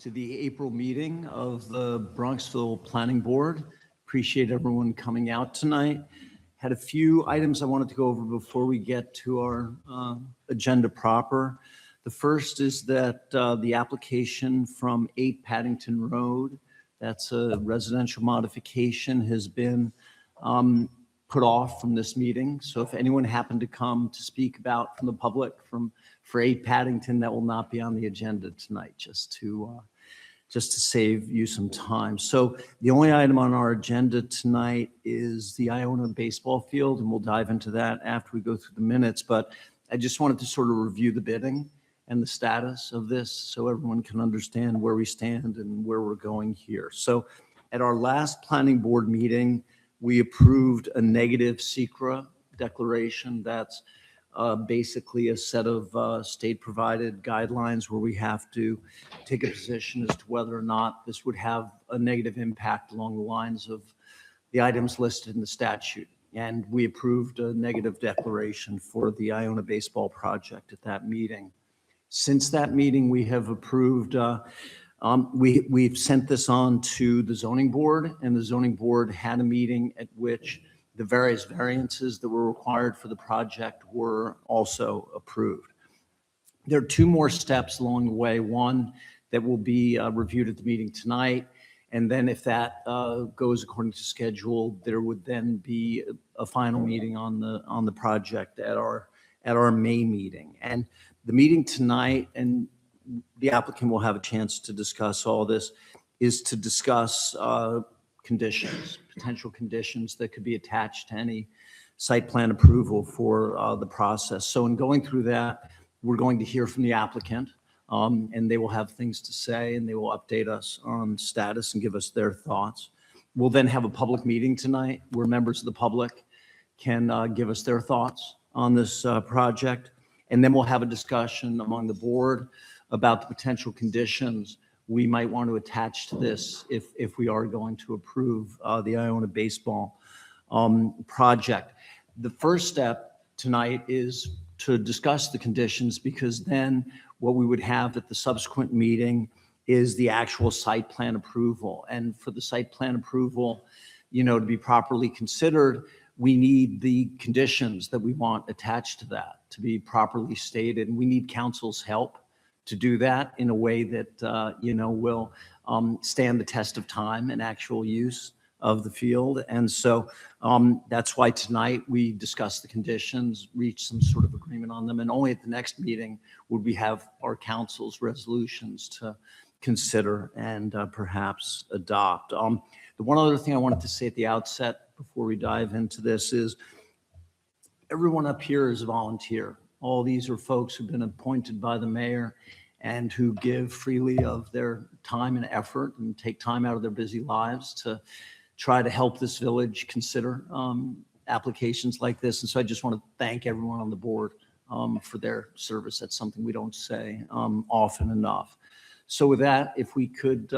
to the April meeting of the Bronxville Planning Board. Appreciate everyone coming out tonight. Had a few items I wanted to go over before we get to our agenda proper. The first is that the application from 8 Paddington Road, that's a residential modification, has been put off from this meeting. So if anyone happened to come to speak about from the public for 8 Paddington, that will not be on the agenda tonight, just to save you some time. So the only item on our agenda tonight is the Iona baseball field, and we'll dive into that after we go through the minutes. But I just wanted to sort of review the bidding and the status of this so everyone can understand where we stand and where we're going here. So at our last planning board meeting, we approved a negative SECRA declaration. That's basically a set of state-provided guidelines where we have to take a position as to whether or not this would have a negative impact along the lines of the items listed in the statute. And we approved a negative declaration for the Iona baseball project at that meeting. Since that meeting, we have approved, we've sent this on to the zoning board, and the zoning board had a meeting at which the various variances that were required for the project were also approved. There are 2 more steps along the way. One that will be reviewed at the meeting tonight, and then if that goes according to schedule, there would then be a final meeting on the project at our May meeting. And the meeting tonight, and the applicant will have a chance to discuss all this, is to discuss conditions, potential conditions that could be attached to any site plan approval for the process. So in going through that, we're going to hear from the applicant, and they will have things to say, and they will update us on status and give us their thoughts. We'll then have a public meeting tonight where members of the public can give us their thoughts on this project. And then we'll have a discussion among the board about the potential conditions we might want to attach to this if we are going to approve the Iona baseball project. The first step tonight is to discuss the conditions, because then what we would have at the subsequent meeting is the actual site plan approval. And for the site plan approval, to be properly considered, we need the conditions that we want attached to that to be properly stated. And we need council's help to do that in a way that, will stand the test of time and actual use of the field. And so that's why tonight we discuss the conditions, reach some sort of agreement on them. And only at the next meeting would we have our council's resolutions to consider and perhaps adopt. The one other thing I wanted to say at the outset before we dive into this is everyone up here is a volunteer. All these are folks who've been appointed by the mayor and who give freely of their time and effort and take time out of their busy lives to try to help this village consider applications like this. And so I just want to thank everyone on the board for their service. That's something we don't say often enough. So with that, if we could,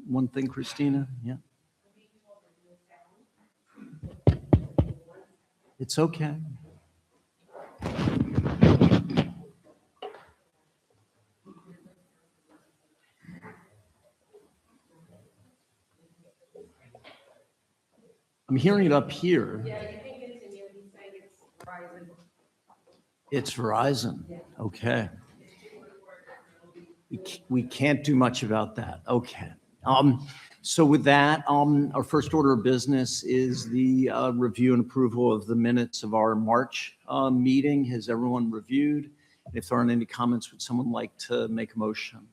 one thing, Christina, yeah. It's okay. I'm hearing it up here. Yeah, you can continue. He's saying it's Verizon. It's Verizon. Okay. We can't do much about that. Okay. So with that, our first order of business is the review and approval of the minutes of our March meeting. Has everyone reviewed? If there aren't any comments, would someone like to make a motion?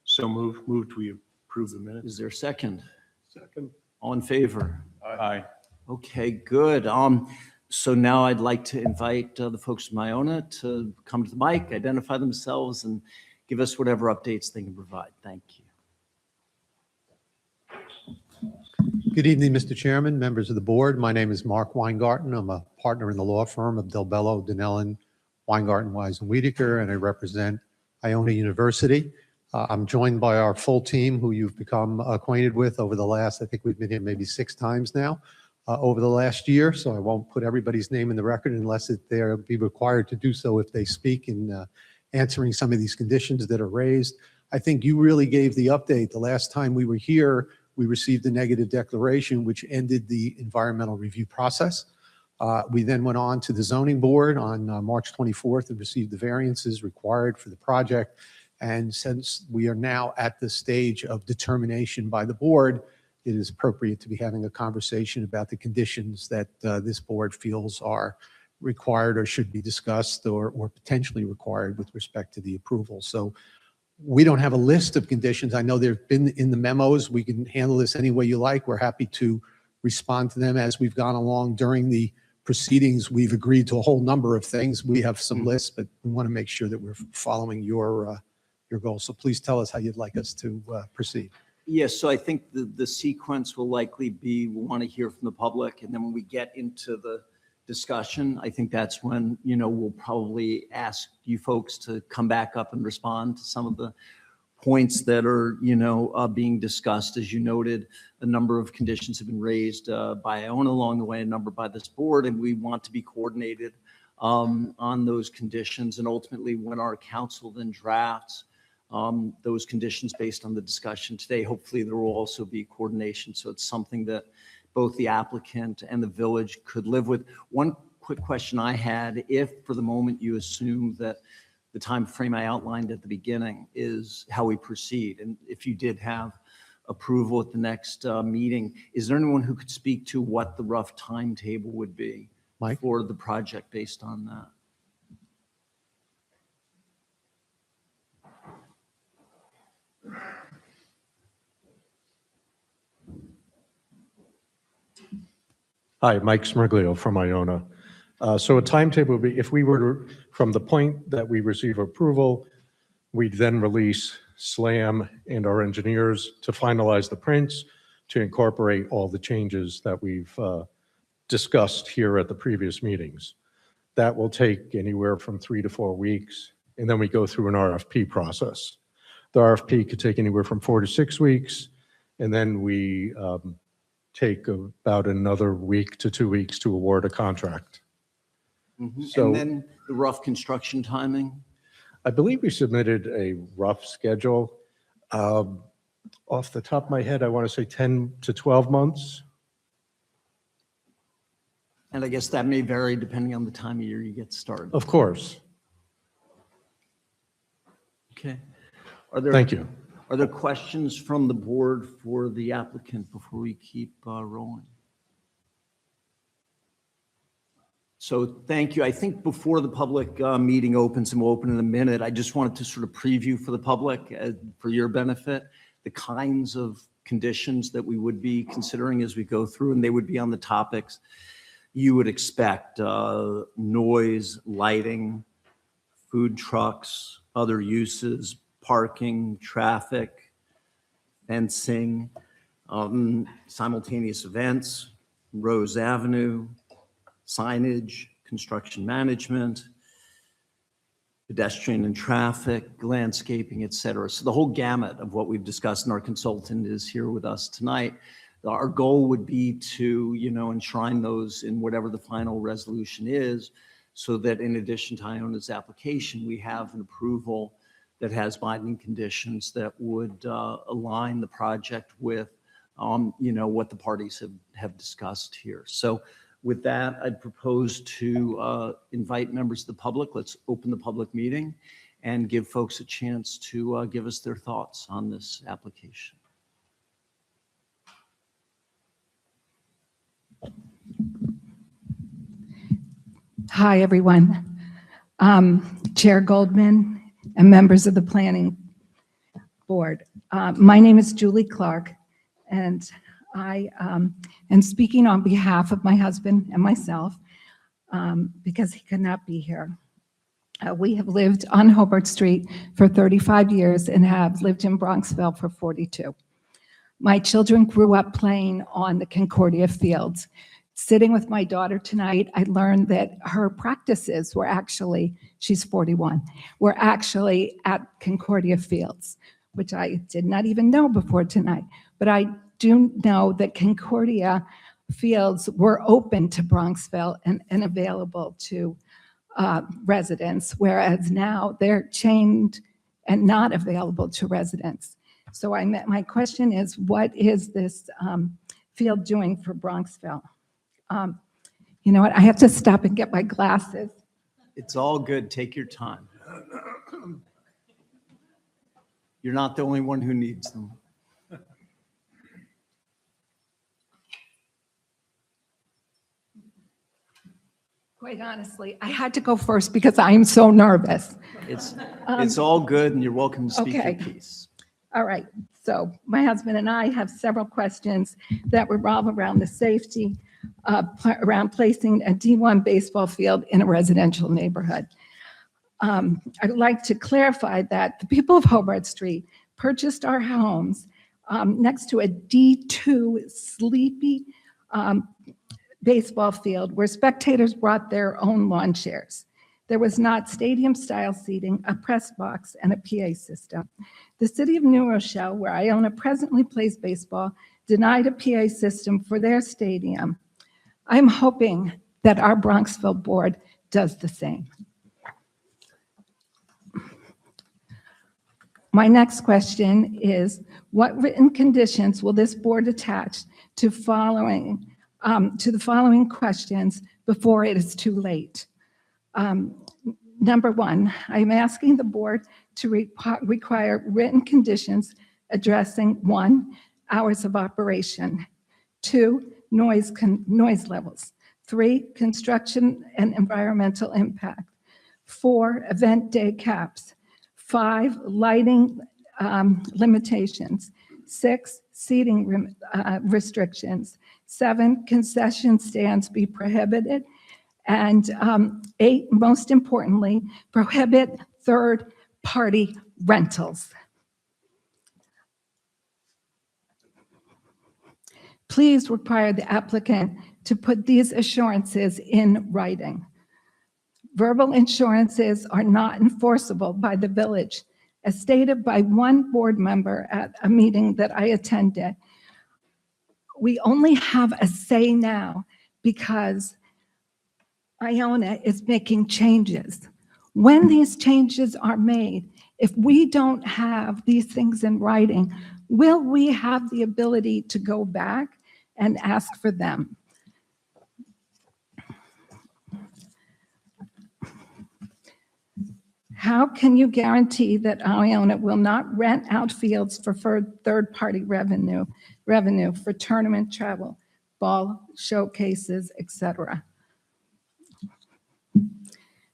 So moved, we approve the minutes. Is there a second? Second. All in favor? Aye. Okay, good. So now I'd like to invite the folks from Iona to come to the mic, identify themselves, and give us whatever updates they can provide. Thank you. Good evening, Mr. Chairman, members of the board. My name is Mark Weingarten. I'm a partner in the law firm of Del Bello, Dinellen, Weingarten, Wise, and Wiedeker, and I represent Iona University. I'm joined by our full team, who you've become acquainted with over the last, I think we've been here maybe 6 times now over the last year. So I won't put everybody's name in the record unless they'll be required to do so if they speak in answering some of these conditions that are raised. I think you really gave the update. The last time we were here, we received a negative declaration, which ended the environmental review process. We then went on to the zoning board on March 24th and received the variances required for the project. And since we are now at the stage of determination by the board, it is appropriate to be having a conversation about the conditions that this board feels are required or should be discussed or potentially required with respect to the approval. So we don't have a list of conditions. I know they've been in the memos. We can handle this any way you like. We're happy to respond to them as we've gone along during the proceedings. We've agreed to a whole number of things. We have some lists, but we want to make sure that we're following your goals. So please tell us how you'd like us to proceed. Yes, so I think the sequence will likely be, we'll want to hear from the public, and then when we get into the discussion, I think that's when, we'll probably ask you folks to come back up and respond to some of the points that are, being discussed. As you noted, a number of conditions have been raised by Iona along the way, a number by this board, and we want to be coordinated on those conditions. And ultimately, when our council then drafts those conditions based on the discussion today, hopefully there will also be coordination. So it's something that both the applicant and the village could live with. One quick question I had, if for the moment you assume that the time frame I outlined at the beginning is how we proceed, and if you did have approval at the next meeting, is there anyone who could speak to what the rough timetable would be Mike? For the project based on that? Hi, Mike Smirglio from Iona. So a timetable would be, if we were to, from the point that we receive approval, we'd then release SLAM and our engineers to finalize the prints, to incorporate all the changes that we've discussed here at the previous meetings. That will take anywhere from 3 to 4 weeks, and then we go through an RFP process. The RFP could take anywhere from 4 to 6 weeks, and then we take about another week to 2 weeks to award a contract. Mm-hmm. So- And then the rough construction timing? I believe we submitted a rough schedule. Off the top of my head, I want to say 10 to 12 months. And I guess that may vary depending on the time of year you get started. Of course. Okay. Are there? Thank you. Are there questions from the board for the applicant before we keep rolling? So thank you. I think before the public meeting opens, and we'll open in a minute, I just wanted to sort of preview for the public, for your benefit, the kinds of conditions that we would be considering as we go through, and they would be on the topics you would expect: noise, lighting, food trucks, other uses, parking, traffic, fencing, simultaneous events, Rose Avenue, signage, construction management, pedestrian and traffic, landscaping, et cetera. So the whole gamut of what we've discussed, and our consultant is here with us tonight. Our goal would be to, enshrine those in whatever the final resolution is, so that in addition to Iona's application, we have an approval that has binding conditions that would align the project with, what the parties have discussed here. So with that, I'd propose to invite members of the public. Let's open the public meeting and give folks a chance to give us their thoughts on this application. Hi, everyone. Chair Goldman and members of the Planning Board. My name is Julie Clark, and I am speaking on behalf of my husband and myself because he could not be here. We have lived on Hobart Street for 35 years and have lived in Bronxville for 42. My children grew up playing on the Concordia fields. Sitting with my daughter tonight, I learned that her practices were actually, she's 41, were actually at Concordia Fields, which I did not even know before tonight. But I do know that Concordia Fields were open to Bronxville and available to residents, whereas now they're chained and not available to residents. So my question is, what is this field doing for Bronxville? You know what, I have to stop and get my glasses. It's all good. Take your time. You're not the only one who needs them. Quite honestly, I had to go first because I am so nervous. It's all good, and you're welcome to speak your okay. piece. All right, so my husband and I have several questions that revolve around the safety, around placing a D1 baseball field in a residential neighborhood. I'd like to clarify that the people of Hobart Street purchased our homes next to a D2 sleepy baseball field where spectators brought their own lawn chairs. There was not stadium-style seating, a press box, and a PA system. The city of New Rochelle, where Iona presently plays baseball, denied a PA system for their stadium. I'm hoping that our Bronxville board does the same. My next question is, what written conditions will this board attach to the following questions before it is too late? Number one, I'm asking the board to require written conditions addressing 1, hours of operation, 2, noise levels, 3, construction and environmental impact, 4, event day caps, 5, lighting limitations, 6, seating restrictions, 7, concession stands be prohibited, and 8, most importantly, prohibit third-party rentals. Please require the applicant to put these assurances in writing. Verbal assurances are not enforceable by the village. As stated by one board member at a meeting that I attended, we only have a say now because Iona is making changes. When these changes are made, if we don't have these things in writing, will we have the ability to go back and ask for them? How can you guarantee that Iona will not rent out fields for third-party revenue for tournament travel, ball showcases, etc.?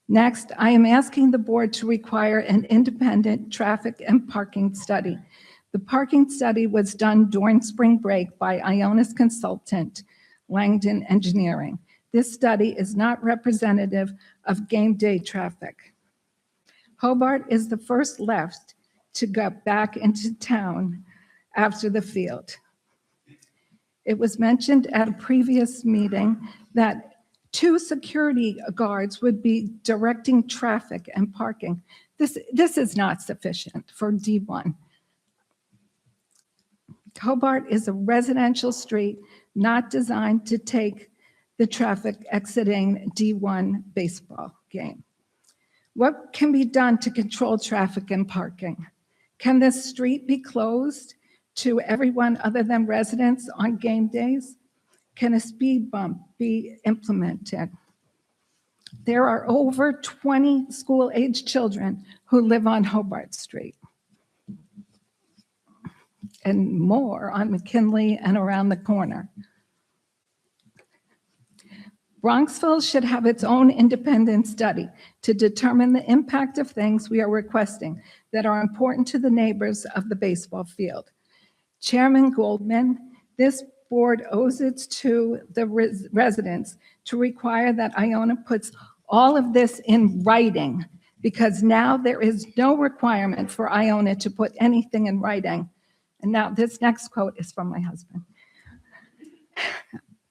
Next, I am asking the board to require an independent traffic and parking study. The parking study was done during spring break by Iona's consultant, Langdon Engineering. This study is not representative of game day traffic. Hobart is the first left to go back into town after the field. It was mentioned at a previous meeting that 2 security guards would be directing traffic and parking. This is not sufficient for D1. Hobart is a residential street not designed to take the traffic exiting D1 baseball game. What can be done to control traffic and parking? Can this street be closed to everyone other than residents on game days? Can a speed bump be implemented? There are over 20 school-aged children who live on Hobart Street, and more on McKinley and around the corner. Bronxville should have its own independent study to determine the impact of things we are requesting that are important to the neighbors of the baseball field. Chairman Goldman, this board owes it to the residents to require that Iona puts all of this in writing, because now there is no requirement for Iona to put anything in writing. And now this next quote is from my husband.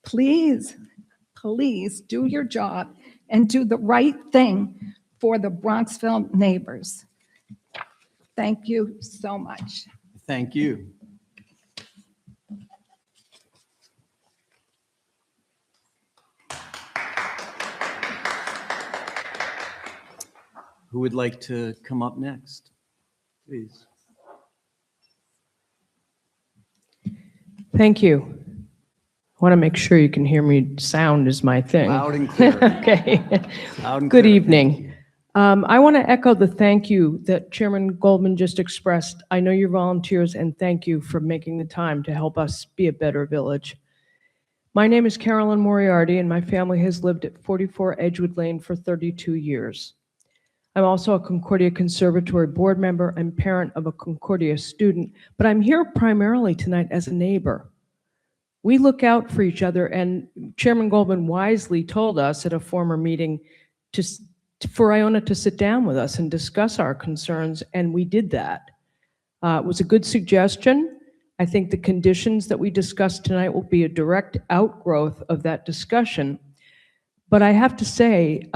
Please do your job and do the right thing for the Bronxville neighbors. Thank you so much. Thank you. Who would like to come up next? Please. Thank you. I want to make sure you can hear me. Sound is my thing. Loud and clear. Okay. Loud and Good clear. evening. I want to echo the thank you that Chairman Goldman just expressed. I know you're volunteers, and thank you for making the time to help us be a better village. My name is Carolyn Moriarty, and my family has lived at 44 Edgewood Lane for 32 years. I'm also a Concordia Conservatory board member and parent of a Concordia student, but I'm here primarily tonight as a neighbor. We look out for each other, and Chairman Goldman wisely told us at a former meeting for Iona to sit down with us and discuss our concerns, and we did that. It was a good suggestion. I think the conditions that we discussed tonight will be a direct outgrowth of that discussion. But I have to say,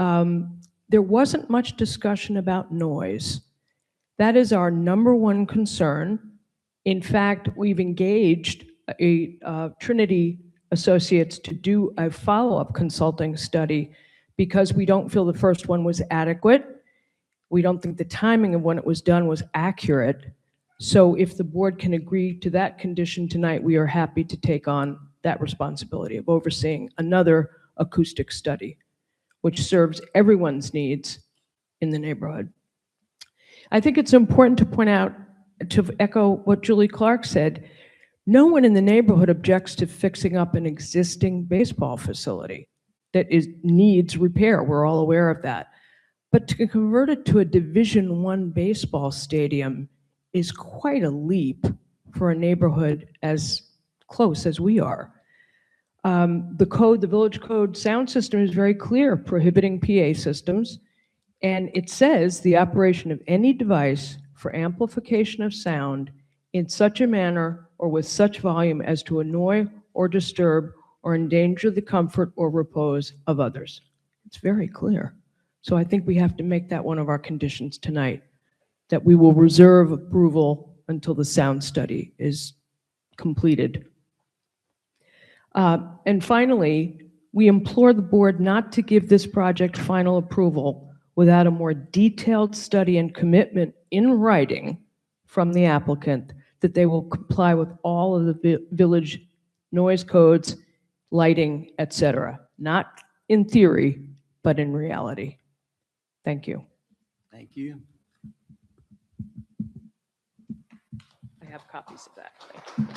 there wasn't much discussion about noise. That is our number one concern. In fact, we've engaged Trinity Associates to do a follow-up consulting study because we don't feel the first one was adequate. We don't think the timing of when it was done was accurate. So if the board can agree to that condition tonight, we are happy to take on that responsibility of overseeing another acoustic study, which serves everyone's needs in the neighborhood. I think it's important to point out, to echo what Julie Clark said, no one in the neighborhood objects to fixing up an existing baseball facility that needs repair. We're all aware of that. But to convert it to a Division I baseball stadium is quite a leap for a neighborhood as close as we are. The village code sound system is very clear, prohibiting PA systems, and it says the operation of any device for amplification of sound in such a manner or with such volume as to annoy or disturb or endanger the comfort or repose of others. It's very clear. So I think we have to make that one of our conditions tonight, that we will reserve approval until the sound study is completed. And finally, we implore the board not to give this project final approval without a more detailed study and commitment in writing from the applicant that they will comply with all of the village noise codes, lighting, etc. Not in theory, but in reality. Thank you. Thank you. I have copies of that. Thank you.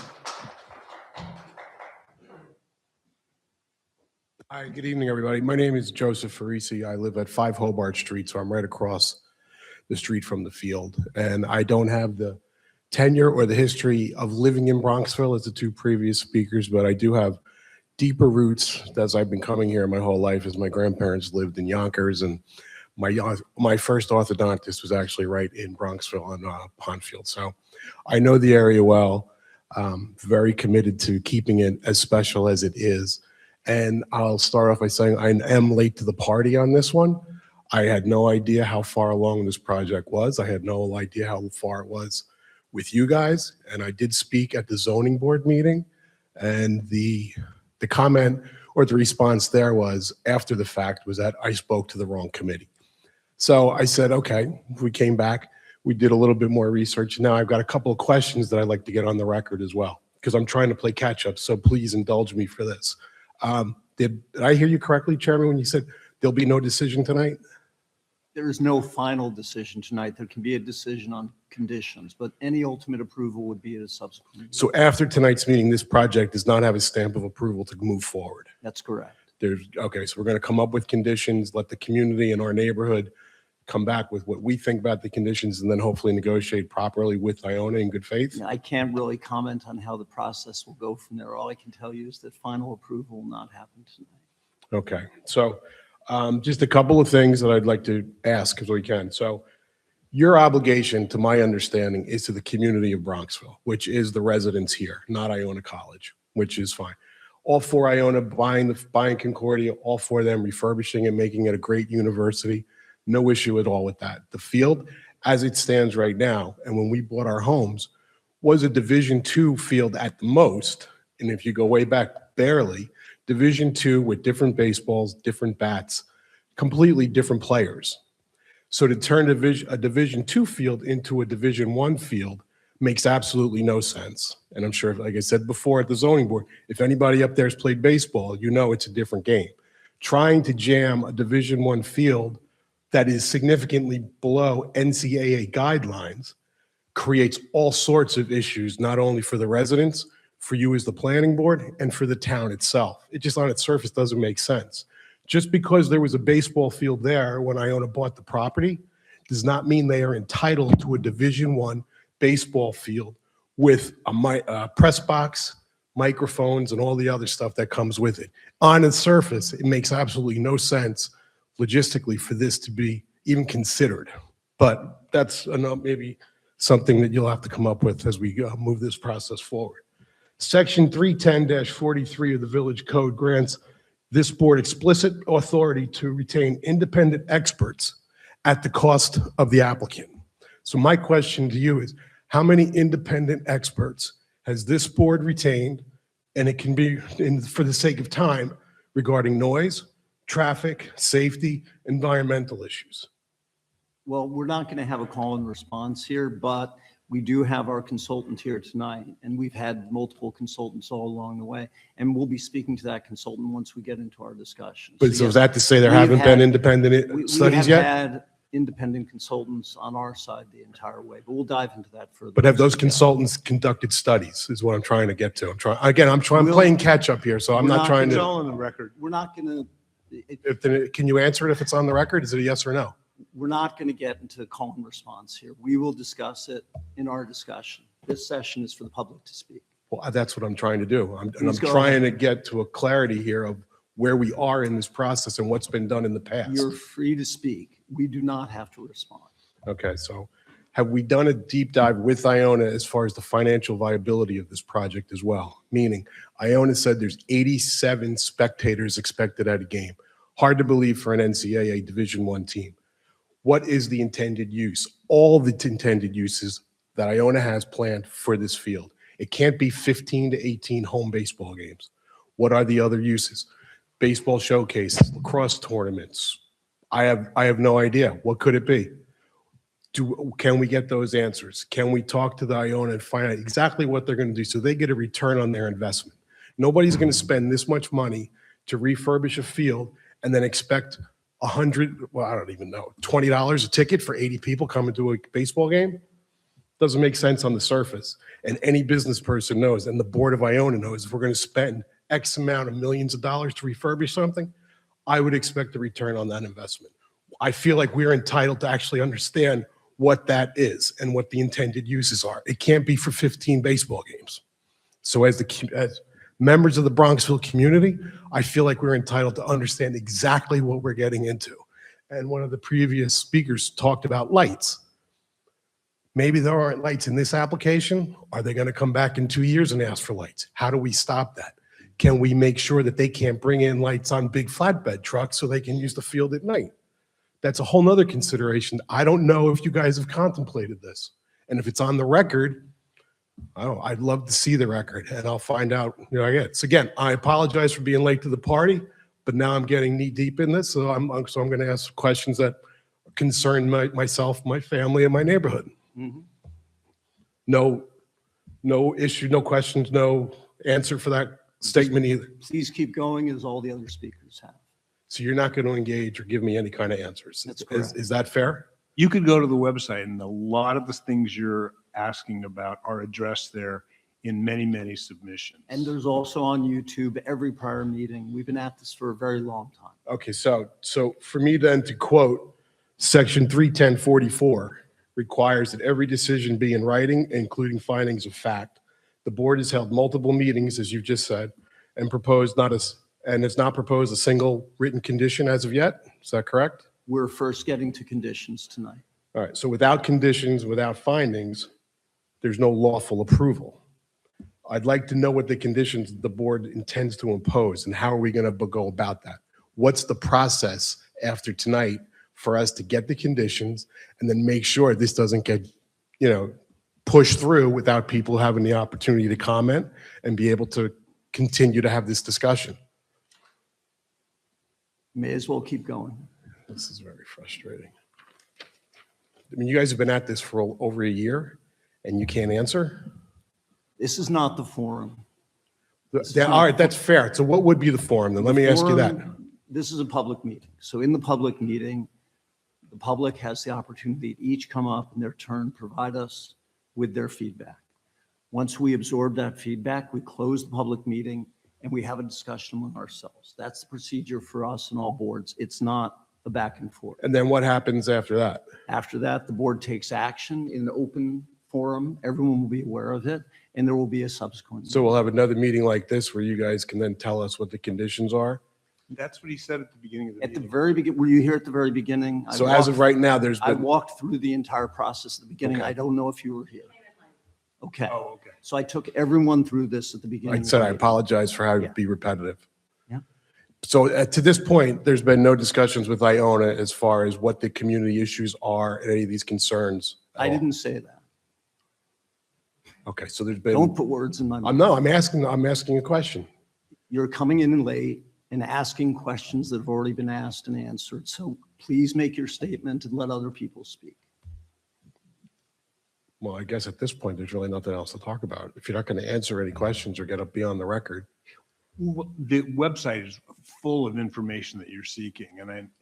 Hi, good evening, everybody. My name is Joseph Farisi. I live at 5 Hobart Street, so I'm right across the street from the field. And I don't have the tenure or the history of living in Bronxville as the two previous speakers, but I do have deeper roots as I've been coming here my whole life, as my grandparents lived in Yonkers, and my first orthodontist was actually right in Bronxville on Pondfield. So I know the area well, very committed to keeping it as special as it is. And I'll start off by saying I am late to the party on this one. I had no idea how far along this project was. I had no idea how far it was with you guys. And I did speak at the zoning board meeting, and the comment or the response there was, after the fact, was that I spoke to the wrong committee. So I said, okay, we came back, we did a little bit more research. Now I've got a couple of questions that I'd like to get on the record as well, because I'm trying to play catch up. So please indulge me for this. Did I hear you correctly, Chairman, when you said there'll be no decision tonight? There is no final decision tonight. There can be a decision on conditions, but any ultimate approval would be at a subsequent meeting. So after tonight's meeting, this project does not have a stamp of approval to move forward. That's correct. Okay, so we're going to come up with conditions, let the community in our neighborhood come back with what we think about the conditions, and then hopefully negotiate properly with Iona in good faith. I can't really comment on how the process will go from there. All I can tell you is that final approval will not happen tonight. Okay, so just a couple of things that I'd like to ask if we can. So your obligation, to my understanding, is to the community of Bronxville, which is the residents here, not Iona College, which is fine. All for Iona buying Concordia, all for them refurbishing and making it a great university. No issue at all with that. The field, as it stands right now, and when we bought our homes, was a Division II field at the most. And if you go way back, barely, Division II with different baseballs, different bats, completely different players. So to turn a Division II field into a Division I field makes absolutely no sense. And I'm sure, like I said before at the zoning board, if anybody up there has played baseball, you know it's a different game. Trying to jam a Division I field that is significantly below NCAA guidelines creates all sorts of issues, not only for the residents, for you as the planning board, and for the town itself. It just on its surface doesn't make sense. Just because there was a baseball field there when Iona bought the property does not mean they are entitled to a Division I baseball field with a press box, microphones, and all the other stuff that comes with it. On its surface, it makes absolutely no sense logistically for this to be even considered. But that's maybe something that you'll have to come up with as we move this process forward. Section 310-43 of the Village Code grants this board explicit authority to retain independent experts at the cost of the applicant. So my question to you is, how many independent experts has this board retained? And it can be, for the sake of time, regarding noise, traffic, safety, environmental issues. Well, we're not going to have a call and response here, but we do have our consultant here tonight, and we've had multiple consultants all along the way, and we'll be speaking to that consultant once we get into our discussion. But so yes, is that to say there we've haven't been had- independent we studies have yet? had independent consultants on our side the entire way, but we'll dive into that further. But have as those we go. consultants conducted studies is what I'm trying to get to. I'm We'll- playing catch up here, so I'm We're not not trying gonna- to. on the record. We're not going to, Can you answer it if it's on the record? Is it a yes or no? we're not going to get into call and response here. We will discuss it in our discussion. This session is for the public to speak. Well, that's what I'm trying to do. And I'm Please go trying ahead. to get to a clarity here of where we are in this process and what's been done in the past. You're free to speak. We do not have to respond. Okay, so have we done a deep dive with Iona as far as the financial viability of this project as well? Meaning, Iona said there's 87 spectators expected at a game. Hard to believe for an NCAA Division I team. What is the intended use? All the intended uses that Iona has planned for this field. It can't be 15 to 18 home baseball games. What are the other uses? Baseball showcases, lacrosse tournaments. I have no idea. What could it be? Can we get those answers? Can we talk to the Iona and find out exactly what they're going to do so they get a return on their investment? Nobody's going to spend this much money to refurbish a field and then expect well, I don't even know, $20 a ticket for 80 people coming to a baseball game? Doesn't make sense on the surface. And any business person knows, and the board of Iona knows, if we're going to spend X amount of millions of dollars to refurbish something, I would expect a return on that investment. I feel like we're entitled to actually understand what that is and what the intended uses are. It can't be for 15 baseball games. So as members of the Bronxville community, I feel like we're entitled to understand exactly what we're getting into. And one of the previous speakers talked about lights. Maybe there aren't lights in this application. Are they going to come back in 2 years and ask for lights? How do we stop that? Can we make sure that they can't bring in lights on big flatbed trucks so they can use the field at night? That's a whole nother consideration. I don't know if you guys have contemplated this. And if it's on the record, I'd love to see the record and I'll find out, again, I apologize for being late to the party, but now I'm getting knee deep in this. So I'm going to ask questions that concern myself, my family, and my neighborhood. Mhm. No issue, no questions, no answer for that statement either. Please keep going as all the other speakers have. So you're not going to engage or give me any kind of answers. That's correct. Is that fair? You could go to the website and a lot of the things you're asking about are addressed there in many, many submissions. And there's also on YouTube every prior meeting. We've been at this for a very long time. Okay, so for me then to quote, section 31044 requires that every decision be in writing, including findings of fact. The board has held multiple meetings, as you've just said, and has not proposed a single written condition as of yet. Is that correct? We're first getting to conditions tonight. All right, so without conditions, without findings, there's no lawful approval. I'd like to know what the conditions the board intends to impose and how are we going to go about that? What's the process after tonight for us to get the conditions and then make sure this doesn't get, pushed through without people having the opportunity to comment and be able to continue to have this discussion? May as well keep going. This is very frustrating. I mean, you guys have been at this for over a year and you can't answer? This is not the forum. All right, that's fair. So what would be the forum then? Let me ask you that. This is a public meeting. So in the public meeting, the public has the opportunity to each come up in their turn, provide us with their feedback. Once we absorb that feedback, we close the public meeting and we have a discussion among ourselves. That's the procedure for us and all boards. It's not a back and forth. And then what happens after that? After that, the board takes action in an open forum. Everyone will be aware of it, and there will be a subsequent. So we'll have another meeting like this where you guys can then tell us what the conditions are? That's what he said at the beginning of the At the meeting. very beginning, were you here at the very beginning? So as of right now, there's I been, walked through the entire process at the beginning. Okay. I don't know if you were here. Okay. Oh, okay. So I took everyone through this at the beginning. like I said, I of the- apologize for having Yeah. to be repetitive. Yeah. So to this point, there's been no discussions with Iona as far as what the community issues are and any of these concerns? at I all? didn't say that. Okay, so there's been, Don't put words in my mouth. I'm asking a question. You're coming in late and asking questions that have already been asked and answered. So please make your statement and let other people speak. Well, I guess at this point, there's really nothing else to talk about. If you're not going to answer any questions or get up beyond the record. The website is full of information that you're seeking,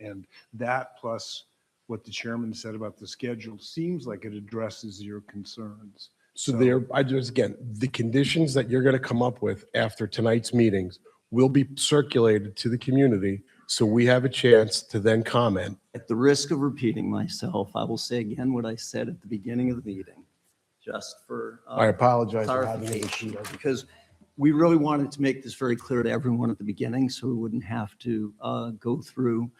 and that plus what the chairman said about the schedule seems like it addresses your concerns. So again, the conditions that you're going to come up with after tonight's meetings will be circulated to the community so we have a chance to then comment. At the risk of repeating myself, I will say again what I said at the beginning of the meeting, just for I apologize for having to clarification, repeat everything. because we really wanted to make this very clear to everyone at the beginning, so we wouldn't have to go through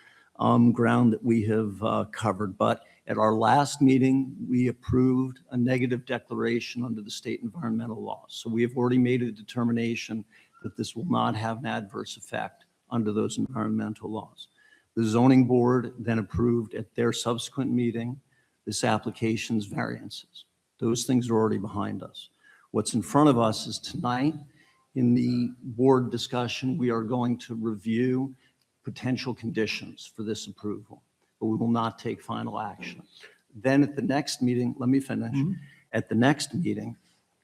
ground that we have covered. But at our last meeting, we approved a negative declaration under the state environmental laws. So we have already made a determination that this will not have an adverse effect under those environmental laws. The zoning board then approved at their subsequent meeting this application's variances. Those things are already behind us. What's in front of us is tonight, in the board discussion, we are going to review potential conditions for this approval, but we will not take final action. Then at the next meeting, let me finish. At the next meeting,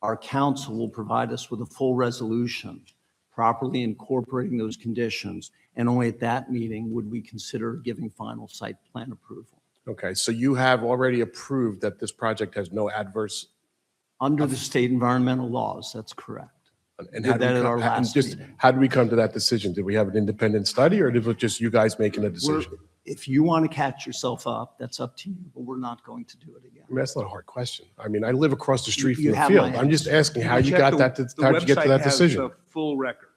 our council will provide us with a full resolution properly incorporating those conditions, and only at that meeting would we consider giving final site plan approval. Okay, so you have already approved that this project has no adverse. Under the state environmental laws, that's correct. And Did how did that we at come- our and last just meeting. how did we come to that decision? Did we have an independent study or did it just you guys making a We're- decision? If you want to catch yourself up, that's up to you, but we're not going to do it again. I mean, that's not a hard question. I mean, I live across the street You from the have field. my I'm just asking how you Check got the- that, the how'd you get to website that has decision? the full record.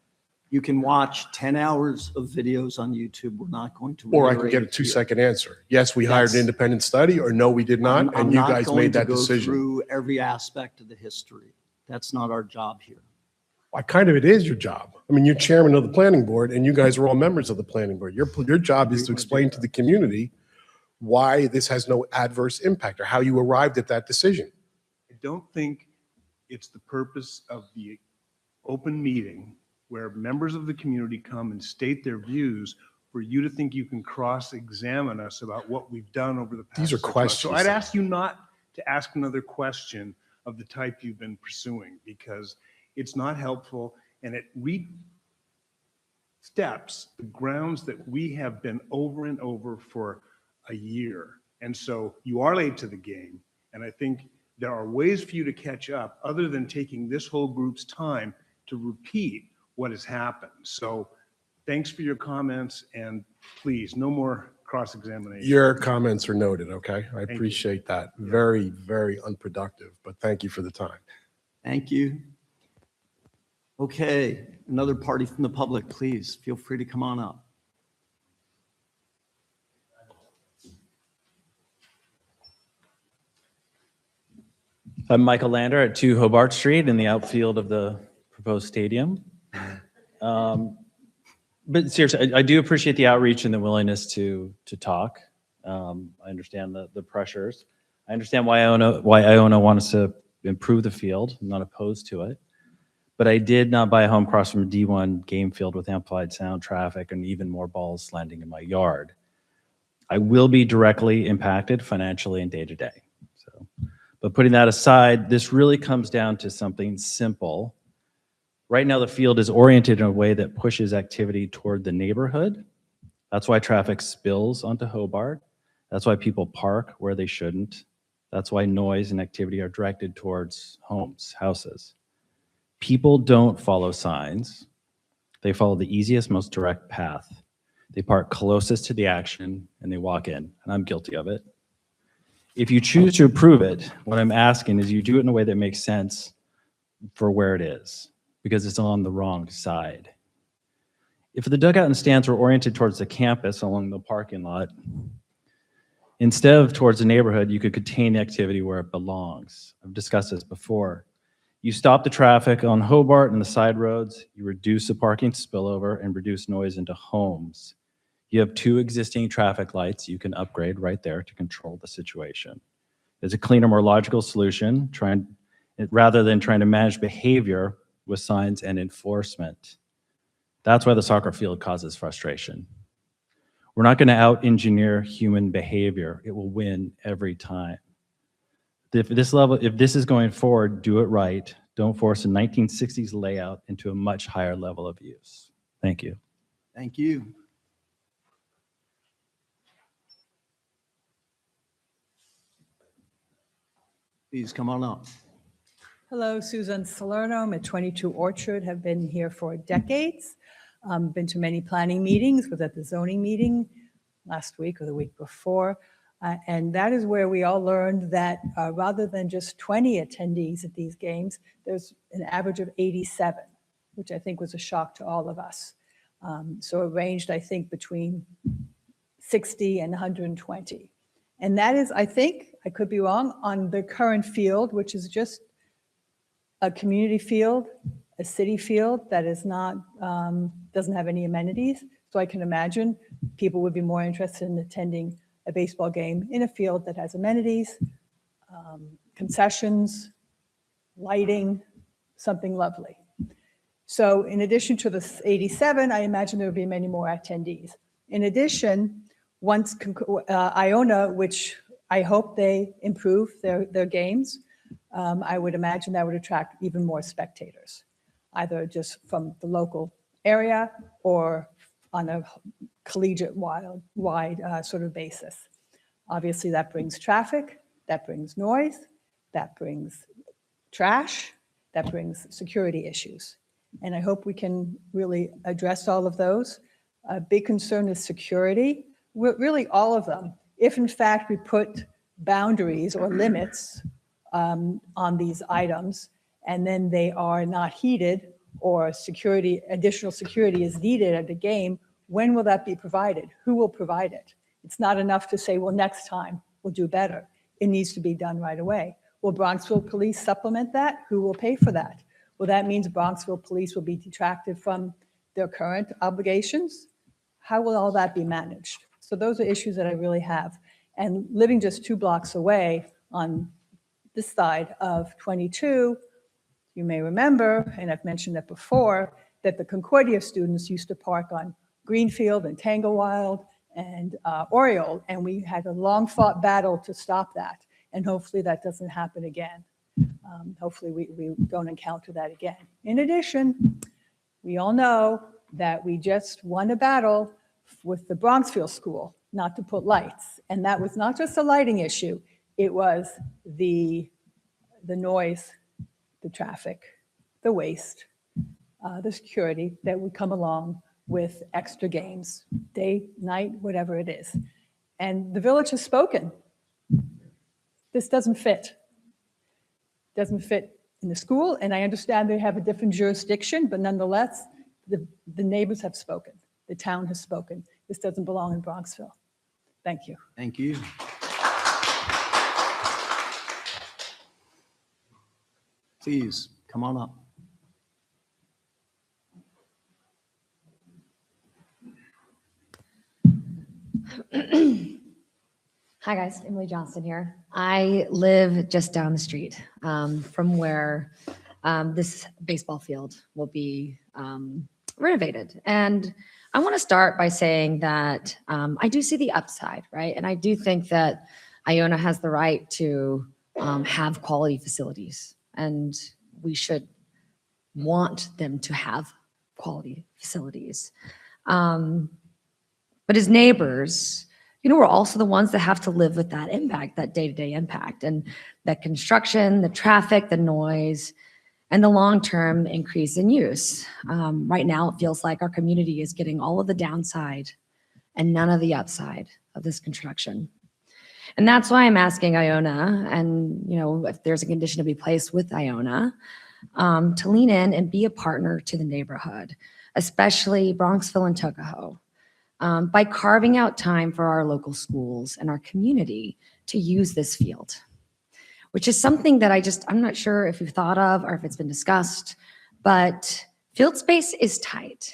You can watch 10 hours of videos on YouTube. We're not going to. Or I can reiterate get a it to you. 2-second answer. Yes, we hired an That's- independent study, or no, we did not, I'm and you not guys going made to that go decision. through every aspect of the history. That's not our job here. Why, kind of it is your job. I mean, you're chairman of the planning board and you guys are all members of the planning board. Your job is to explain to the community why this has no adverse impact or how you arrived at that decision. I don't think it's the purpose of the open meeting where members of the community come and state their views for you to think you can cross-examine us about what we've done over the past. These are 6 months. questions. So I'd ask you not to ask another question of the type you've been pursuing because it's not helpful and it steps the grounds that we have been over and over for a year. And so you are late to the game. And I think there are ways for you to catch up other than taking this whole group's time to repeat what has happened. So thanks for your comments and please, no more cross-examination. Your comments are noted, okay? I you. appreciate that. Very, very unproductive, but thank you for the time. Thank you. Okay, another party from the public, please feel free to come on up. I'm Michael Lander at 2 Hobart Street in the outfield of the proposed stadium. But seriously, I do appreciate the outreach and the willingness to talk. I understand the pressures. I understand why Iona wants to improve the field. I'm not opposed to it. But I did not buy a home across from a D1 game field with amplified sound traffic and even more balls landing in my yard. I will be directly impacted financially and day to day. So, but putting that aside, this really comes down to something simple. Right now, the field is oriented in a way that pushes activity toward the neighborhood. That's why traffic spills onto Hobart. That's why people park where they shouldn't. That's why noise and activity are directed towards homes, houses. People don't follow signs. They follow the easiest, most direct path. They park closest to the action and they walk in, and I'm guilty of it. If you choose to approve it, what I'm asking is you do it in a way that makes sense for where it is, because it's on the wrong side. If the dugout and stands were oriented towards the campus along the parking lot, instead of towards the neighborhood, you could contain the activity where it belongs. I've discussed this before. You stop the traffic on Hobart and the side roads, you reduce the parking spillover and reduce noise into homes. You have 2 existing traffic lights you can upgrade right there to control the situation. It's a cleaner, more logical solution, rather than trying to manage behavior with signs and enforcement. That's why the soccer field causes frustration. We're not going to out-engineer human behavior. It will win every time. If this is going forward, do it right. Don't force a 1960s layout into a much higher level of use. Thank you. Thank you. Please come on up. Hello, Susan Salerno. I'm at 22 Orchard, have been here for decades. Been to many planning meetings, was at the zoning meeting last week or the week before. And that is where we all learned that rather than just 20 attendees at these games, there's an average of 87, which I think was a shock to all of us. So it ranged, I think, between 60 and 120. And that is, I think, I could be wrong, on the current field, which is just a community field, a city field that is not, doesn't have any amenities. So I can imagine people would be more interested in attending a baseball game in a field that has amenities, concessions, lighting, something lovely. So in addition to the 87, I imagine there would be many more attendees. In addition, once Iona, which I hope they improve their games, I would imagine that would attract even more spectators, either just from the local area or on a collegiate wide sort of basis. Obviously, that brings traffic, that brings noise, that brings trash, that brings security issues. And I hope we can really address all of those. A big concern is security, really all of them. If in fact we put boundaries or limits on these items, and then they are not heeded, or additional security is needed at the game, when will that be provided? Who will provide it? It's not enough to say, well, next time we'll do better. It needs to be done right away. Will Bronxville Police supplement that? Who will pay for that? Well, that means Bronxville Police will be detracted from their current obligations. How will all that be managed? So those are issues that I really have. And living just 2 blocks away on this side of 22, you may remember, and I've mentioned that before, that the Concordia students used to park on Greenfield and Tanglewild and Oriole, and we had a long-fought battle to stop that, and hopefully that doesn't happen again. Hopefully we don't encounter that again. In addition, we all know that we just won a battle with the Bronxville school not to put lights, and that was not just a lighting issue, it was the noise, the traffic, the waste, the security that would come along with extra games, day, night, whatever it is. And the village has spoken. This doesn't fit. Doesn't fit in the school, and I understand they have a different jurisdiction, but nonetheless, the neighbors have spoken. The town has spoken. This doesn't belong in Bronxville. Thank you. Thank you. Please, come on up. Hi guys, Emily Johnston here. I live just down the street from where this baseball field will be renovated. And I want to start by saying that I do see the upside, right? And I do think that Iona has the right to have quality facilities, and we should want them to have quality facilities. But as neighbors, we're also the ones that have to live with that impact, that day-to-day impact, and that construction, the traffic, the noise, and the long-term increase in use. Right now, it feels like our community is getting all of the downside and none of the upside of this construction. And that's why I'm asking Iona, and if there's a condition to be placed with Iona, to lean in and be a partner to the neighborhood, especially Bronxville and Tuckahoe, by carving out time for our local schools and our community to use this field, which is something that I'm not sure if you've thought of or if it's been discussed, but field space is tight.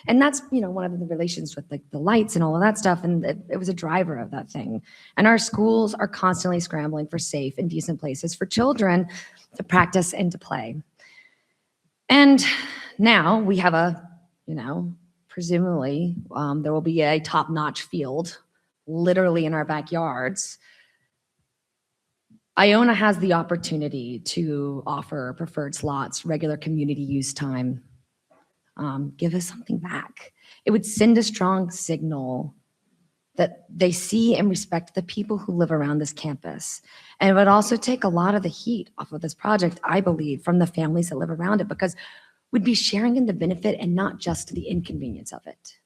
And that's, one of the relations with the lights and all of that stuff. And it was a driver of that thing. And our schools are constantly scrambling for safe and decent places for children to practice and to play. And now we have presumably there will be a top-notch field literally in our backyards. Iona has the opportunity to offer preferred slots, regular community use time. Give us something back. It would send a strong signal that they see and respect the people who live around this campus. And it would also take a lot of the heat off of this project, I believe, from the families that live around it, because we'd be sharing in the benefit and not just the inconvenience of it.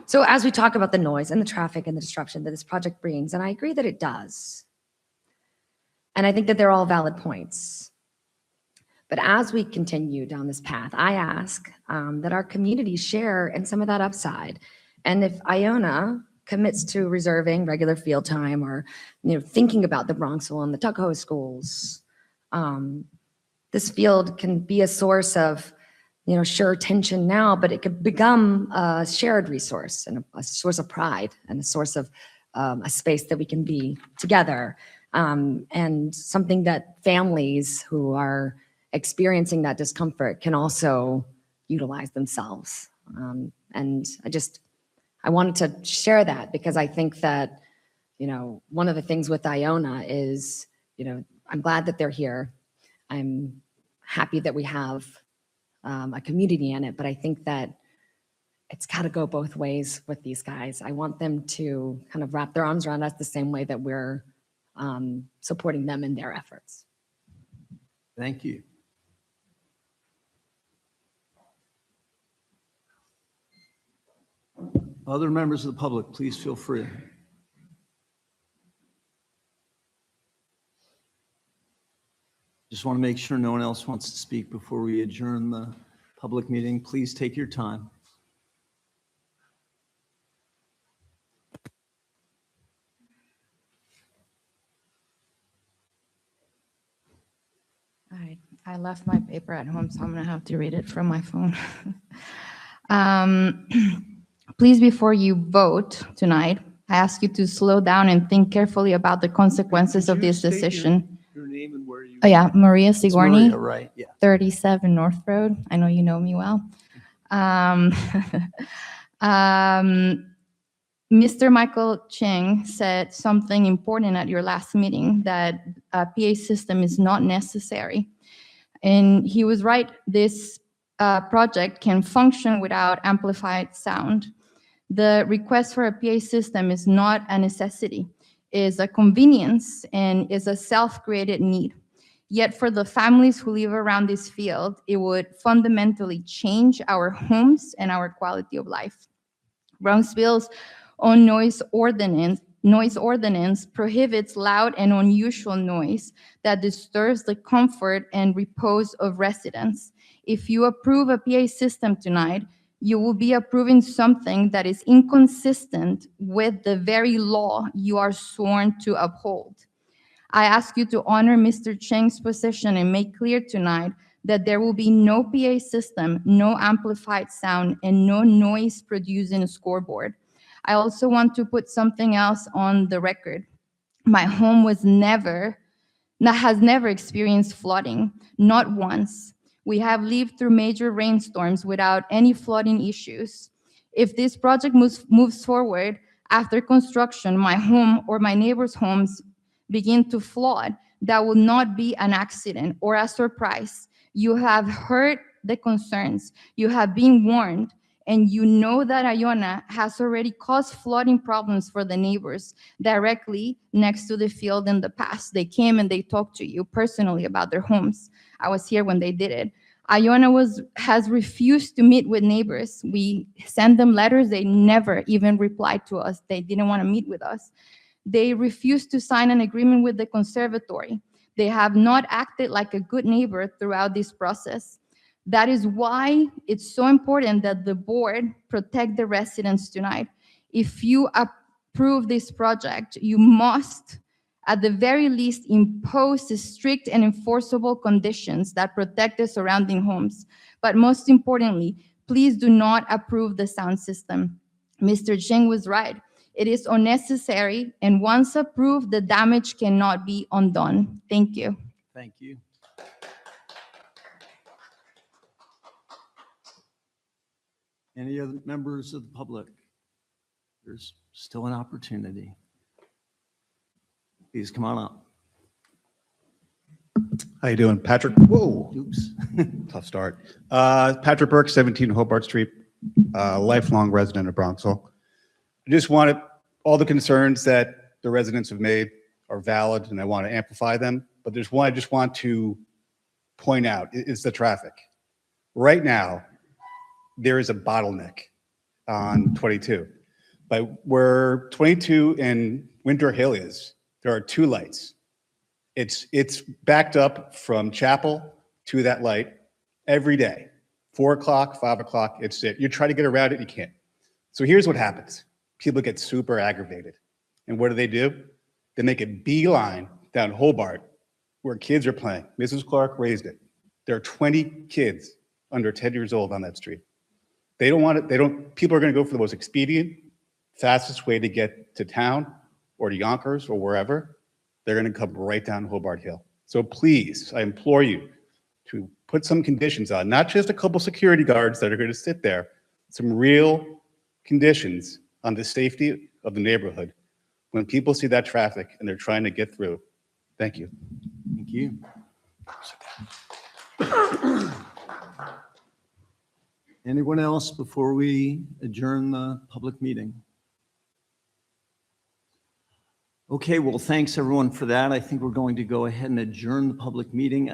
So as we talk about the noise and the traffic and the disruption that this project brings, and I agree that it does, and I think that they're all valid points. But as we continue down this path, I ask that our communities share in some of that upside. And if Iona commits to reserving regular field time or thinking about the Bronxville and the Tuckahoe schools, this field can be a source of sure tension now, but it could become a shared resource and a source of pride and a source of a space that we can be together, and something that families who are experiencing that discomfort can also utilize themselves. And I wanted to share that because I think that, one of the things with Iona is, I'm glad that they're here. I'm happy that we have a community in it, but I think that it's got to go both ways with these guys. I want them to kind of wrap their arms around us the same way that we're supporting them in their efforts. Thank you. Other members of the public, please feel free. Just want to make sure no one else wants to speak before we adjourn the public meeting. Please take your time. All right, I left my paper at home, so I'm gonna have to read it from my phone. Please, before you vote tonight, I ask you to slow down and think carefully about the consequences of this decision. Your name and where you. Oh yeah, Maria It's Sigorni, Maria, right? Yeah. 37 North Road. I know you know me well. Mr. Michael Cheng said something important at your last meeting, that a PA system is not necessary. And he was right. This project can function without amplified sound. The request for a PA system is not a necessity, is a convenience, and is a self-created need. Yet for the families who live around this field, it would fundamentally change our homes and our quality of life. Bronxville's own noise ordinance prohibits loud and unusual noise that disturbs the comfort and repose of residents. If you approve a PA system tonight, you will be approving something that is inconsistent with the very law you are sworn to uphold. I ask you to honor Mr. Cheng's position and make clear tonight that there will be no PA system, no amplified sound, and no noise producing a scoreboard. I also want to put something else on the record. My home has never experienced flooding, not once. We have lived through major rainstorms without any flooding issues. If this project moves forward after construction, my home or my neighbors' homes begin to flood, that will not be an accident or a surprise. You have heard the concerns, you have been warned, and you know that Iona has already caused flooding problems for the neighbors directly next to the field in the past. They came and they talked to you personally about their homes. I was here when they did it. Iona has refused to meet with neighbors. We sent them letters, they never even replied to us. They didn't want to meet with us. They refused to sign an agreement with the conservatory. They have not acted like a good neighbor throughout this process. That is why it's so important that the board protect the residents tonight. If you approve this project, you must, at the very least, impose strict and enforceable conditions that protect the surrounding homes. But most importantly, please do not approve the sound system. Mr. Cheng was right. It is unnecessary, and once approved, the damage cannot be undone. Thank you. Thank you. Any other members of the public? There's still an opportunity. Please come on up. How you doing, Patrick? Whoa, Oops. tough start. Patrick Burke, 17 Hobart Street, lifelong resident of Bronxville. I just wanted, all the concerns that the residents have made are valid, and I want to amplify them. But there's one I just want to point out is the traffic. Right now, there is a bottleneck on 22. By where 22 and Winter Hill is, there are two lights. It's backed up from Chapel to that light every day. 4 o'clock, 5 o'clock, it's it. You try to get around it, you can't. So here's what happens. People get super aggravated. And what do? They make a beeline down Hobart where kids are playing. Mrs. Clark raised it. There are 20 kids under 10 years old on that street. They don't want it. People are going to go for the most expedient, fastest way to get to town or to Yonkers or wherever. They're going to come right down Hobart Hill. So please, I implore you to put some conditions on, not just a couple security guards that are going to sit there, some real conditions on the safety of the neighborhood when people see that traffic and they're trying to get through. Thank you. Thank you. Anyone else before we adjourn the public meeting? Okay, well, thanks everyone for that. I think we're going to go ahead and adjourn the public meeting.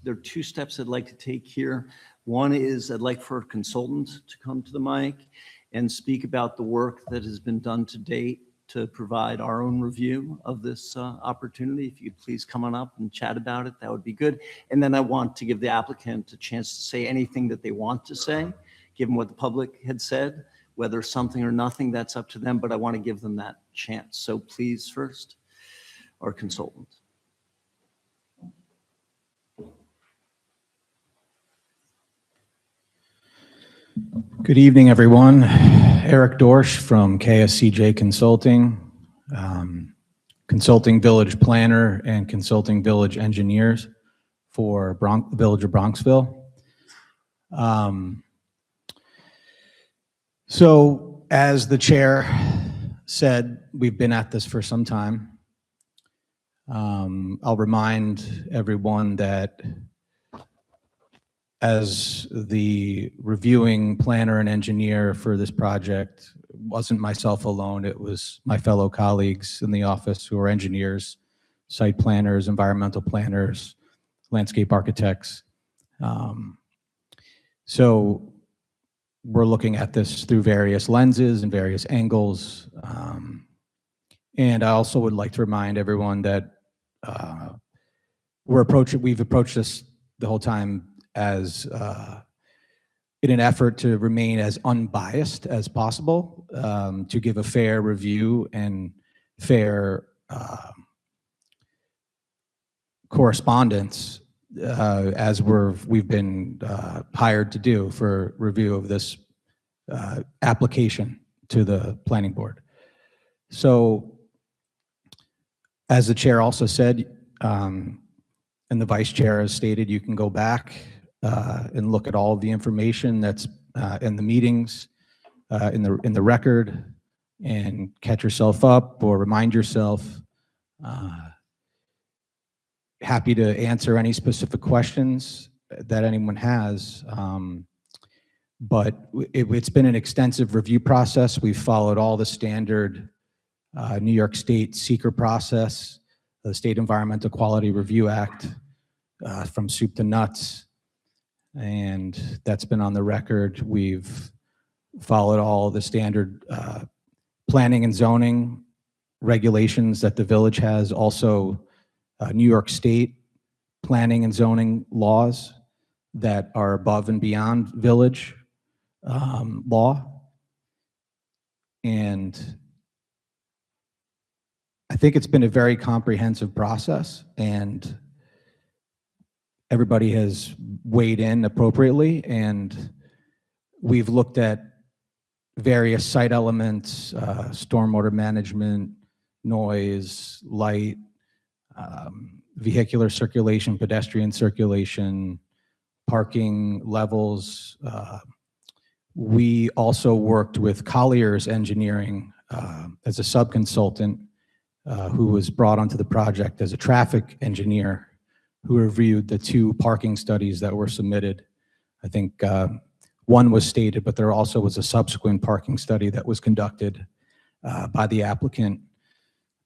There are two steps I'd like to take here. One is I'd like for a consultant to come to the mic and speak about the work that has been done to date to provide our own review of this opportunity. If you could please come on up and chat about it, that would be good. And then I want to give the applicant a chance to say anything that they want to say, given what the public had said, whether something or nothing, that's up to them, but I want to give them that chance. So please first, our consultant. Good evening, everyone. Eric Dorsch from KSCJ Consulting, Consulting Village Planner and Consulting Village Engineers for Village of Bronxville. So as the chair said, we've been at this for some time. I'll remind everyone that as the reviewing planner and engineer for this project, it wasn't myself alone, it was my fellow colleagues in the office who are engineers, site planners, environmental planners, landscape architects. So we're looking at this through various lenses and various angles. And I also would like to remind everyone that we've approached this the whole time as in an effort to remain as unbiased as possible, to give a fair review and fair correspondence as we've been hired to do for review of this application to the planning board. So as the chair also said, and the vice chair has stated, you can go back and look at all of the information that's in the meetings in the record and catch yourself up or remind yourself. Happy to answer any specific questions that anyone has. But it's been an extensive review process. We've followed all the standard New York State seeker process, the State Environmental Quality Review Act, from soup to nuts. And that's been on the record. We've followed all the standard planning and zoning regulations that the village has, also New York State planning and zoning laws that are above and beyond village law. And I think it's been a very comprehensive process, and everybody has weighed in appropriately, and we've looked at various site elements, stormwater management, noise, light, vehicular circulation, pedestrian circulation, parking levels. We also worked with Collier's Engineering as a subconsultant who was brought onto the project as a traffic engineer who reviewed the 2 parking studies that were submitted. I think one was stated, but there also was a subsequent parking study that was conducted by the applicant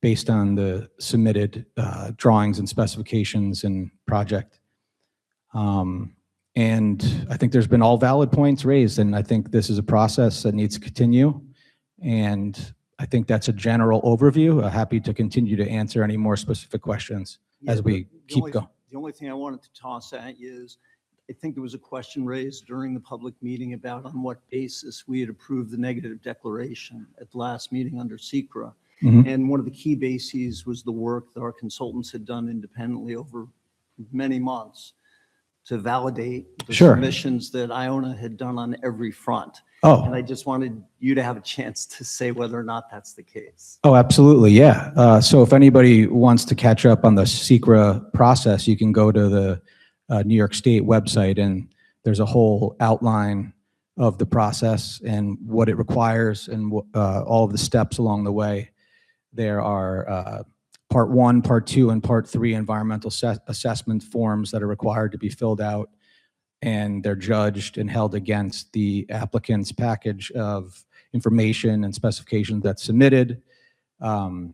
based on the submitted drawings and specifications and project. And I think there's been all valid points raised, and I think this is a process that needs to continue. And I think that's a general overview. Happy to continue to answer any more specific questions as we keep going. The only thing I wanted to toss at you is, I think there was a question raised during the public meeting about on what basis we had approved the negative declaration at the last meeting under SECRA. And one of the key bases was the work that our consultants had done independently over many months to validate the submissions that Iona had done on every front. And I just wanted you to have a chance to say whether or not that's the case. Oh, absolutely, yeah. So if anybody wants to catch up on the SECRA process, you can go to the New York State website, and there's a whole outline of the process and what it requires and all of the steps along the way. There are Part 1, Part 2, and Part 3 environmental assessment forms that are required to be filled out, and they're judged and held against the applicant's package of information and specifications that's submitted. The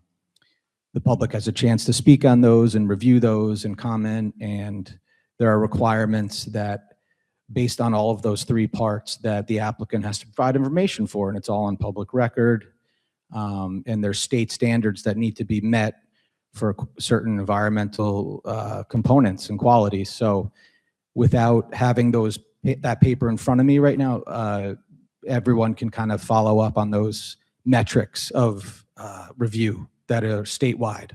public has a chance to speak on those and review those and comment, and there are requirements that, based on all of those 3 parts, that the applicant has to provide information for, and it's all on public record. And there's state standards that need to be met for certain environmental components and qualities. So without having that paper in front of me right now, everyone can kind of follow up on those metrics of review that are statewide,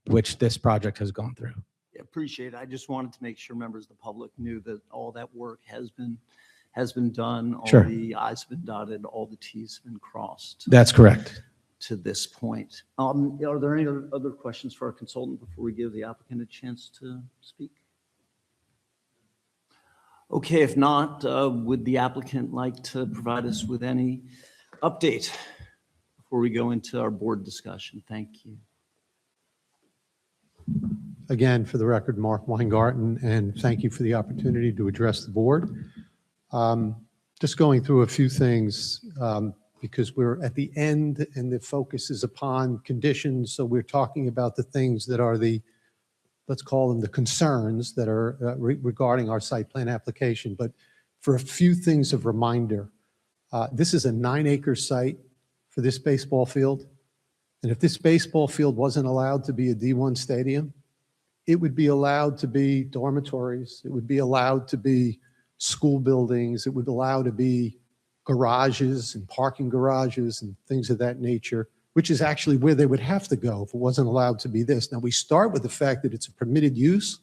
which this project has gone through. Yeah, appreciate it. I just wanted to make sure members of the public knew that all that work has been done. All the I's have been dotted, all the T's have been crossed. That's correct. To this point. Are there any other questions for our consultant before we give the applicant a chance to speak? Okay, if not, would the applicant like to provide us with any update before we go into our board discussion? Thank you. Again, for the record, Mark Weingarten, and thank you for the opportunity to address the board. Just going through a few things because we're at the end and the focus is upon conditions. So we're talking about the things that are let's call them the concerns that are regarding our site plan application. But for a few things of reminder, this is a 9-acre site for this baseball field. And if this baseball field wasn't allowed to be a D1 stadium, it would be allowed to be dormitories. It would be allowed to be school buildings. It would allow to be garages and parking garages and things of that nature, which is actually where they would have to go if it wasn't allowed to be this. Now, we start with the fact that it's a permitted use,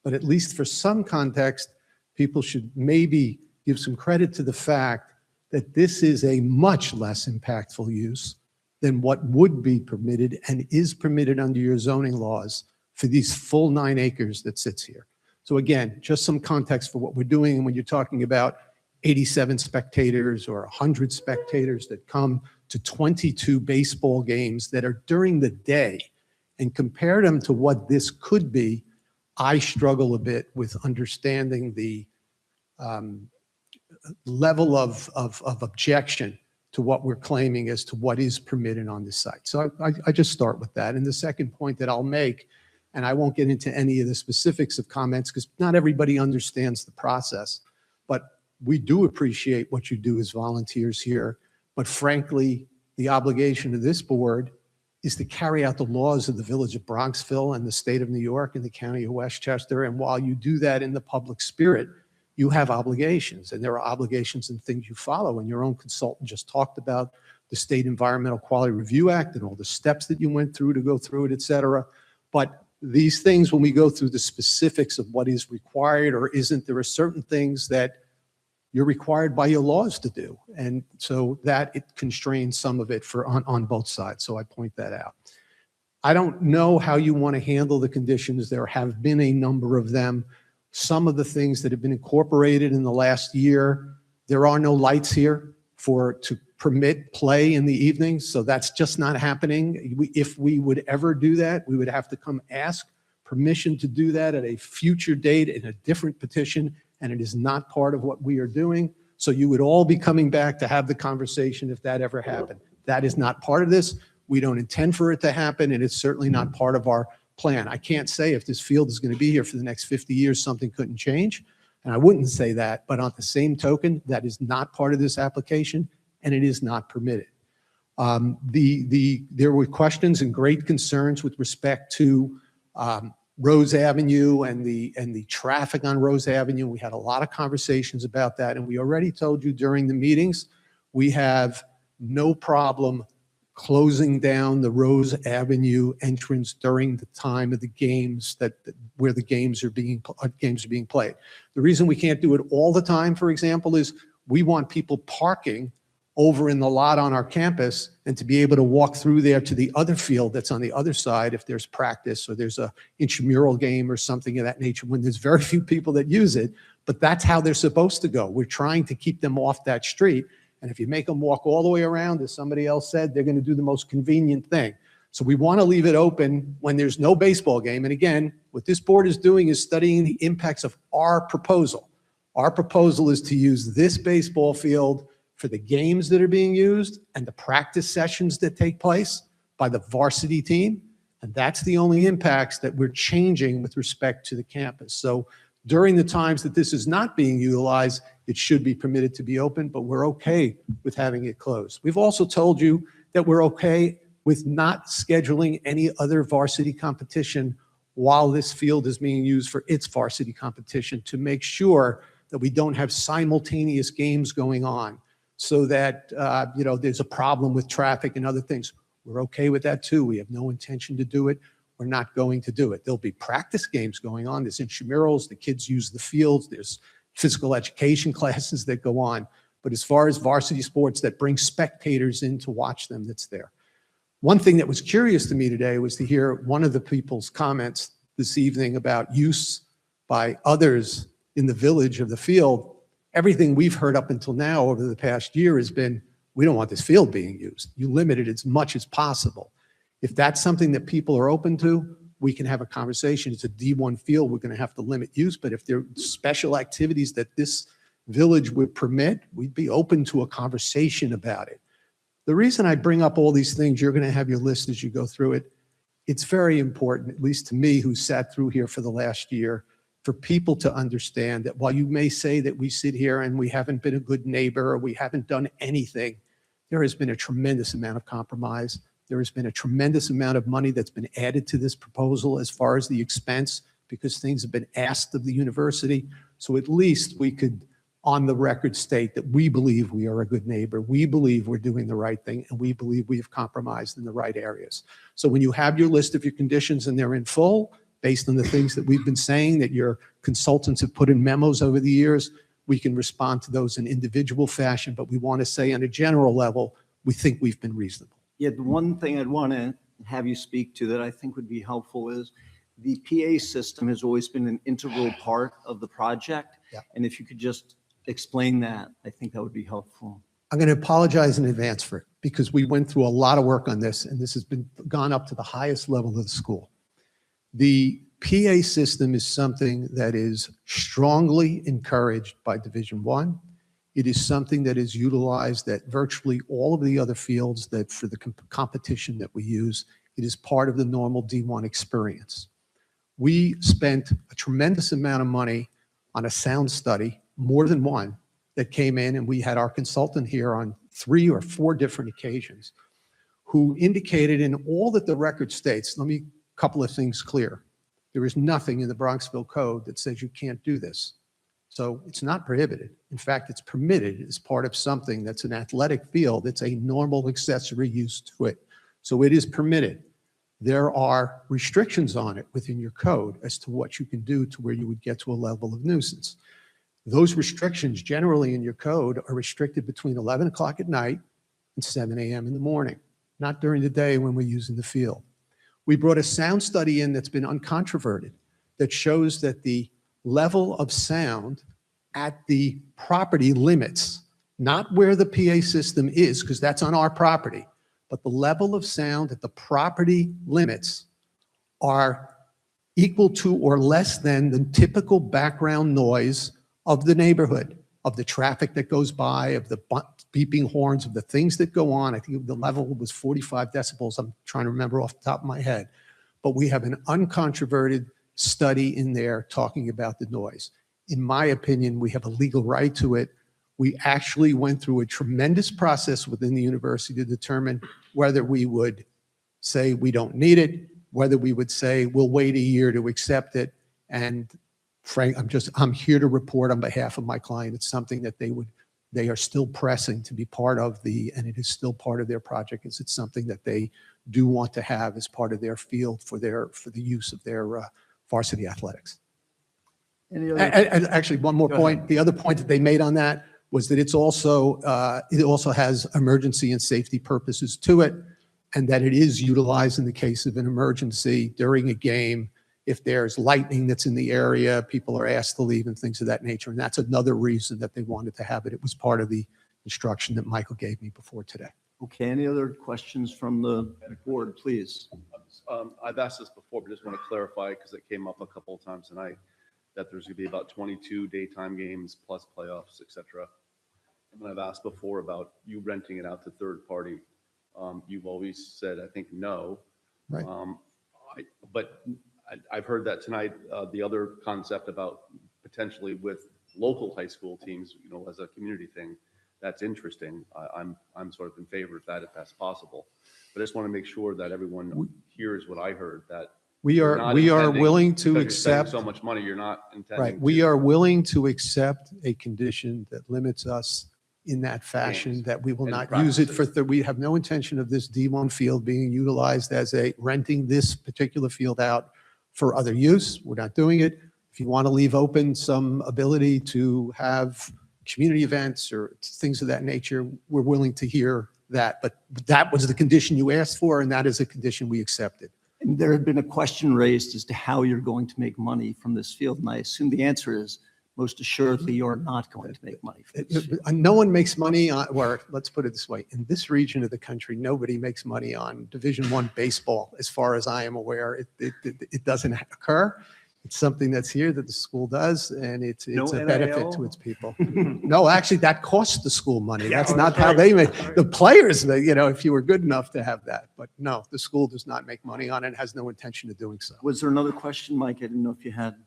but at least for some context, people should maybe give some credit to the fact that this is a much less impactful use than what would be permitted and is permitted under your zoning laws for these full 9 acres that sits here. So again, just some context for what we're doing. And when you're talking about 87 spectators or 100 spectators that come to 22 baseball games that are during the day and compare them to what this could be, I struggle a bit with understanding the level of objection to what we're claiming as to what is permitted on this site. So I just start with that. And the second point that I'll make, and I won't get into any of the specifics of comments because not everybody understands the process, but we do appreciate what you do as volunteers here. But frankly, the obligation of this board is to carry out the laws of the village of Bronxville and the state of New York and the county of Westchester. And while you do that in the public spirit, you have obligations, and there are obligations and things you follow. And your own consultant just talked about the State Environmental Quality Review Act and all the steps that you went through to go through it, et cetera. But these things, when we go through the specifics of what is required or isn't, there are certain things that you're required by your laws to do. And so that it constrains some of it on both sides. So I point that out. I don't know how you want to handle the conditions. There have been a number of them. Some of the things that have been incorporated in the last year, there are no lights here to permit play in the evenings. So that's just not happening. If we would ever do that, we would have to come ask permission to do that at a future date in a different petition. And it is not part of what we are doing. So you would all be coming back to have the conversation if that ever happened. That is not part of this. We don't intend for it to happen, and it's certainly not part of our plan. I can't say if this field is going to be here for the next 50 years, something couldn't change. And I wouldn't say that, but on the same token, that is not part of this application, and it is not permitted. There were questions and great concerns with respect to Rose Avenue and the traffic on Rose Avenue. We had a lot of conversations about that, and we already told you during the meetings, we have no problem closing down the Rose Avenue entrance during the time of the games where the games are being played. The reason we can't do it all the time, for example, is we want people parking over in the lot on our campus and to be able to walk through there to the other field that's on the other side if there's practice or there's a intramural game or something of that nature, when there's very few people that use it, but that's how they're supposed to go. We're trying to keep them off that street. And if you make them walk all the way around, as somebody else said, they're going to do the most convenient thing. So we want to leave it open when there's no baseball game. And again, what this board is doing is studying the impacts of our proposal. Our proposal is to use this baseball field for the games that are being used and the practice sessions that take place by the varsity team. And that's the only impacts that we're changing with respect to the campus. So during the times that this is not being utilized, it should be permitted to be open, but we're okay with having it closed. We've also told you that we're okay with not scheduling any other varsity competition while this field is being used for its varsity competition to make sure that we don't have simultaneous games going on so that there's a problem with traffic and other things. We're okay with that too. We have no intention to do it. We're not going to do it. There'll be practice games going on. There's intramurals. The kids use the fields. There's physical education classes that go on. But as far as varsity sports that bring spectators in to watch them, that's there. One thing that was curious to me today was to hear one of the people's comments this evening about use by others in the village of the field. Everything we've heard up until now over the past year has been, we don't want this field being used. You limit it as much as possible. If that's something that people are open to, we can have a conversation. It's a D1 field. We're going to have to limit use. But if there are special activities that this village would permit, we'd be open to a conversation about it. The reason I bring up all these things, you're going to have your list as you go through it. It's very important, at least to me, who sat through here for the last year, for people to understand that while you may say that we sit here and we haven't been a good neighbor or we haven't done anything, there has been a tremendous amount of compromise. There has been a tremendous amount of money that's been added to this proposal as far as the expense, because things have been asked of the university. So at least we could, on the record, state that we believe we are a good neighbor. We believe we're doing the right thing, and we believe we have compromised in the right areas. So when you have your list of your conditions and they're in full, based on the things that we've been saying that your consultants have put in memos over the years, we can respond to those in individual fashion. But we want to say on a general level, we think we've been reasonable. Yeah, the one thing I'd want to have you speak to that I think would be helpful is the PA system has always been an integral part of the project. Yeah. And if you could just explain that, I think that would be helpful. I'm going to apologize in advance for it because we went through a lot of work on this and this has been gone up to the highest level of the school. The PA system is something that is strongly encouraged by Division I. It is something that is utilized at virtually all of the other fields that for the competition that we use. It is part of the normal D1 experience. We spent a tremendous amount of money on a sound study, more than one, that came in, and we had our consultant here on 3 or 4 different occasions, who indicated in all that the record states, let me couple of things clear. There is nothing in the Bronxville Code that says you can't do this. So it's not prohibited. In fact, it's permitted as part of something that's an athletic field. It's a normal accessory use to it. So it is permitted. There are restrictions on it within your code as to what you can do to where you would get to a level of nuisance. Those restrictions generally in your code are restricted between 11 o'clock at night and 7 a.m. in the morning, not during the day when we're using the field. We brought a sound study in that's been uncontroverted that shows that the level of sound at the property limits, not where the PA system is, because that's on our property, but the level of sound at the property limits are equal to or less than the typical background noise of the neighborhood, of the traffic that goes by, of the beeping horns, of the things that go on. I think the level was 45 decibels. I'm trying to remember off the top of my head. But we have an uncontroverted study in there talking about the noise. In my opinion, we have a legal right to it. We actually went through a tremendous process within the university to determine whether we would say we don't need it, whether we would say we'll wait a year to accept it. And Frank, I'm here to report on behalf of my client. It's something that they are still pressing to be part of and it is still part of their project. It's something that they do want to have as part of their field for the use of their varsity athletics. And actually, one more point. The other point that they made on that was that it also has emergency and safety purposes to it, and that it is utilized in the case of an emergency during a game. If there's lightning that's in the area, people are asked to leave and things of that nature. And that's another reason that they wanted to have it. It was part of the instruction that Michael gave me before today. Okay, any other questions from the board, please? I've asked this before, but just want to clarify because it came up a couple of times tonight that there's going to be about 22 daytime games plus playoffs, et cetera. And I've asked before about you renting it out to third party. You've always said, I think, no. Right. But I've heard that tonight, the other concept about potentially with local high school teams, as a community thing, that's interesting. I'm sort of in favor of that if that's possible. But I just want to make sure that everyone hears what I heard, that we are willing to accept so much money. You're not intending. Right. We are willing to accept a condition that limits us in that fashion, that we will not use it for, we have no intention of this D1 field being utilized as renting this particular field out for other use. We're not doing it. If you want to leave open some ability to have community events or things of that nature, we're willing to hear that. But that was the condition you asked for, and that is a condition we accepted. And there had been a question raised as to how you're going to make money from this field, and I assume the answer is most assuredly you're not going to make money from this field. No one makes money on, or let's put it this way, in this region of the country, nobody makes money on Division I baseball, as far as I am aware. It doesn't occur. It's something that's here that the school does, and it's a benefit to its people. No, actually, that costs the school money. That's not how they make. The players, if you were good enough to have that. But no, the school does not make money on it and has no intention of doing so. Was there another question, Mike? I didn't know if you had.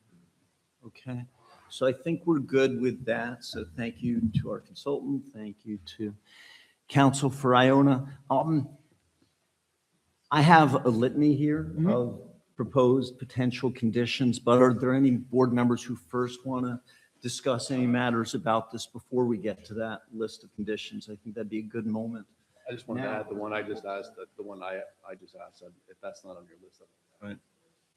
Okay. So I think we're good with that. So thank you to our consultant. Thank you to counsel for Iona. I have a litany here of proposed potential conditions, but are there any board members who first want to discuss any matters about this before we get to that list of conditions? I think that'd be a good moment. I just wanted to add the one I just asked, the one I just asked, if that's not on your list. Right.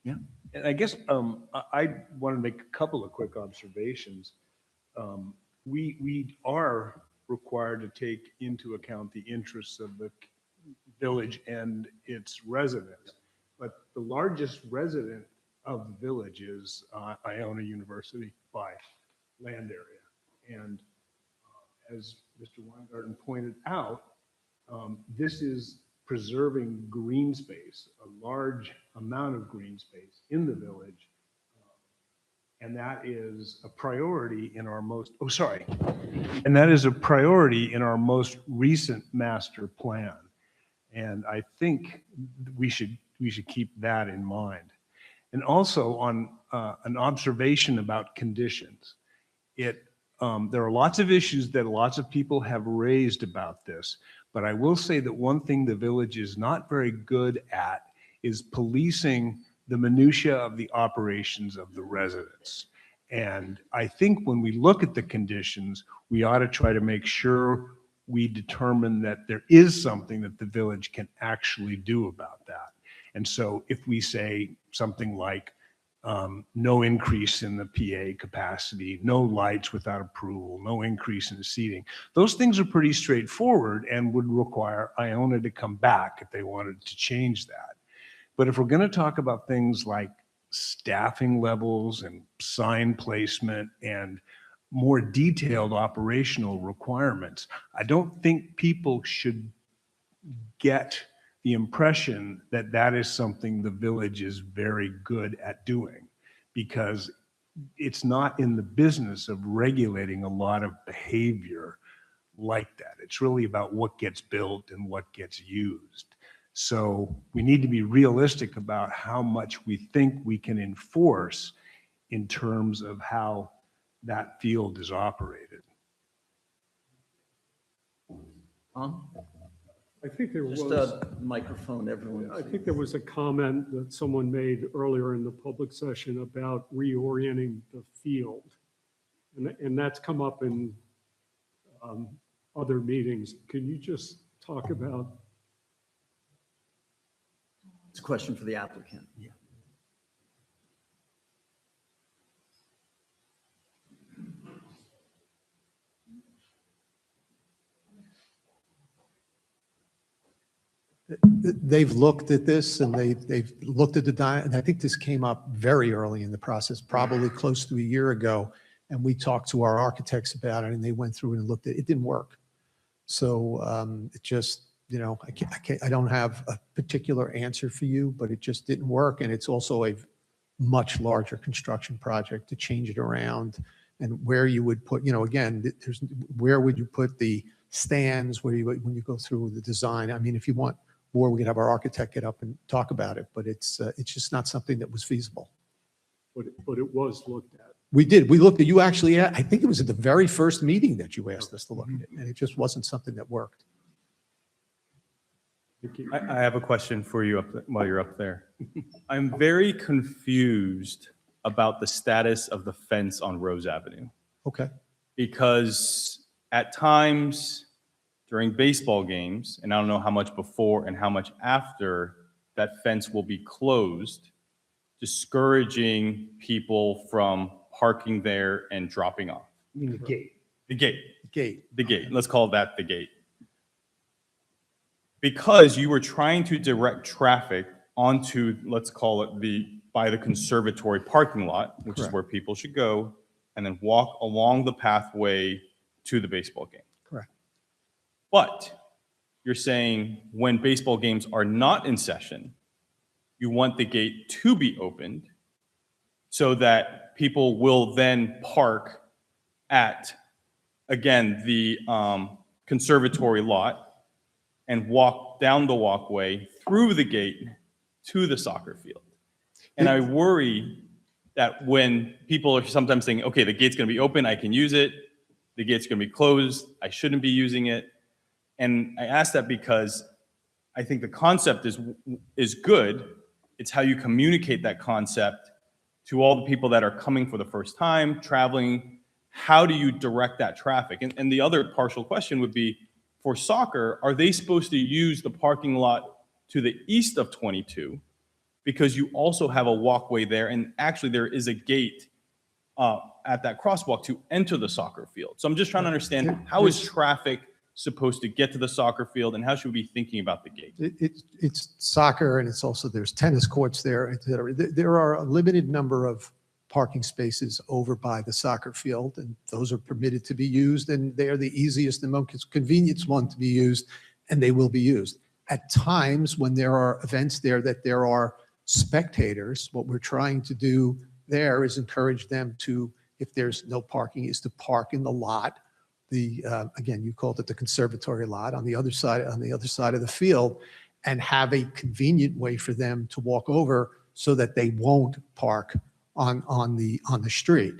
Yeah. And I guess I want to make a couple of quick observations. We are required to take into account the interests of the village and its residents. But the largest resident of the village is Iona University by land area. And as Mr. Weingarten pointed out, this is preserving green space, a large amount of green space in the village. And that is a priority in our most, and that is a priority in our most recent master plan. And I think we should keep that in mind. And also on an observation about conditions, there are lots of issues that lots of people have raised about this, but I will say that one thing the village is not very good at is policing the minutia of the operations of the residents. And I think when we look at the conditions, we ought to try to make sure we determine that there is something that the village can actually do about that. And so if we say something like no increase in the PA capacity, no lights without approval, no increase in the seating, those things are pretty straightforward and would require Iona to come back if they wanted to change that. But if we're going to talk about things like staffing levels and sign placement and more detailed operational requirements, I don't think people should get the impression that that is something the village is very good at doing, because it's not in the business of regulating a lot of behavior like that. It's really about what gets built and what gets used. So we need to be realistic about how much we think we can enforce in terms of how that field is operated. I think there Just was a microphone, everyone. I think there was a comment that someone made earlier in the public session about reorienting the field. And that's come up in other meetings. Can you just talk about? It's a question for the applicant. Yeah. They've looked at this and they've looked at and I think this came up very early in the process, probably close to a year ago. And we talked to our architects about it and they went through and looked at it. It didn't work. So it just, I don't have a particular answer for you, but it just didn't work. And it's also a much larger construction project to change it around, and where you would put, again, where would you put the stands, when you go through the design. I mean, if you want more, we can have our architect get up and talk about it, but it's just not something that was feasible. But it was looked at. We did. We looked at, you actually, I think it was at the very first meeting that you asked us to look at it, and it just wasn't something that worked. I have a question for you while you're up there. I'm very confused about the status of the fence on Rose Avenue. Okay. Because at times during baseball games, and I don't know how much before and how much after, that fence will be closed, discouraging people from parking there and dropping off. You mean the gate? The gate. Gate. The gate. Let's call that the gate. Because you were trying to direct traffic onto, let's call it by the conservatory parking lot, which Correct. is where people should go, and then walk along the pathway to the baseball game. Correct. But you're saying when baseball games are not in session, you want the gate to be opened so that people will then park at, again, the conservatory lot and walk down the walkway through the gate to the soccer field. And I worry that when people are sometimes saying, okay, the gate's going to be open, I can use it. The gate's going to be closed, I shouldn't be using it. And I ask that because I think the concept is good. It's how you communicate that concept to all the people that are coming for the first time, traveling. How do you direct that traffic? And the other partial question would be, for soccer, are they supposed to use the parking lot to the east of 22? Because you also have a walkway there, and actually there is a gate at that crosswalk to enter the soccer field. So I'm just trying to understand, how is traffic supposed to get to the soccer field, and how should we be thinking about the gate? It's soccer, and it's also, there's tennis courts there, et cetera. There are a limited number of parking spaces over by the soccer field, and those are permitted to be used, and they are the easiest and most convenient one to be used, and they will be used. At times when there are events there that there are spectators, what we're trying to do there is encourage them to, if there's no parking, is to park in the lot. Again, you called it the conservatory lot on the other side of the field, and have a convenient way for them to walk over so that they won't park on the street.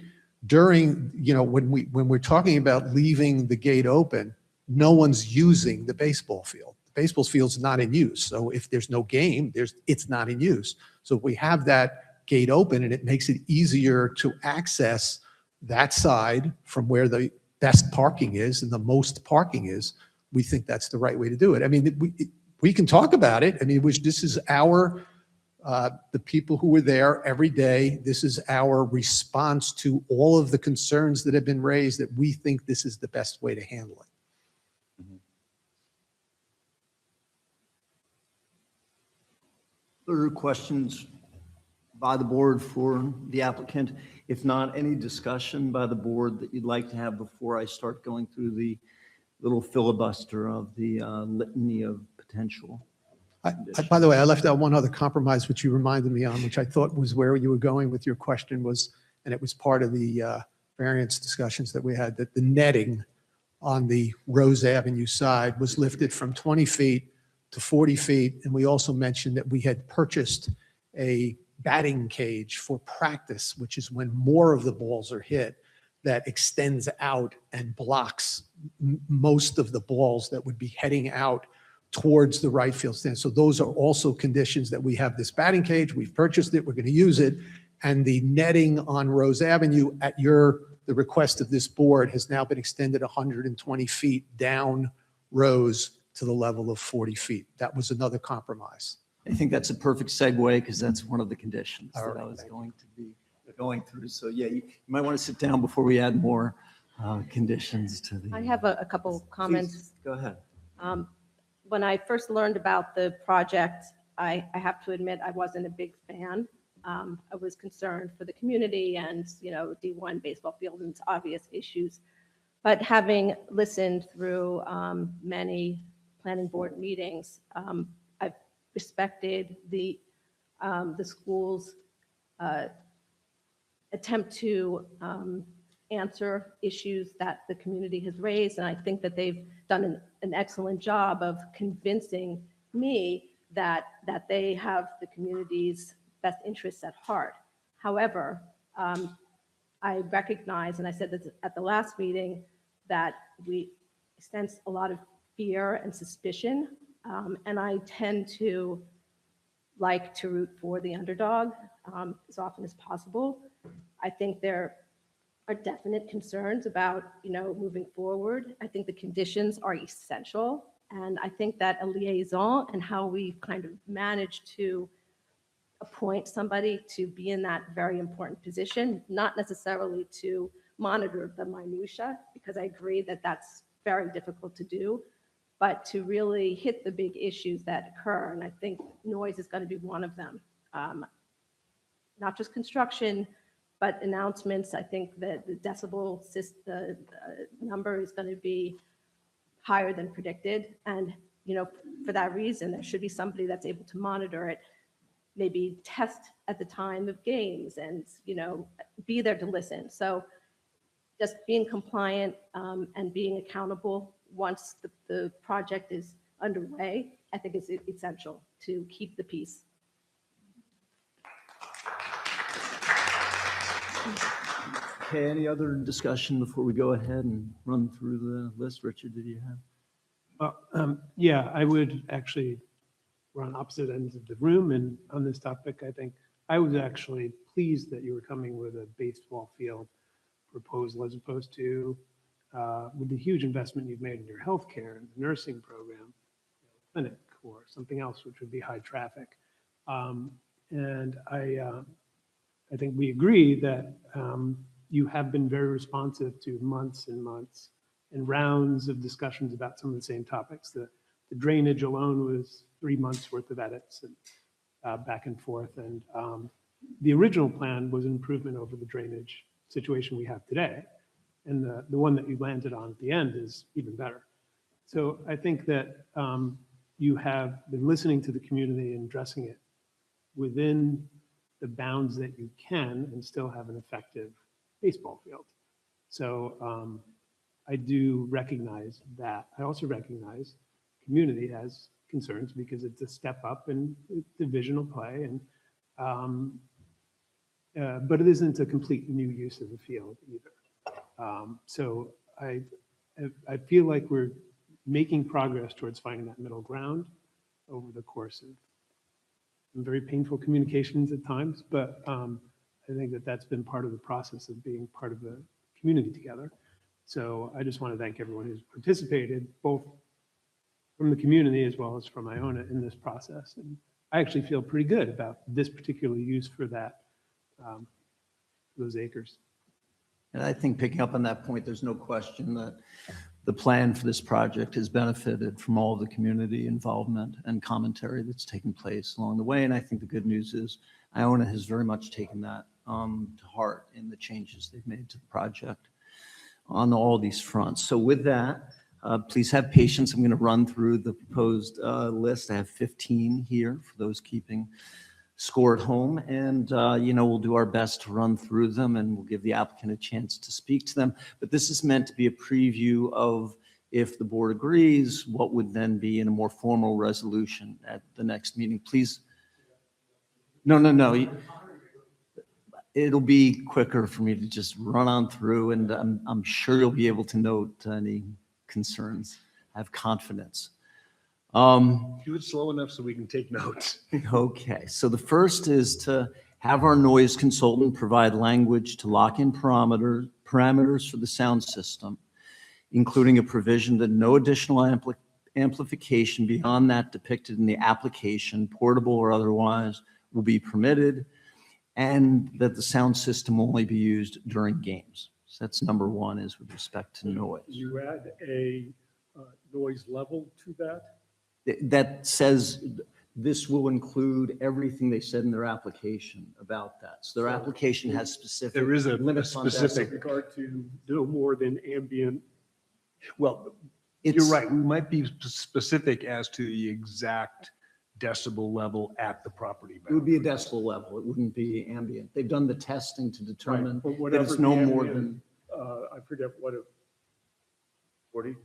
During, when we're talking about leaving the gate open, no one's using the baseball field. The baseball field's not in use. So if there's no game, it's not in use. So if we have that gate open, and it makes it easier to access that side from where the best parking is and the most parking is, we think that's the right way to do it. I mean, we can talk about it. I mean, this is the people who were there every day. This is our response to all of the concerns that have been raised, that we think this is the best way to handle it. Other questions by the board for the applicant? If not, any discussion by the board that you'd like to have before I start going through the little filibuster of the litany of potential? By the way, I left out one other compromise, which you reminded me on, which I thought was where you were going with your question was, and it was part of the variance discussions that we had, that the netting on the Rose Avenue side was lifted from 20 feet to 40 feet. And we also mentioned that we had purchased a batting cage for practice, which is when more of the balls are hit, that extends out and blocks most of the balls that would be heading out towards the right field stand. So those are also conditions that we have this batting cage. We've purchased it. We're going to use it. And the netting on Rose Avenue at the request of this board has now been extended 120 feet down Rose to the level of 40 feet. That was another compromise. I think that's a perfect segue, because that's one of the conditions that I was going to be going through. So yeah, you might want to sit down before we add more conditions to the. I have a couple comments. Please, go ahead. When I first learned about the project, I have to admit I wasn't a big fan. I was concerned for the community and, D1 baseball field and its obvious issues. But having listened through many planning board meetings, I've respected the school's attempt to answer issues that the community has raised. And I think that they've done an excellent job of convincing me that they have the community's best interests at heart. However, I recognize, and I said this at the last meeting, that we sense a lot of fear and suspicion. And I tend to like to root for the underdog as often as possible. I think there are definite concerns about, moving forward. I think the conditions are essential. And I think that a liaison and how we kind of manage to appoint somebody to be in that very important position, not necessarily to monitor the minutia, because I agree that that's very difficult to do, but to really hit the big issues that occur. And I think noise is going to be one of them. Not just construction, but announcements. I think that the decibel number is going to be higher than predicted. And, for that reason, there should be somebody that's able to monitor it, maybe test at the time of games and, be there to listen. So just being compliant and being accountable once the project is underway, I think is essential to keep the peace. Okay, any other discussion before we go ahead and run through the list? Richard, did you have? Yeah, I would actually run opposite ends of the room. And on this topic, I think I was actually pleased that you were coming with a baseball field proposal as opposed to with the huge investment you've made in your healthcare and the nursing program, clinic or something else, which would be high traffic. And I think we agree that you have been very responsive to months and months and rounds of discussions about some of the same topics. The drainage alone was 3 months worth of edits and back and forth. And the original plan was an improvement over the drainage situation we have today. And the one that you landed on at the end is even better. So I think that you have been listening to the community and addressing it within the bounds that you can and still have an effective baseball field. So I do recognize that. I also recognize community has concerns because it's a step up in divisional play, and but it isn't a complete new use of the field either. So I feel like we're making progress towards finding that middle ground over the course of very painful communications at times, but I think that that's been part of the process of being part of the community together. So I just want to thank everyone who's participated, both from the community as well as from Iona in this process. And I actually feel pretty good about this particular use for that, those acres. And I think picking up on that point, there's no question that the plan for this project has benefited from all of the community involvement and commentary that's taken place along the way. And I think the good news is Iona has very much taken that to heart in the changes they've made to the project on all these fronts. So with that, please have patience. I'm going to run through the proposed list. I have 15 here for those keeping score at home, and we'll do our best to run through them, and we'll give the applicant a chance to speak to them. But this is meant to be a preview of, if the board agrees, what would then be in a more formal resolution at the next meeting. Please. No. It'll be quicker for me to just run on through, and I'm sure you'll be able to note any concerns. I have confidence. Do it slow enough so we can take notes. Okay, so the first is to have our noise consultant provide language to lock in parameters for the sound system, including a provision that no additional amplification beyond that depicted in the application, portable or otherwise, will be permitted, and that the sound system will only be used during games. So that's number one, is with respect to noise. You add a noise level to that? That says this will include everything they said in their application about that. So their application has specific There is a limits on specific- decibel. With regard to no more than ambient. Well, It's- you're right. We might be specific as to the exact decibel level at the property It would boundary. be a decibel level. It wouldn't be ambient. They've done the testing to determine Right, but that whatever it's no the more ambient, than, I forget what it, 40?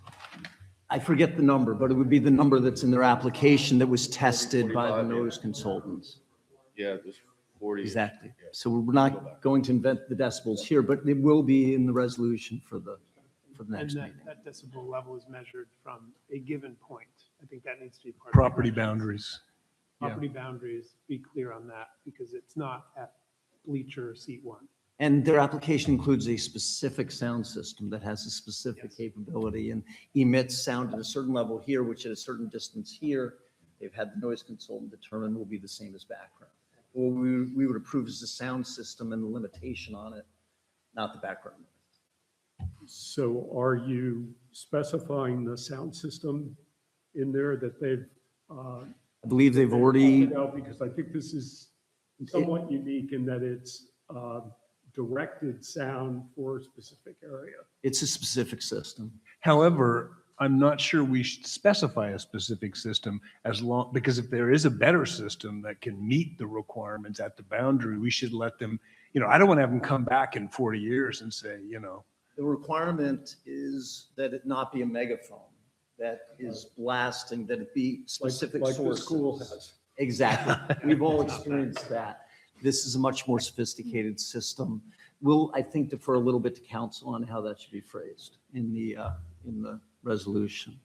I forget the number, but it would be the number that's in their application that was tested by the 45, yeah. noise consultants. Yeah, there's 40. Exactly. So we're not going to invent the decibels here, but it will be in the resolution for the And next meeting. that decibel level is measured from a given point. I think that needs to be part of. the Property questions. boundaries. Yeah. Property boundaries, be clear on that, because it's not at bleacher seat one. And their application includes a specific sound system that has a specific capability and emits sound at a certain level here, which at a certain distance here, they've had the noise consultant determine will be the same as background. What we would approve is the sound system and the limitation on it, not the background. So are you specifying the sound system in there that they've? I believe they've already, opted out? Because I think this is somewhat unique in that it's directed sound for a specific area. it's a specific system. However, I'm not sure we should specify a specific system as long, because if there is a better system that can meet the requirements at the boundary, we should let them, I don't want to have them come back in 40 years and say, The requirement is that it not be a megaphone, that is blasting, that it be specific Like the sources. school has. Exactly. We've all experienced that. This is a much more sophisticated system. We'll, I think, defer a little bit to council on how that should be phrased in the resolution.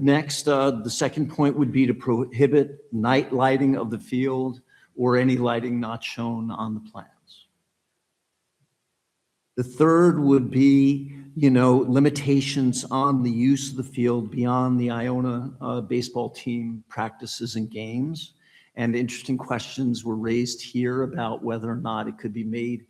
Next, the second point would be to prohibit night lighting of the field or any lighting not shown on the plans. The third would be, limitations on the use of the field beyond the Iona baseball team practices and games. And interesting questions were raised here about whether or not it could be made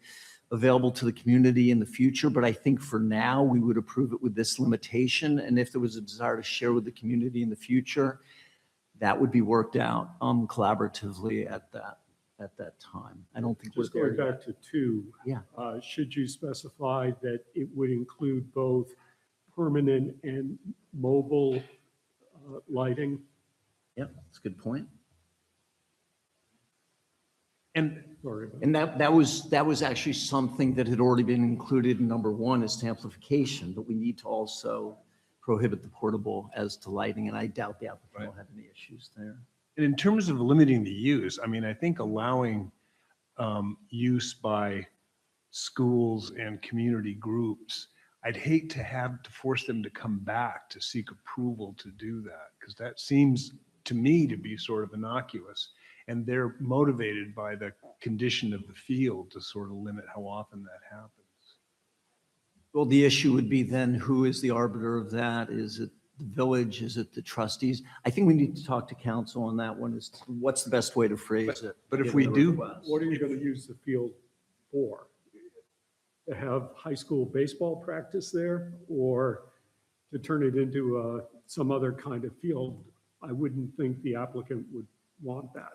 available to the community in the future. But I think for now, we would approve it with this limitation. And if there was a desire to share with the community in the future, that would be worked out collaboratively at that at that time. I don't think Just we're going there back yet. to two. Yeah. Should you specify that it would include both permanent and mobile lighting? Yep, that's a good point. And, sorry about And that was actually something that had already been included in number one as to amplification, but we need to also prohibit the portable as to lighting, and I doubt the applicant will have any issues there. And in terms of limiting the use, I mean, I think allowing use by schools and community groups, I'd hate to have to force them to come back to seek approval to do that, because that seems to me to be sort of innocuous. And they're motivated by the condition of the field to sort of limit how often that happens. Well, the issue would be then, who is the arbiter of that? Is it the village? Is it the trustees? I think we need to talk to council on that one, is what's the best way to phrase it? But if given we the do- request. what are you going to use the field for? To have high school baseball practice there, or to turn it into some other kind of field? I wouldn't think the applicant would want that,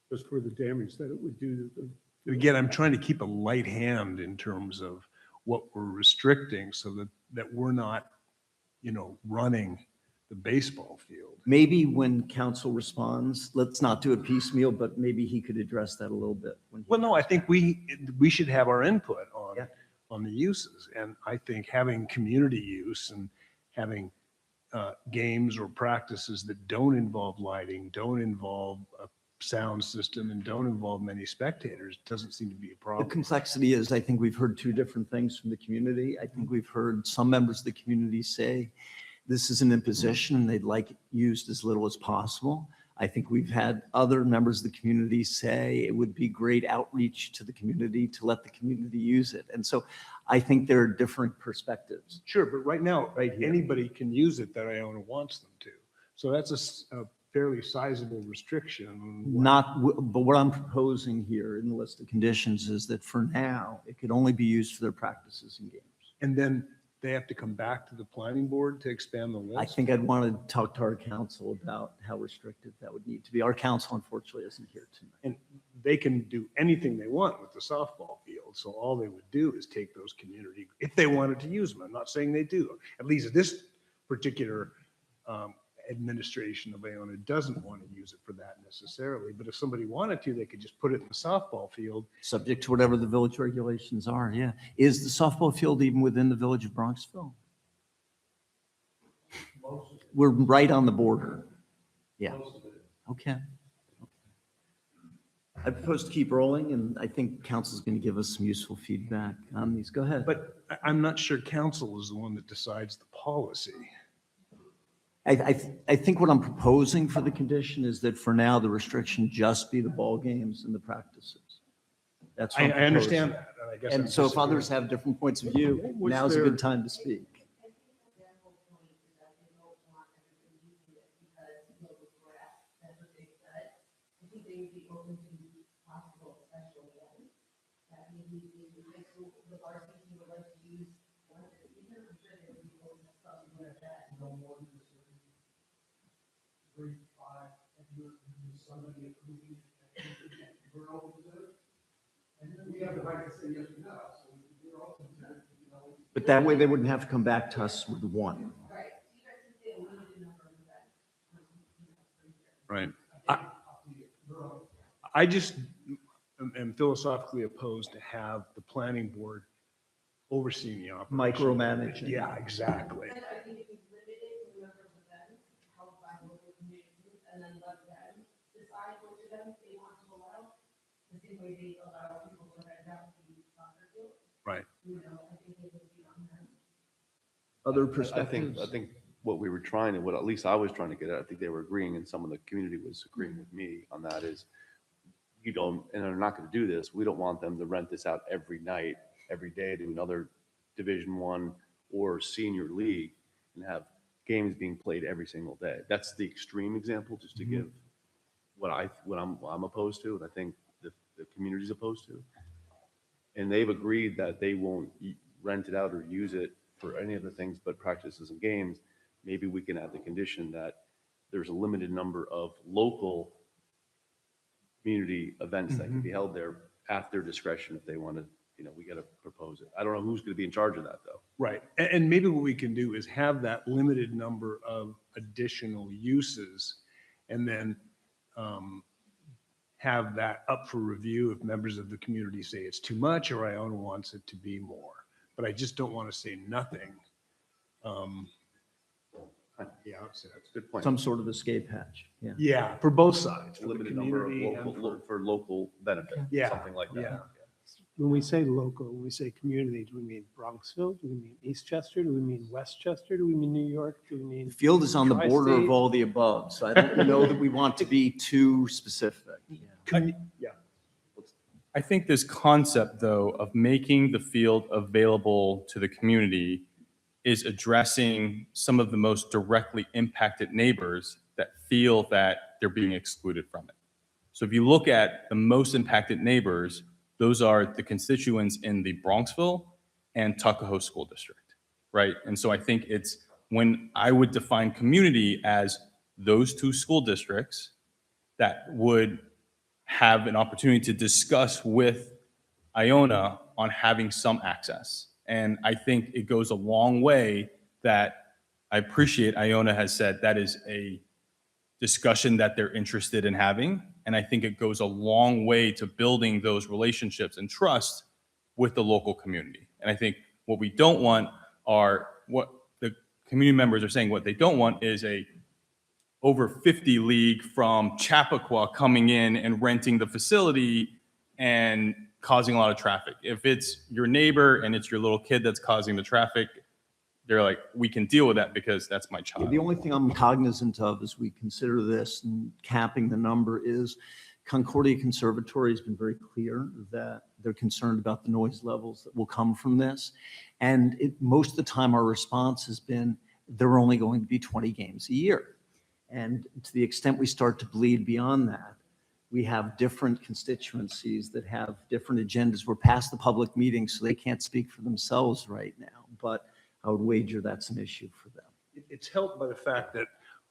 just for the damage that it would do to the. And again, I'm trying to keep a light hand in terms of what we're restricting so that we're not, running the baseball field. Maybe when council responds, let's not do it piecemeal, but maybe he could address that a little bit. Well, no, I think we should have our input on the uses. And I think having community use and having games or practices that don't involve lighting, don't involve a sound system, and don't involve many spectators doesn't seem to be a The problem. complexity is, I think we've heard two different things from the community. I think we've heard some members of the community say this is an imposition and they'd like it used as little as possible. I think we've had other members of the community say it would be great outreach to the community to let the community use it. And so I think there are different perspectives. Sure, but right now, Right here. anybody can use it that Iona wants them to. So that's a fairly sizable restriction. But what I'm proposing here in the list of conditions is that for now, it could only be used for their practices and games. And then they have to come back to the planning board to expand the list? I think I'd want to talk to our council about how restrictive that would need to be. Our council unfortunately isn't here tonight. And they can do anything they want with the softball field. So all they would do is take those community, if they wanted to use them. I'm not saying they do. At least this particular administration of Iona doesn't want to use it for that necessarily. But if somebody wanted to, they could just put it in the softball field. Subject to whatever the village regulations are, yeah. Is the softball field even within the village of Bronxville? We're right on the border. Yeah. Okay. I propose to keep rolling, and I think council's going to give us some useful feedback on these. Go ahead. But I'm not sure council is the one that decides the policy. I think what I'm proposing for the condition is that for now, the restriction just be the ball games and the practices. That's what I'm I understand proposing. that. And I guess And I'm so if disagreeing. others have different points of view, What's now's a their- good time to speak. But that way they wouldn't have to come back to us with one. Right. I just am philosophically opposed to have the planning board overseeing the operation. Micromanaging. Yeah, exactly. Right. Other I think, perspectives? what we were trying to, what at least I was trying to get at, I think they were agreeing, and some of the community was agreeing with me on that, is you don't, and they're not going to do this. We don't want them to rent this out every night, every day to another Division I or senior league and have games being played every single day. That's the extreme example, just to give what I'm opposed to, and I think the community's opposed to. And they've agreed that they won't rent it out or use it for any of the things but practices and games. Maybe we can add the condition that there's a limited number of local community events that can be held there at their discretion if they want to, we got to propose it. I don't know who's going to be in charge of that though. Right. And maybe what we can do is have that limited number of additional uses and then have that up for review if members of the community say it's too much or Iona wants it to be more. But I just don't want to say nothing. Yeah, that's a good point. Some sort of escape hatch. Yeah. Yeah, for both sides. for the Limited number of community and for local benefit, Yeah, something like that. yeah. When we say local, when we say community, do we mean Bronxville? Do we mean Eastchester? Do we mean Westchester? Do we mean New York? Do we mean? The field is on the border Tri-State? of all the above, so I don't know that we want to be too specific. Yeah. I think this concept, though, of making the field available to the community is addressing some of the most directly impacted neighbors that feel that they're being excluded from it. So if you look at the most impacted neighbors, those are the constituents in the Bronxville and Tuckahoe School District, right? And so I think it's when I would define community as those two school districts that would have an opportunity to discuss with Iona on having some access. And I think it goes a long way that I appreciate Iona has said that is a discussion that they're interested in having. And I think it goes a long way to building those relationships and trust with the local community. And I think what we don't want are what the community members are saying, what they don't want is a over 50 league from Chappaqua coming in and renting the facility and causing a lot of traffic. If it's your neighbor and it's your little kid that's causing the traffic, they're like, we can deal with that because that's my child. The only thing I'm cognizant of as we consider this and capping the number is Concordia Conservatory has been very clear that they're concerned about the noise levels that will come from this. And most of the time our response has been, there are only going to be 20 games a year. And to the extent we start to bleed beyond that, we have different constituencies that have different agendas. We're past the public meeting, so they can't speak for themselves right now. But I would wager that's an issue for them. It's helped by the fact that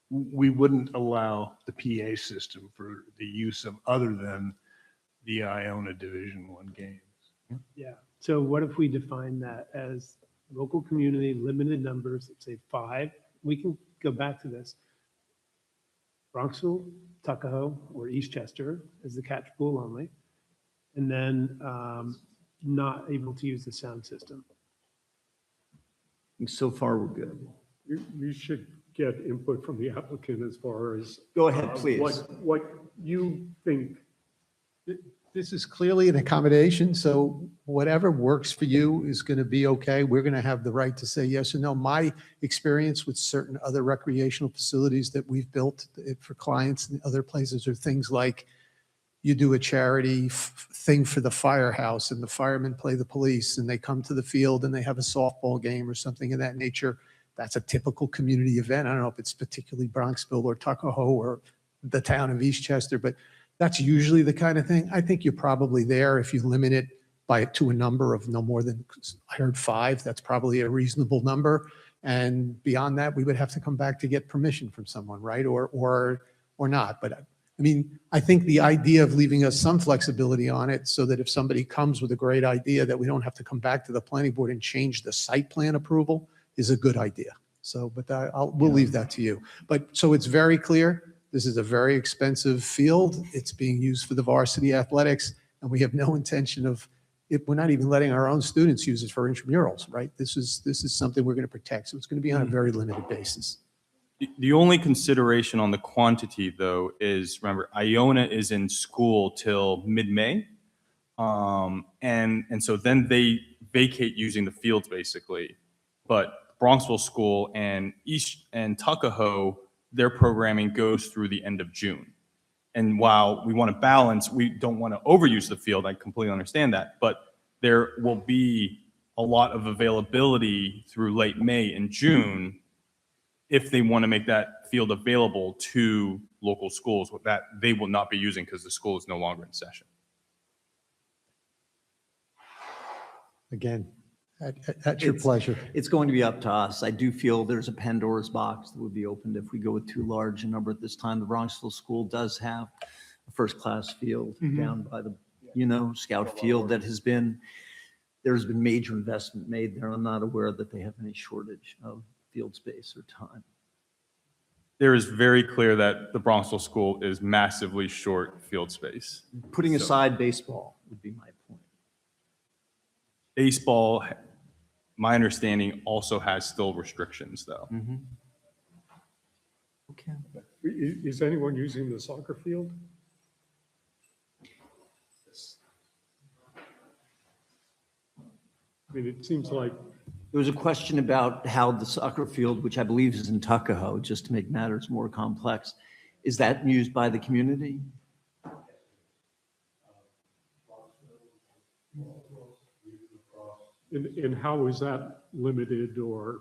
we wouldn't allow the PA system for the use of other than the Iona Division I games. Yeah. So what if we define that as local community, limited numbers, let's say 5? We can go back to this. Bronxville, Tuckahoe, or Eastchester as the catch pool only, and then not able to use the sound system. So far, we're good. You should get input from the applicant as far as. Go ahead, please. What you think. This is clearly an accommodation, so whatever works for you is going to be okay. We're going to have the right to say yes or no. My experience with certain other recreational facilities that we've built for clients in other places are things like you do a charity thing for the firehouse and the firemen play the police and they come to the field and they have a softball game or something of that nature. That's a typical community event. I don't know if it's particularly Bronxville or Tuckahoe or the town of Eastchester, but that's usually the kind of thing. I think you're probably there if you limit it to a number of no more than, I heard 5. That's probably a reasonable number. And beyond that, we would have to come back to get permission from someone, right? Or not. But I mean, I think the idea of leaving us some flexibility on it so that if somebody comes with a great idea that we don't have to come back to the planning board and change the site plan approval is a good idea. So, but we'll leave that to you. But so it's very clear. This is a very expensive field. It's being used for the varsity athletics, and we have no intention of it. We're not even letting our own students use it for intramurals, right? This is something we're going to protect. So it's going to be on a very limited basis. The only consideration on the quantity, though, is remember, Iona is in school till mid-May. And so then they vacate using the fields, basically. But Bronxville School and Tuckahoe, their programming goes through the end of June. And while we want to balance, we don't want to overuse the field. I completely understand that. But there will be a lot of availability through late May and June if they want to make that field available to local schools that they will not be using because the school is no longer in session. Again, at your pleasure. It's going to be up to us. I do feel there's a Pandora's box that would be opened if we go with too large a number at this time. The Bronxville School does have first-class field Mhm. down by the, Scout Field that there's been major investment made there. I'm not aware that they have any shortage of field space or time. There is very clear that the Bronxville School is massively short field space. Putting So- aside baseball would be my point. Baseball, my understanding, also has still restrictions, though. Okay. Is anyone using the soccer field? I mean, it seems like There was a question about how the soccer field, which I believe is in Tuckahoe, just to make matters more complex, is that used by the community? and how is that limited or?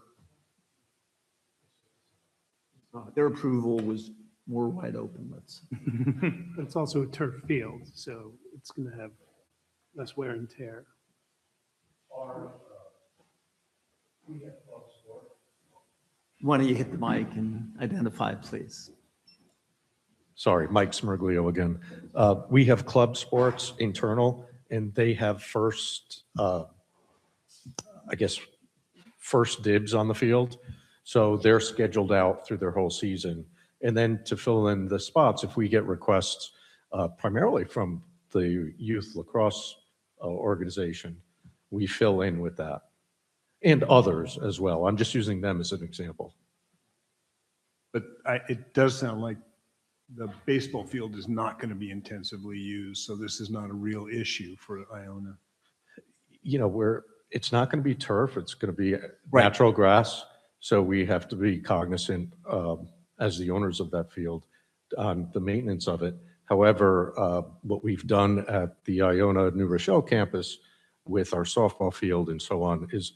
Their approval was more wide open, let's say. It's also a turf field, so it's going to have less wear and tear. Why don't you hit the mic and identify, please? Sorry, Mike Smirglio again. We have club sports internal, and they have first dibs on the field. So they're scheduled out through their whole season. And then to fill in the spots, if we get requests primarily from the youth lacrosse organization, we fill in with that. And others as well. I'm just using them as an example. But it does sound like the baseball field is not going to be intensively used, so this is not a real issue for Iona. It's not going to be turf, it's going to be natural grass. So we have to be cognizant as the owners of that field on the maintenance of it. However, what we've done at the Iona New Rochelle campus with our softball field and so on is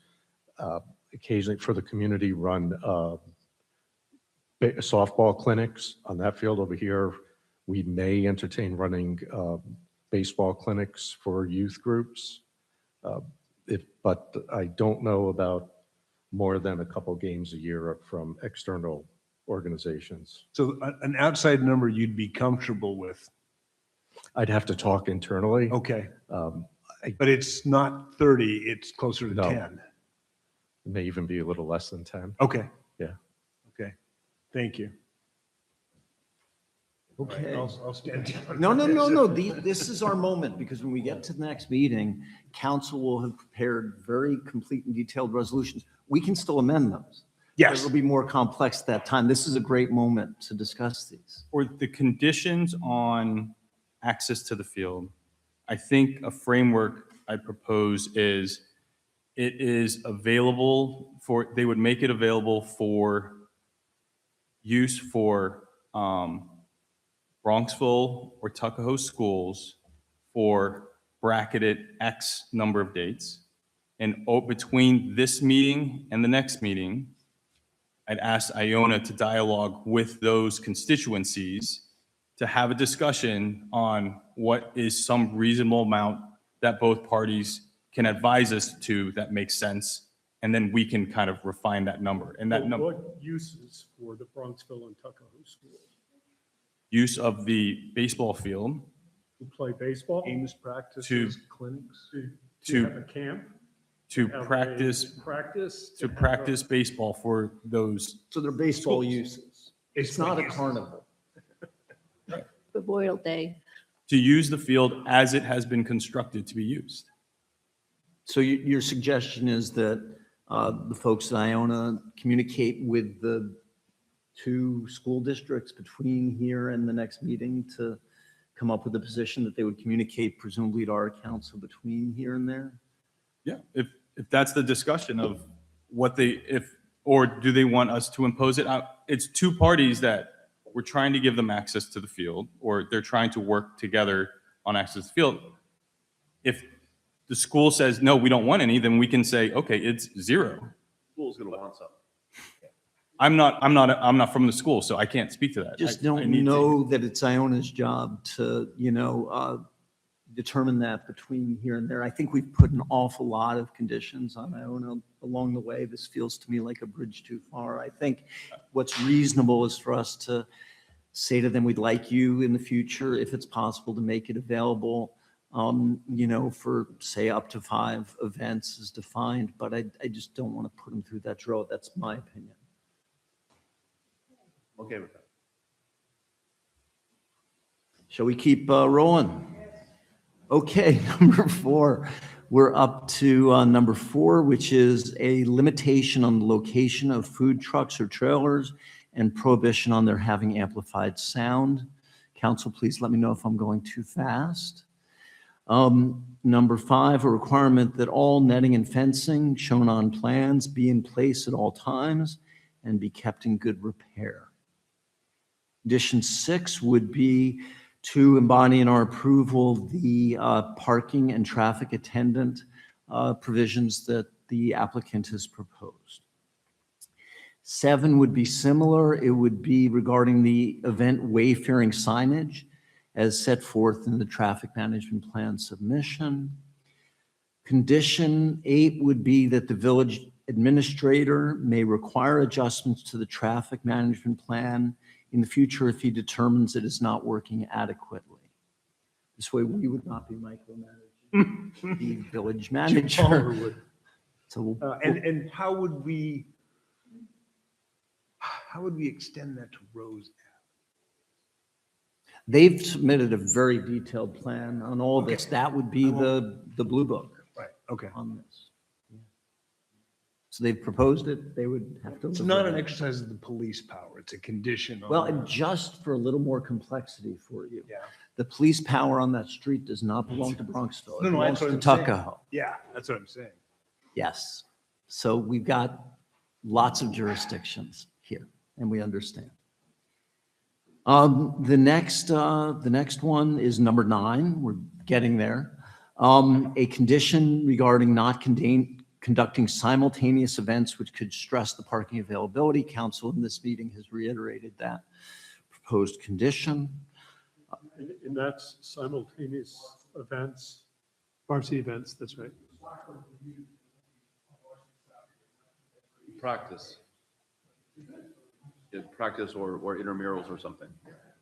occasionally for the community run softball clinics on that field over here. We may entertain running baseball clinics for youth groups. But I don't know about more than a couple games a year from external organizations. So an outside number you'd be comfortable with? I'd have to talk internally. Okay. But it's not 30, it's closer to 10. It may even be a little less than 10. Okay. Yeah. Okay. Thank you. Okay. I'll stand down. No. This is our moment, because when we get to the next meeting, council will have prepared very complete and detailed resolutions. We can still amend those. Yes. It'll be more complex at that time. This is a great moment to discuss these. Or the conditions on access to the field, I think a framework I propose is it is available for, they would make it available for use for Bronxville or Tuckahoe schools for bracketed X number of dates. And between this meeting and the next meeting, I'd ask Iona to dialogue with those constituencies to have a discussion on what is some reasonable amount that both parties can advise us to that makes sense. And then we can kind of refine that number. And that number, What uses for the Bronxville and Tuckahoe schools? use of the baseball field To play baseball? Games, practices, clinics. To have a camp? to Have a practice, Practice? to practice baseball for those. So they're baseball Schools. uses. It's not a carnival. Memorial Day. To use the field as it has been constructed to be used. So your suggestion is that the folks at Iona communicate with the two school districts between here and the next meeting to come up with a position that they would communicate presumably to our council between here and there? Yeah, if that's the discussion of what or do they want us to impose it out? It's two parties that we're trying to give them access to the field, or they're trying to work together on access to the field. If the school says, no, we don't want any, then we can say, okay, it's zero. School's gonna want some. I'm not from the school, so I can't speak to that. Just I don't need to- know that it's Iona's job to, determine that between here and there. I think we've put an awful lot of conditions on Iona along the way. This feels to me like a bridge too far. I think what's reasonable is for us to say to them, we'd like you in the future, if it's possible, to make it available, for, say, up to 5 events as defined, but I just don't want to put them through that drill. That's my opinion. Okay with that. Shall we keep rolling? Okay, number 4. We're up to number 4, which is a limitation on the location of food trucks or trailers and prohibition on their having amplified sound. Council, please let me know if I'm going too fast. Number 5, a requirement that all netting and fencing shown on plans be in place at all times and be kept in good repair. Condition 6 would be to embody in our approval the parking and traffic attendant provisions that the applicant has proposed. 7 would be similar. It would be regarding the event wayfaring signage as set forth in the traffic management plan submission. Condition 8 would be that the village administrator may require adjustments to the traffic management plan in the future if he determines it is not working adequately. This way we would not be micromanaging the village manager. So, And how would we extend that to Rose Ave? they've submitted a very detailed plan on all this. That would be the blue book. Right, okay. On this. Yeah. So they've proposed it, they would have to. It's not an exercise of the police power, it's a condition. Well, and just for a little more complexity for you. Yeah. The police power on that street does not belong to Bronxville. It No, belongs that's what to I'm saying. Tuckahoe. Yeah, that's what I'm saying. Yes. So we've got lots of jurisdictions here, and we understand. The next one is number 9. We're getting there. A condition regarding not conducting simultaneous events which could stress the parking availability. Council in this meeting has reiterated that proposed condition. And that's simultaneous events, varsity events, that's right. Practice. Yeah, practice or intramurals or something.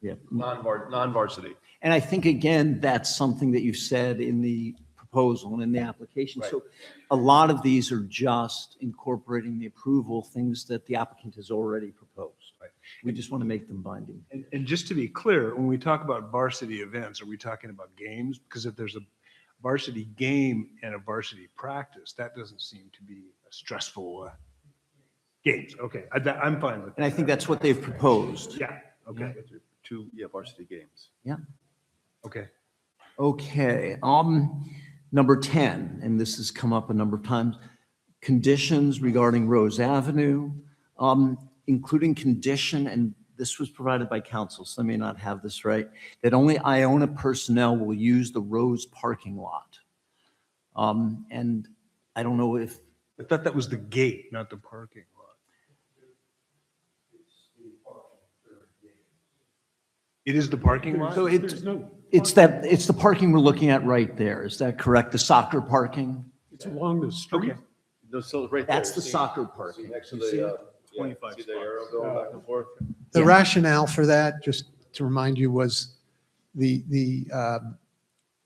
Yeah. Non-varsity. And I think, again, that's something that you said in the proposal and in the application. So a lot of these are just incorporating the approval, things that the applicant has already proposed. We just want to make them binding. And just to be clear, when we talk about varsity events, are we talking about games? Because if there's a varsity game and a varsity practice, that doesn't seem to be a stressful games. Okay, I'm fine with that. And I think that's what they've proposed. Yeah, okay. Two varsity games. Yeah. Okay. Okay. Number 10, and this has come up a number of times, conditions regarding Rose Avenue, including condition, and this was provided by council, so I may not have this right, that only Iona personnel will use the Rose parking lot. And I don't know if. I thought that was the gate, not the parking lot. It is the parking lot? So it's the parking we're looking at right there. Is that correct? The soccer parking? It's along the street. No, so right there. That's the see- soccer parking. see Next to You see the, it? 25 see the arrow going back and forth? The Yeah. rationale for that, just to remind you, was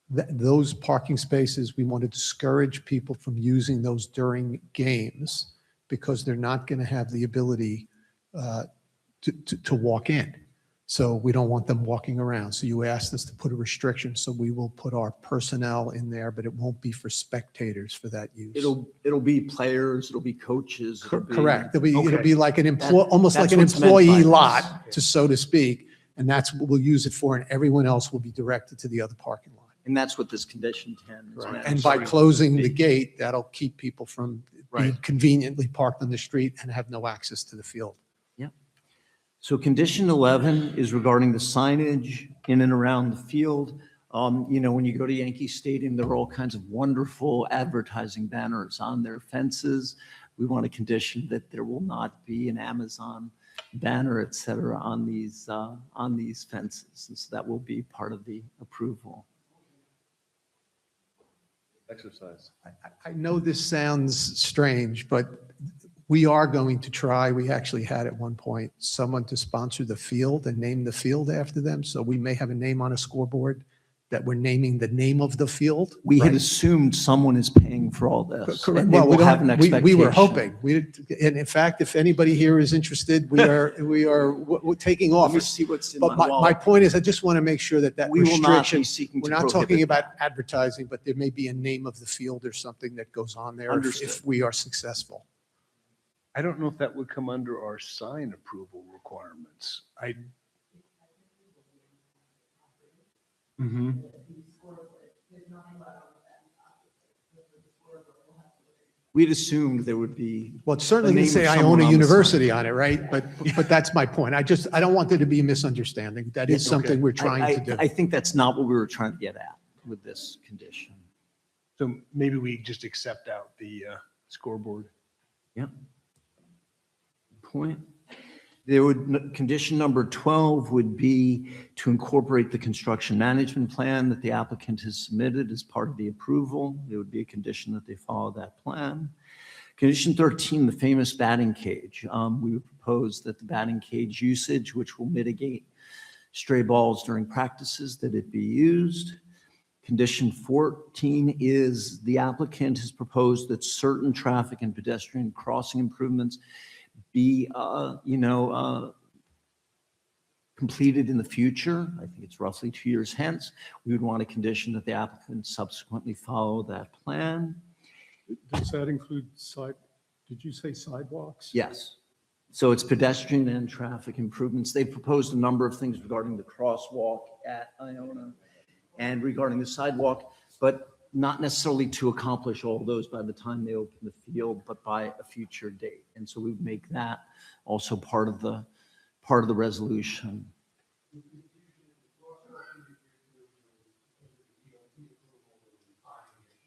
those parking spaces, we want to discourage people from using those during games because they're not going to have the ability to walk in. So we don't want them walking around. So you asked us to put a restriction. So we will put our personnel in there, but it won't be for spectators for that use. It'll be players, it'll be coaches. it'll be- Correct. It'll Okay. be like an almost like that's an what's meant by employee this. lot, to so to speak. And that's what we'll use it for. And everyone else will be directed to the other parking lot. And that's what this condition 10 is meant. And by closing the gate, that'll keep people from being Right. conveniently parked on the street and have no access to the field. So condition 11 is regarding the signage in and around the field. When you go to Yankee Stadium, there are all kinds of wonderful advertising banners on their fences. We want a condition that there will not be an Amazon banner, et cetera, on these fences. And so that will be part of the approval. Exercise. I know this sounds strange, but We are going to try, we actually had at one point, someone to sponsor the field and name the field after them. So we may have a name on a scoreboard that we're naming the name of the field. We had right? assumed someone is paying for all this. Correct. And they Well, will have an we were expectation. hoping. And in fact, if anybody here is interested, we're taking Let me offers. see what's in But my my wallet. point is, I just want to make sure that We will not be restriction, seeking we're to not prohibit talking about that. advertising, but there may be a name of the field or something that goes on there if Understood. we are successful. I don't know if that would come under our sign approval requirements. Mhm. We'd assumed there would be. Well, it certainly the can name say of someone Iona on the University sign. on it, right? But that's my point. I don't want there to be a misunderstanding. That is something we're trying to do. I think that's not what we were trying to get at with this condition. So maybe we just accept out the scoreboard. Yep. Point. There would, condition number 12 would be to incorporate the construction management plan that the applicant has submitted as part of the approval. It would be a condition that they follow that plan. Condition 13, the famous batting cage. We would propose that the batting cage usage, which will mitigate stray balls during practices, that it be used. Condition 14 is the applicant has proposed that certain traffic and pedestrian crossing improvements be, completed in the future. I think it's roughly 2 years hence. We would want a condition that the applicant subsequently follow that plan. Does that include did you say sidewalks? Yes. So it's pedestrian and traffic improvements. They proposed a number of things regarding the crosswalk at Iona and regarding the sidewalk, but not necessarily to accomplish all those by the time they open the field, but by a future date. And so we would make that also part of the resolution.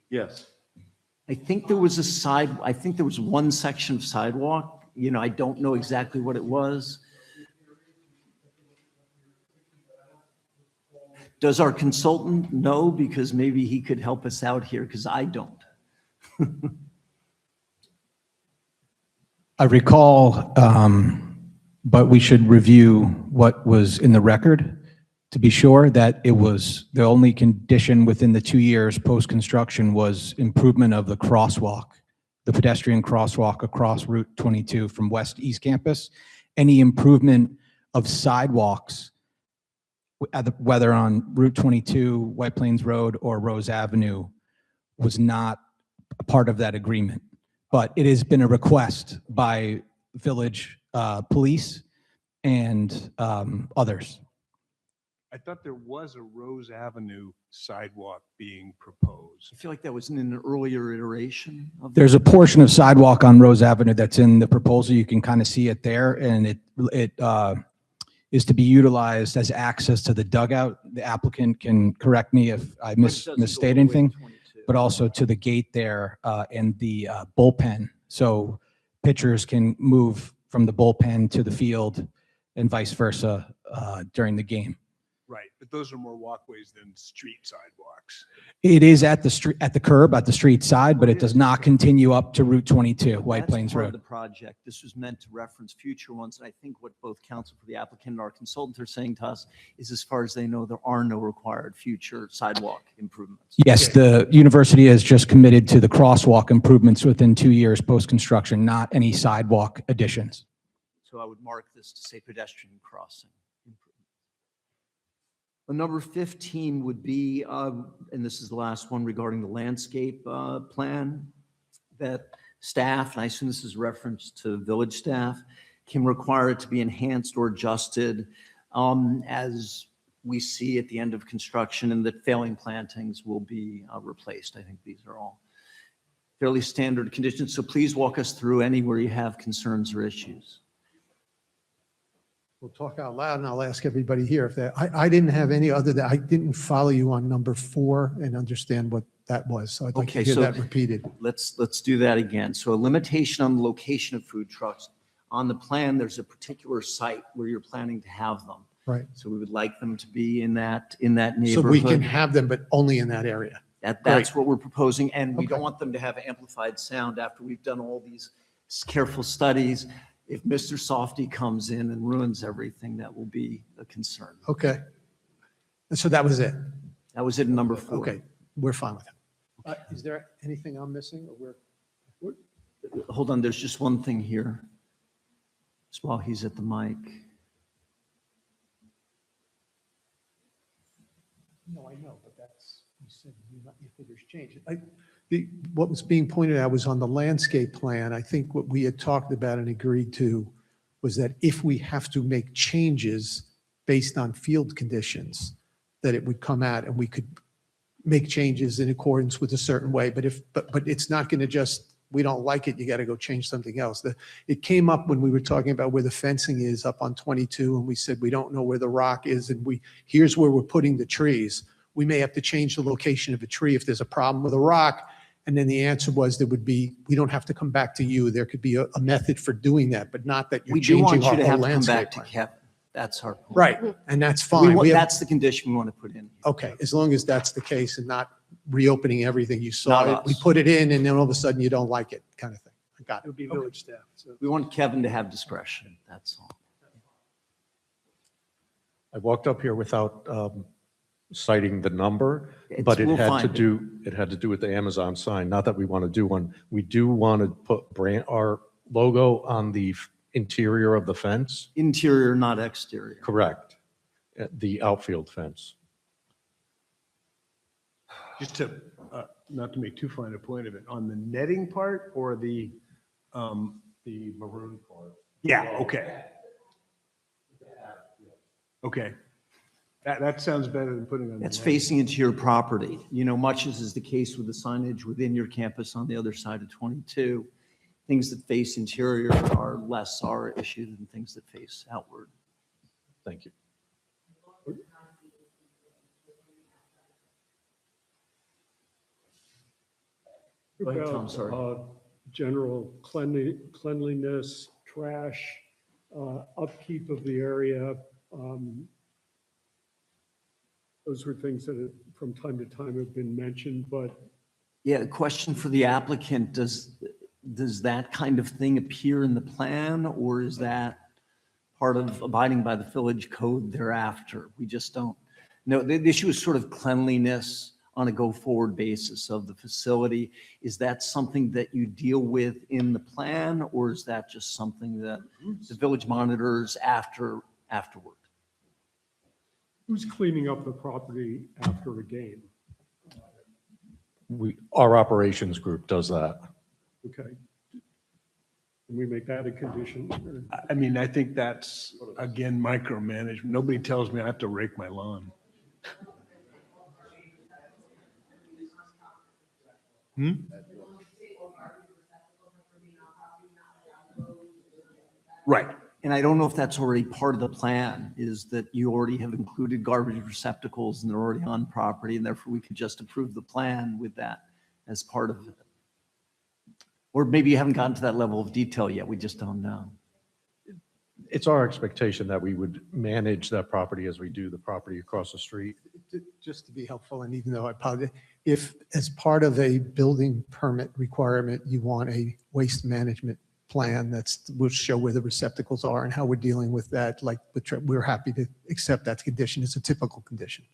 Yes. I think there was one section of sidewalk, I don't know exactly what it was. Does our consultant know? Because maybe he could help us out here, because I don't. I recall, but we should review what was in the record to be sure that it was the only condition within the 2 years post-construction was improvement of the crosswalk, the pedestrian crosswalk across Route 22 from West to East Campus. Any improvement of sidewalks, whether on Route 22, White Plains Road, or Rose Avenue, was not a part of that agreement. But it has been a request by village police and others. I thought there was a Rose Avenue sidewalk being proposed. I feel like that was in an earlier iteration of There's a portion of sidewalk on Rose Avenue that's in the proposal. You can kind of see it there, and it is to be utilized as access to the dugout. The applicant can correct me if I misstate anything, but also to the gate there and the bullpen. So pitchers can move from the bullpen to the field and vice versa during the game. Right, but those are more walkways than street sidewalks. It is at the street, at the curb, at the street side, but it does not continue up to Route 22, White Plains That's part of Road. the project. This was meant to reference future ones. And I think what both counsel for the applicant and our consultant are saying to us is, as far as they know, there are no required future sidewalk improvements. Yes, the university has just committed to the crosswalk improvements within 2 years post-construction, not any sidewalk additions. So I would mark this to say pedestrian crossing improvement. Number 15 would be, and this is the last one regarding the landscape plan, that staff, and I assume this is reference to village staff, can require it to be enhanced or adjusted as we see at the end of construction, and that failing plantings will be replaced. I think these are all fairly standard conditions. So please walk us through any where you have concerns or issues. We'll talk out loud and I'll ask everybody here if that, I didn't have any other that, I didn't follow you on number 4 and understand what that was. So I'd like to hear that repeated. Let's do that again. So a limitation on the location of food trucks. On the plan, there's a particular site where you're planning to have them. Right. So we would like them to be in that neighborhood. So we can have them, but only in that area. That's what we're proposing, and we don't want them to have amplified sound after we've done all these careful studies. If Mr. Softy comes in and ruins everything, that will be a concern. Okay. And so that was it? That was it, number 4. Okay, we're fine with that. Is there anything I'm missing, or we're? Hold on, there's just one thing here. Just while he's at the mic. No, I know, but that's, you said your figures changed. What was being pointed out was on the landscape plan. I think what we had talked about and agreed to was that if we have to make changes based on field conditions, that it would come out and we could make changes in accordance with a certain way. But it's not going to just, we don't like it, you got to go change something else. It came up when we were talking about where the fencing is up on 22, and we said we don't know where the rock is, and here's where we're putting the trees. We may have to change the location of a tree if there's a problem with a rock. And then the answer was we don't have to come back to you. There could be a method for doing that, but not that you're We do changing want our you to whole have to come landscape back to plan. Kevin. That's our point. Right, and that's fine. That's the condition we want to put in. Okay, as long as that's the case and not reopening everything you saw. Not We us. put it in and then all of a sudden you don't like it, kind of thing. I got It it. would be village staff, so. We want Kevin to have discretion, that's all. I walked up here without citing the number, but We'll find it had to do with the Amazon sign. Not that we want to do one. We do want to put our logo on the interior of the fence. Interior, not exterior. Correct. The outfield fence. Just to, not to make too fine a point of it, on the netting part or the maroon part? Yeah, okay. Okay. That sounds better than putting on. That's the facing into your property. You know, much as is the case with the signage within your campus on the other side of 22, things that face interior are less our issue than things that face outward. Thank you. Go ahead, Tom, About, sorry. General cleanliness, trash, upkeep of the area. Those were things that from time to time have been mentioned, but Yeah, a question for the applicant, does that kind of thing appear in the plan, or is that part of abiding by the village code thereafter? We just don't know. The issue is sort of cleanliness on a go-forward basis of the facility. Is that something that you deal with in the plan, or is that just something that the village monitors afterward? who's cleaning up the property after a game? Our operations group does that. Okay. Can we make that a condition? or- I mean, I think that's, again, micromanagement. Nobody tells me I have to rake my lawn. Right. And I don't know if that's already part of the plan, is that you already have included garbage receptacles and they're already on property, and therefore we could just approve the plan with that as part of it. Or maybe you haven't gotten to that level of detail yet, we just don't know. It's our expectation that we would manage that property as we do the property across the street. Just to be helpful, and even though I apologize, if as part of a building permit requirement, you want a waste management plan will show where the receptacles are and how we're dealing with that, like, we're happy to accept that condition. It's a typical condition.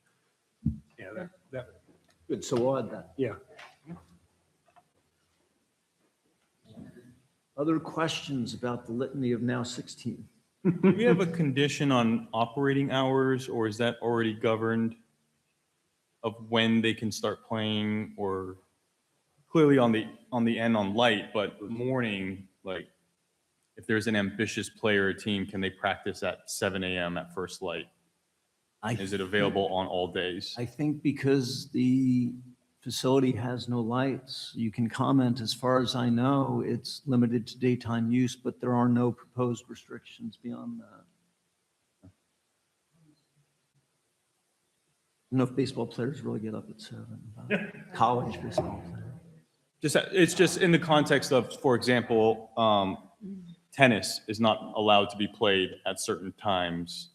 Yeah, that, Good, so we'll add that. yeah. Other questions about the litany of now 16? Do we have a condition on operating hours, or is that already governed of when they can start playing, or clearly on the end on light, but morning, like if there's an ambitious player or team, can they practice at 7 a.m. at first light? Is it available on all days? I think because the facility has no lights, you can comment, as far as I know, it's limited to daytime use, but there are no proposed restrictions beyond that. I don't know if baseball players really get up at 7, but college baseball players. It's just in the context of, for example, tennis is not allowed to be played at certain times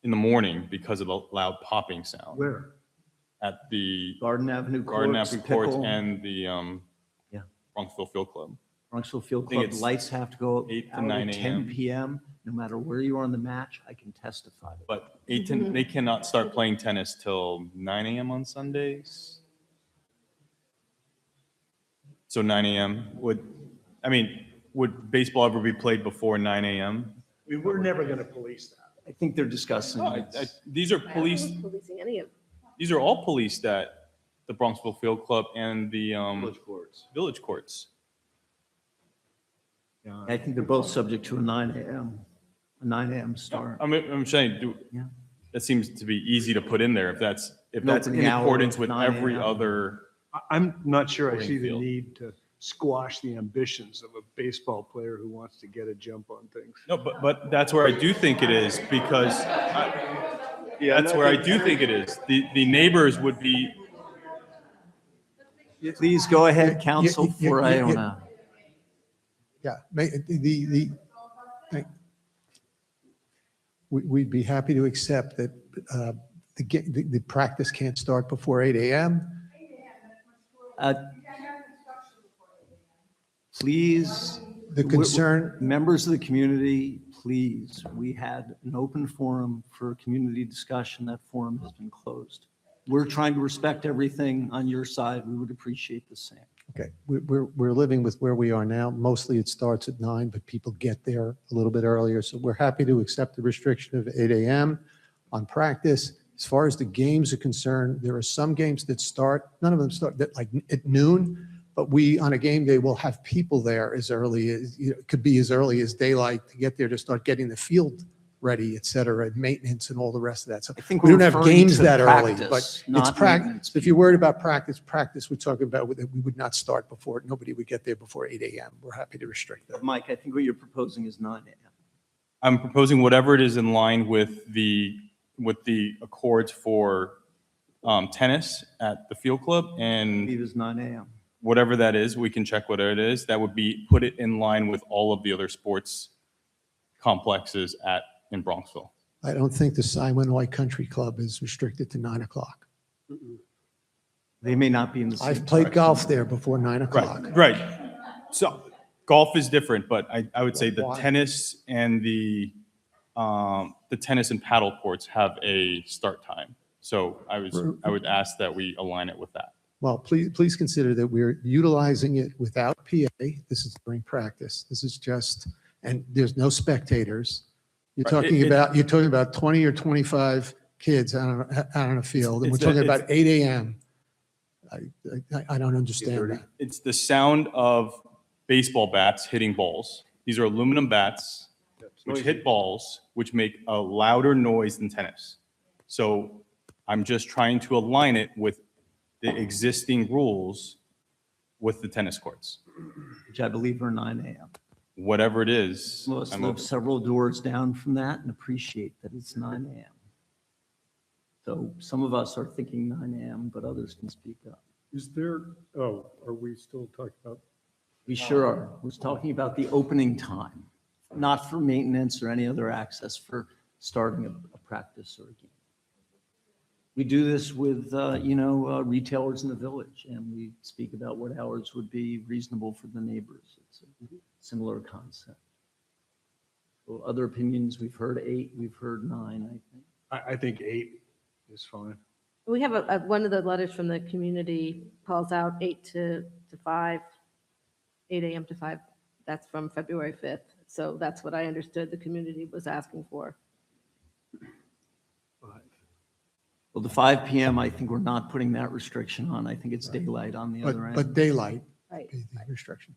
in the morning because of the loud popping sound. Where? At the Garden Avenue Garden courts, Avenue Courts pickle. and the Yeah. Bronxville Field Club. Bronxville Field I think Club it's lights have to go 8 to out 9 at 10 a.m. PM, no matter where you are in the match, I can testify. to that. But 8 to, they cannot start playing tennis till 9 a.m. on Sundays. So 9 a.m. Would baseball ever be played before 9 a.m.? We're never going to police that. I think they're discussing. No, these are police. Policing any of These are all policed at the Bronxville Field Club and the village courts. I think they're both subject to a 9 a.m. start. I'm saying, Yeah. that seems to be easy to put in there if that's An in opening hour accordance of with 9 every a.m. other. I'm not sure I Sporting see the field. need to squash the ambitions of a baseball player who wants to get a jump on things. No, but that's where I do think it is because that's where I do think it is. The neighbors would be. Please go ahead, Yeah, counsel, yeah, for yeah, yeah. Iona. Yeah, we'd be happy to accept that the practice can't start before 8 a.m. Please. The concern- Members of the community, please, we had an open forum for community discussion. That forum has been closed. We're trying to respect everything on your side. We would appreciate the same. Okay, we're living with where we are now. Mostly it starts at 9, but people get there a little bit earlier. So we're happy to accept the restriction of 8 a.m. on practice. As far as the games are concerned, there are some games that start, none of them start like at noon, but we, on a game day, will have people there as early as, it could be as early as daylight to get there to start getting the field ready, et cetera, and maintenance and all the rest of that. So I think we we're don't have referring games to that early, practice, but it's not practice. maintenance. If you're worried about practice, we're talking about that we would not start before, nobody would get there before 8 a.m. We're happy to restrict that. Mike, I think what you're proposing is 9 a.m. I'm proposing whatever it is in line with the accords for tennis at the field club I and believe it's 9 a.m. whatever that is, we can check whatever it is. That would be put it in line with all of the other sports complexes in Bronxville. I don't think the Iona Country Club is restricted to 9 o'clock. They may not be in the same. I've played section. golf there before 9 o'clock. Right. So golf is different, but I would say the Why? tennis and the tennis and paddle courts have a start time. So I would ask that we align it with that. Well, please consider that we're utilizing it without PA. This is during practice. This is just, and there's no spectators. You're Right. talking about 20 or 25 kids out on a field, and we're It's talking the- about 8 a.m. I don't understand that. It's the sound of baseball bats hitting balls. These are aluminum bats which hit balls, which make a louder noise than tennis. So I'm just trying to align it with the existing rules with the tennis courts. Which I believe are 9 a.m. Whatever it is. Some of us I'm live open. several doors down from that and appreciate that it's 9 a.m. So some of us are thinking 9 a.m., but others can speak up. Is there, are we still talking about? We sure are. We're talking about the opening time, not for maintenance or any other access, for starting a practice or a game. We do this with, retailers in the village, and we speak about what hours would be reasonable for the neighbors. It's a similar concept. So other opinions, we've heard 8, we've heard 9, I think. I think 8 is fine. We have one of the letters from the community calls out 8 to 5, 8 a.m. to 5. That's from February 5th. So that's what I understood the community was asking for. Well, the 5 p.m., I think we're not putting that restriction on. I think it's daylight on the other end. But daylight Right. is the restriction.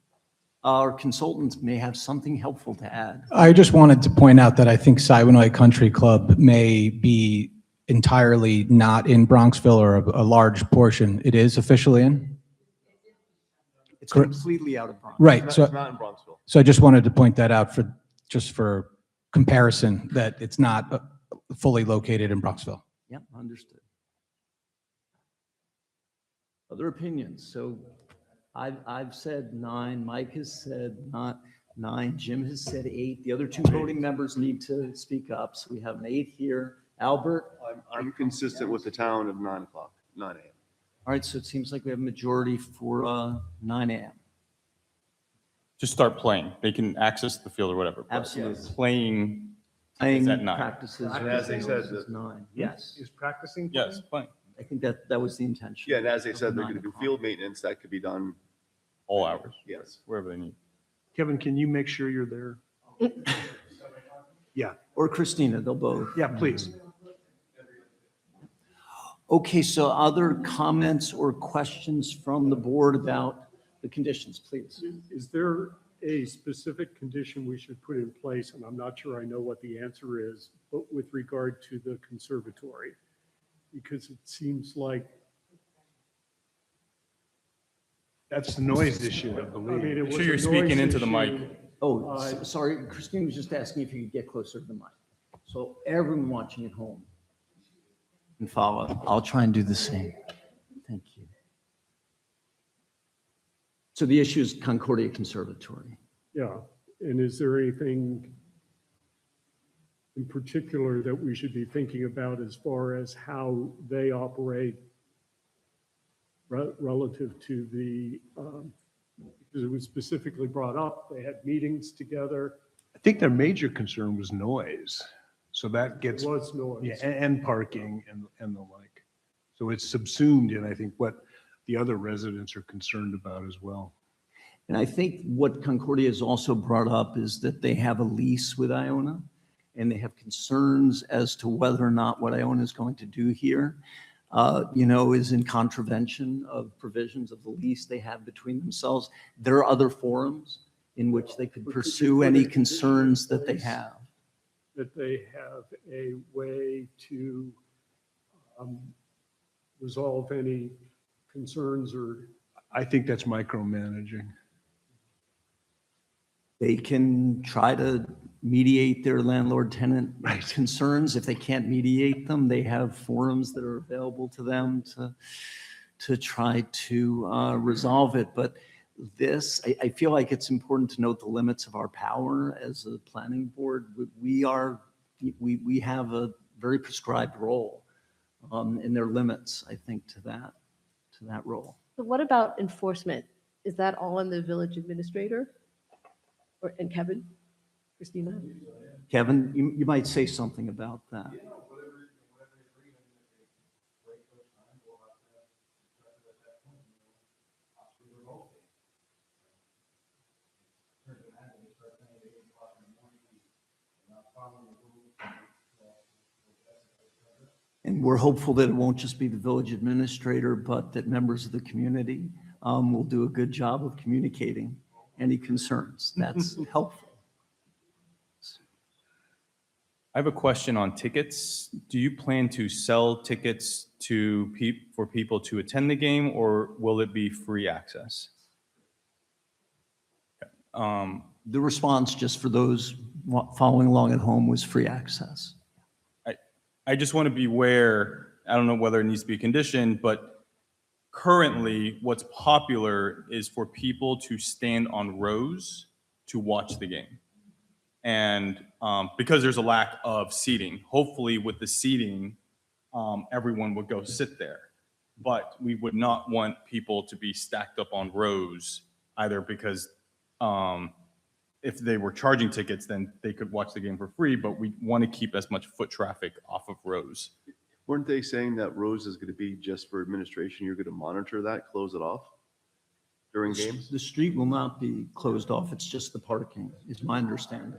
Our consultants may have something helpful to add. I just wanted to point out that I think Iona Country Club may be entirely not in Bronxville, or a large portion. It is officially in? It's completely out of Bronx. Right. It's So, not in Bronxville. so I just wanted to point that out for comparison, that it's not fully located in Bronxville. Yep, understood. Other opinions? So I've said 9, Mike has said not 9, Jim has said 8. The other 2 voting members need to speak up. So we have an 8 here. Albert? I'm consistent with the town of 9 o'clock, 9 a.m. All right, so it seems like we have a majority for 9 a.m. to start playing. They can access the field or whatever. but Absolutely. Playing is Playing at 9. practices. And as they said, is 9. Yes. Is practicing? Yes, playing. I think that was the intention. Yeah, and as they said, they're 9 going to do o'clock. field maintenance. That could be done. All hours, Yes. wherever they need. Kevin, can you make sure you're there? Yeah, Or Christina, they'll both. yeah, please. Okay, so other comments or questions from the board about the conditions, please? Is there a specific condition we should put in place? And I'm not sure I know what the answer is, but with regard to the conservatory, because it seems like, That's the noise issue, I I believe. mean, it Make was sure a you're speaking noise into the mic. issue. Oh, sorry, Christine was just asking if you could get closer to the mic. So everyone watching at home can follow. I'll try and do the same. Thank you. So the issue is Concordia Conservatory. Yeah, and is there anything in particular that we should be thinking about as far as how they operate relative to the, because it was specifically brought up, they had meetings together, I think their major concern was noise. So that it gets, was noise. yeah, and parking and the like. So it's subsumed in, I think, what the other residents are concerned about as well. And I think what Concordia has also brought up is that they have a lease with Iona, and they have concerns as to whether or not what Iona is going to do here, is in contravention of provisions of the lease they have between themselves. There are other forums in which they could But could you pursue put any a condition in concerns that they place? have. That they have a way to resolve any concerns or, I think that's micromanaging. They can try to mediate their landlord-tenant Right. concerns. If they can't mediate them, they have forums that are available to them to try to resolve it. But this, I feel like it's important to note the limits of our power as a planning board. We have a very prescribed role, and there are limits, I think, to that role. So what about enforcement? Is that all in the village administrator? And Kevin, Christina? Kevin, you might say something about that. And we're hopeful that it won't just be the village administrator, but that members of the community will do a good job of communicating any concerns. That's helpful. I have a question on tickets. Do you plan to sell tickets to for people to attend the game, or will it be free access? The response, just for those following along at home, was free access. I just want to be aware, I don't know whether it needs to be a condition, but currently what's popular is for people to stand on rows to watch the game. And because there's a lack of seating, hopefully with the seating, everyone would go sit there. But we would not want people to be stacked up on rows either, because if they were charging tickets, then they could watch the game for free, but we want to keep as much foot traffic off of rows. Weren't they saying that Rose is going to be just for administration? You're going to monitor that, close it off during games? The street will not be closed off. It's just the parking, is my understanding.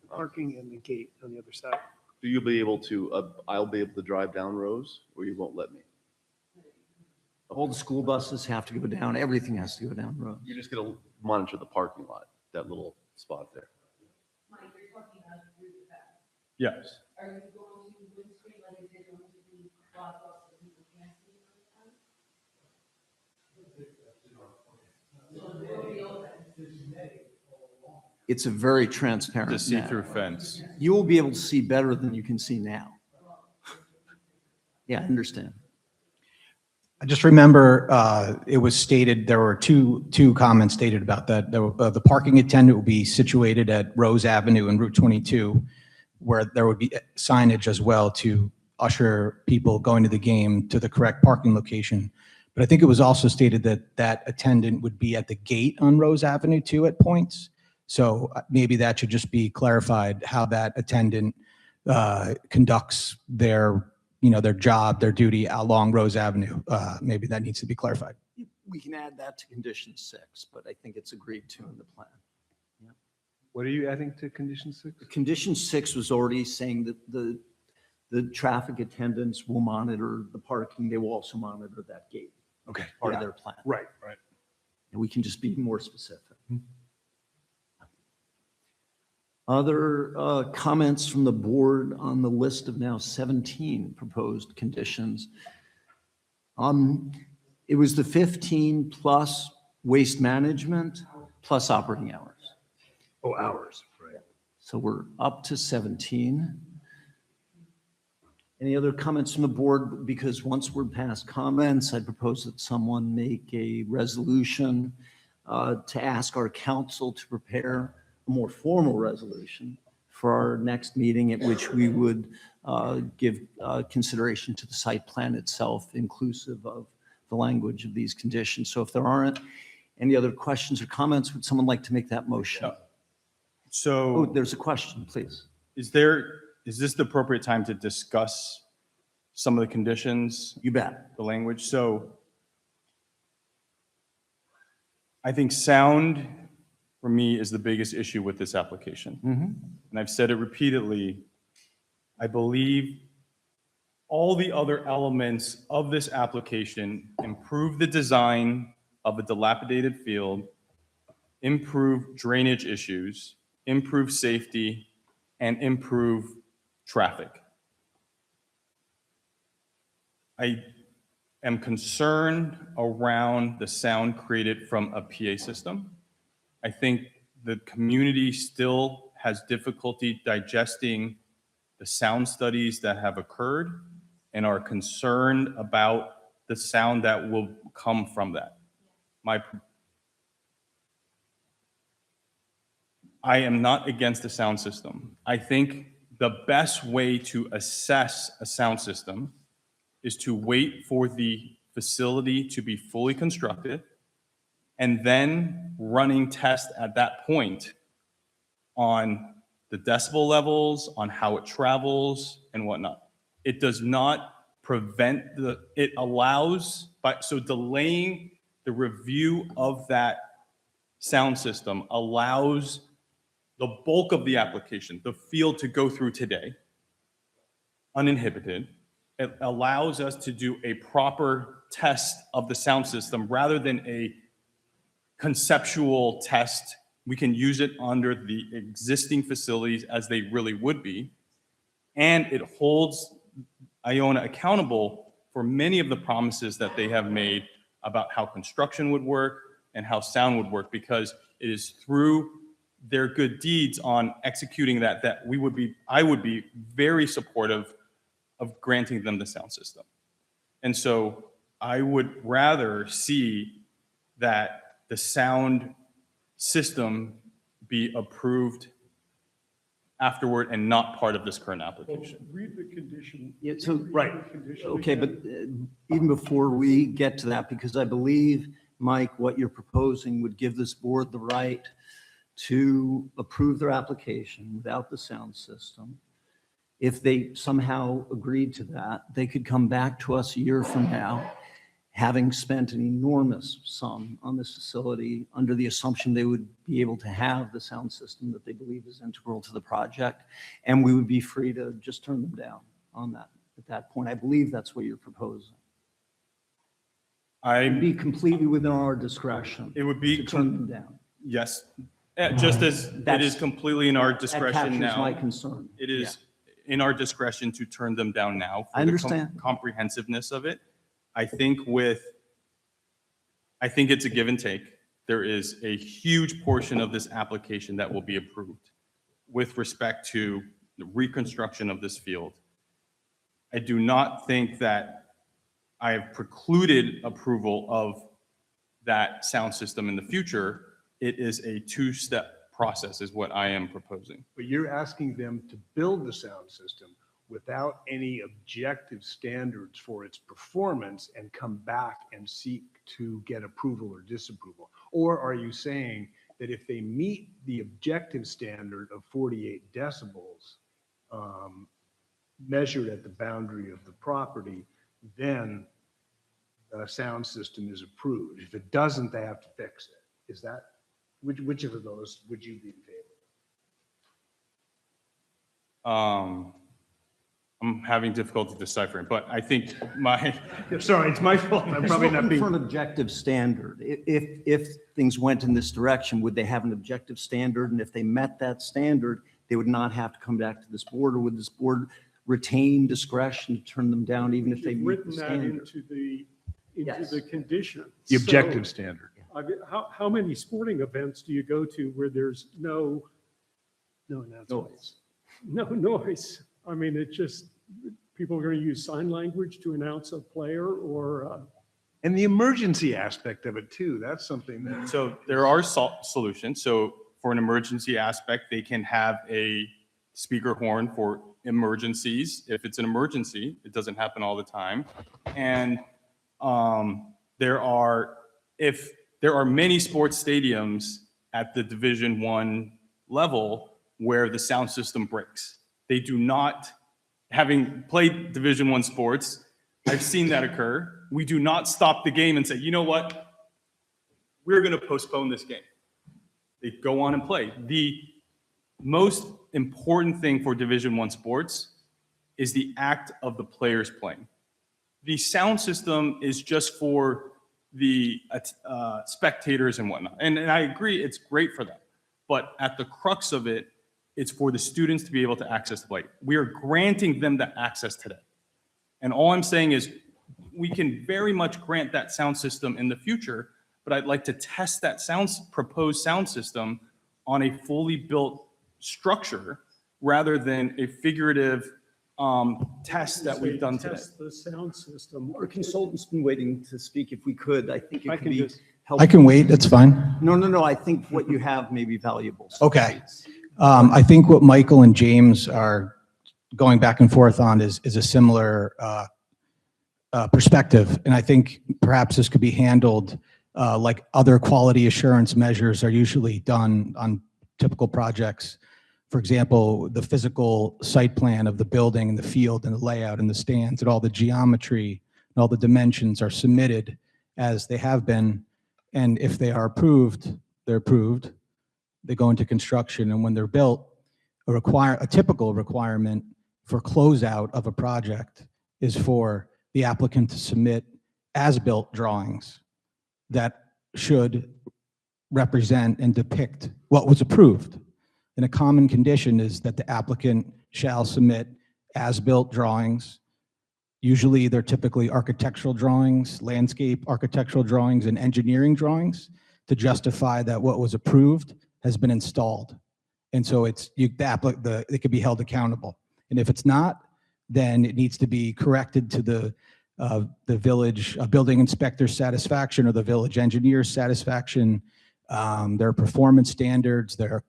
Parking and the gate on the other side. Do you be able to, I'll be able to drive down Rose, or you won't let me? All the school buses have to go down. Everything has to go down roads. You're just going to monitor the parking lot, that little spot there. Yes. Are you going to windscreen, like is it going to be blocked off so people can't see It's a very transparent The net. see-through fence. You will be able to see better than you can see now. Yeah, I understand. I just remember it was stated, there were two comments stated about that. The parking attendant will be situated at Rose Avenue and Route 22, where there would be signage as well to usher people going to the game to the correct parking location. But I think it was also stated that that attendant would be at the gate on Rose Avenue too at points. So maybe that should just be clarified, how that attendant conducts their, their job, their duty along Rose Avenue. Maybe that needs to be clarified. We can add that to condition 6, but I think it's agreed to in the plan. What are you adding to condition 6? Condition 6 was already saying that the traffic attendants will monitor the parking. They will also monitor that gate. Okay. Part yeah. of their plan. Right. And we can just be more specific. Other comments from the board on the list of now 17 proposed conditions. It was the 15 plus waste management plus operating hours. Oh, hours, right. So we're up to 17. Any other comments from the board? Because once we're past comments, I propose that someone make a resolution to ask our council to prepare a more formal resolution for our next meeting, at which we would give consideration to the site plan itself, inclusive of the language of these conditions. So if there aren't any other questions or comments, would someone like to make that motion? So Oh, there's a question, please. is this the appropriate time to discuss some of the conditions? You bet. The language. So I think sound for me is the biggest issue with this application. And I've said it repeatedly. I believe all the other elements of this application improve the design of a dilapidated field, improve drainage issues, improve safety, and improve traffic. I am concerned around the sound created from a PA system. I think the community still has difficulty digesting the sound studies that have occurred and are concerned about the sound that will come from that. I am not against the sound system. I think the best way to assess a sound system is to wait for the facility to be fully constructed and then running tests at that point on the decibel levels, on how it travels and whatnot. It does not prevent it allows, so delaying the review of that sound system allows the bulk of the application, the field, to go through today, uninhibited. It allows us to do a proper test of the sound system rather than a conceptual test. We can use it under the existing facilities as they really would be. And it holds Iona accountable for many of the promises that they have made about how construction would work and how sound would work, because it is through their good deeds on executing that I would be very supportive of granting them the sound system. And so I would rather see that the sound system be approved afterward and not part of this current application. Read the condition. Yeah, so, right. Okay, but even before we get to that, because I believe, Mike, what you're proposing would give this board the right to approve their application without the sound system. If they somehow agreed to that, they could come back to us a year from now, having spent an enormous sum on this facility under the assumption they would be able to have the sound system that they believe is integral to the project, and we would be free to just turn them down on that at that point. I believe that's what you're proposing. It'd be completely within our discretion. It would be to turn them down. Yes, just as it is completely in our discretion now. That captures my concern. It is in our discretion to turn them down now. For I understand. the comprehensiveness of it. I think it's a give and take. There is a huge portion of this application that will be approved with respect to the reconstruction of this field. I do not think that I have precluded approval of that sound system in the future. It is a two-step process is what I am proposing. But you're asking them to build the sound system without any objective standards for its performance and come back and seek to get approval or disapproval? Or are you saying that if they meet the objective standard of 48 decibels measured at the boundary of the property, then the sound system is approved? If it doesn't, they have to fix it. Is that, which of those would you be in favor? I'm having difficulty deciphering, but I think my. Sorry, it's my fault. I'm Just probably not looking being. for an objective standard. If things went in this direction, would they have an objective standard? And if they met that standard, they would not have to come back to this board, or would this board retain discretion to turn them down even if they You've meet written the that standard? into the conditions. The objective So, standard. I mean, how many sporting events do you go to where there's no announcements? No noise. I mean, it just, people are going to use sign language to announce a player or. And the emergency aspect of it too, that's something that. So there are solutions. So for an emergency aspect, they can have a speaker horn for emergencies. If it's an emergency, it doesn't happen all the time. And if there are many sports stadiums at the Division I level where the sound system breaks. They do not, having played Division I sports, I've seen that occur. We do not stop the game and say, you know what? We're going to postpone this game. They go on and play. The most important thing for Division I sports is the act of the players playing. The sound system is just for the spectators and whatnot. And I agree, it's great for them. But at the crux of it, it's for the students to be able to access the play. We are granting them that access today. And all I'm saying is we can very much grant that sound system in the future, but I'd like to test that proposed sound system on a fully built structure rather than a figurative test that we've done today. Test the sound system. Our consultant's been waiting to speak. If we could, I think I it could can be just- helpful. I can wait, that's fine. No. I think what you have may be valuable. So Okay. I think what Michael and James are going back and forth on is a similar perspective. And I think perhaps this could be handled like other quality assurance measures are usually done on typical projects. For example, the physical site plan of the building and the field and the layout and the stands and all the geometry and all the dimensions are submitted as they have been. And if they are approved, they're approved. They go into construction, and when they're built, a typical requirement for closeout of a project is for the applicant to submit as-built drawings that should represent and depict what was approved. And a common condition is that the applicant shall submit as-built drawings. Usually they're typically architectural drawings, landscape architectural drawings, and engineering drawings to justify that what was approved has been installed. And so it could be held accountable. And if it's not, then it needs to be corrected to the village building inspector's satisfaction or the village engineer's satisfaction. There are performance standards. There are,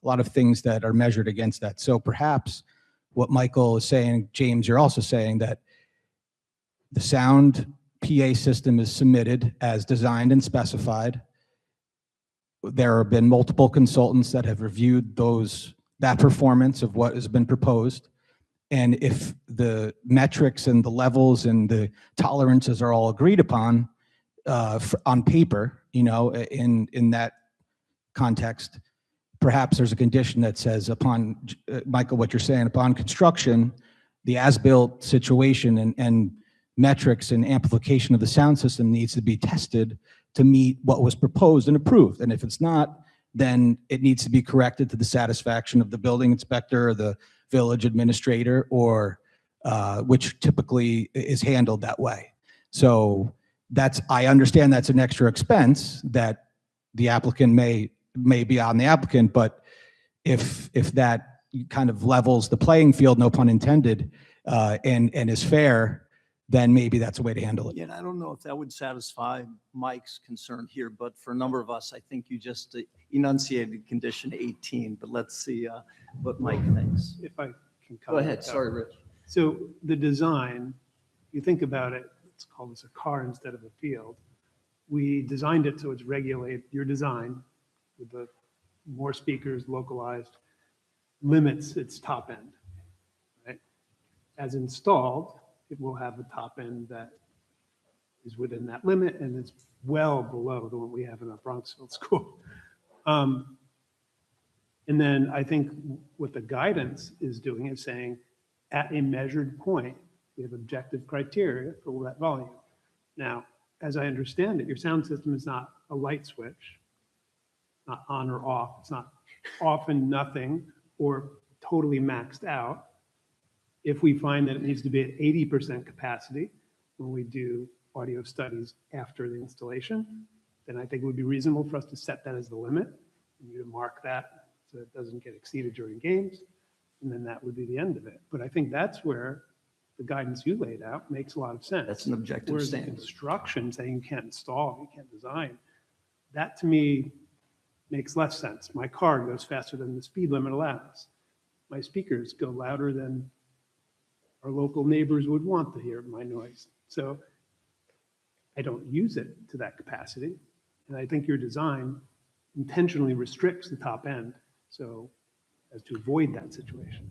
a lot of things that are measured against that. So perhaps what Michael is saying, James, you're also saying that the sound PA system is submitted as designed and specified. There have been multiple consultants that have reviewed that performance of what has been proposed. And if the metrics and the levels and the tolerances are all agreed upon on paper, in that context, perhaps there's a condition that says upon, Michael, what you're saying, upon construction, the as-built situation and metrics and amplification of the sound system needs to be tested to meet what was proposed and approved. And if it's not, then it needs to be corrected to the satisfaction of the building inspector or the village administrator, or which typically is handled that way. So I understand that's an extra expense that the applicant may be on the applicant, but if that kind of levels the playing field, no pun intended, and is fair, then maybe that's a way to handle it. Yeah, and I don't know if that would satisfy Mike's concern here, but for a number of us, I think you just enunciated condition 18, but let's see what Mike thinks. If I can Go ahead, comment. sorry, Rich. So the design, you think about it, let's call this a car instead of a field. We designed it so it's your design with the more speakers localized limits its top end, right? As installed, it will have a top end that is within that limit, and it's well below the one we have in our Bronxville school. And then I think what the guidance is doing is saying, at a measured point, we have objective criteria for that volume. Now, as I understand it, your sound system is not a light switch, not on or off. It's not often nothing or totally maxed out. If we find that it needs to be at 80% capacity when we do audio studies after the installation, then I think it would be reasonable for us to set that as the limit, and you to mark that so it doesn't get exceeded during games, and then that would be the end of it. But I think that's where the guidance you laid out makes a lot of sense. That's an objective Whereas the standard. construction saying you can't install, you can't design, that to me makes less sense. My car goes faster than the speed limit allows. My speakers go louder than our local neighbors would want to hear my noise. So I don't use it to that capacity. And I think your design intentionally restricts the top end so as to avoid that situation.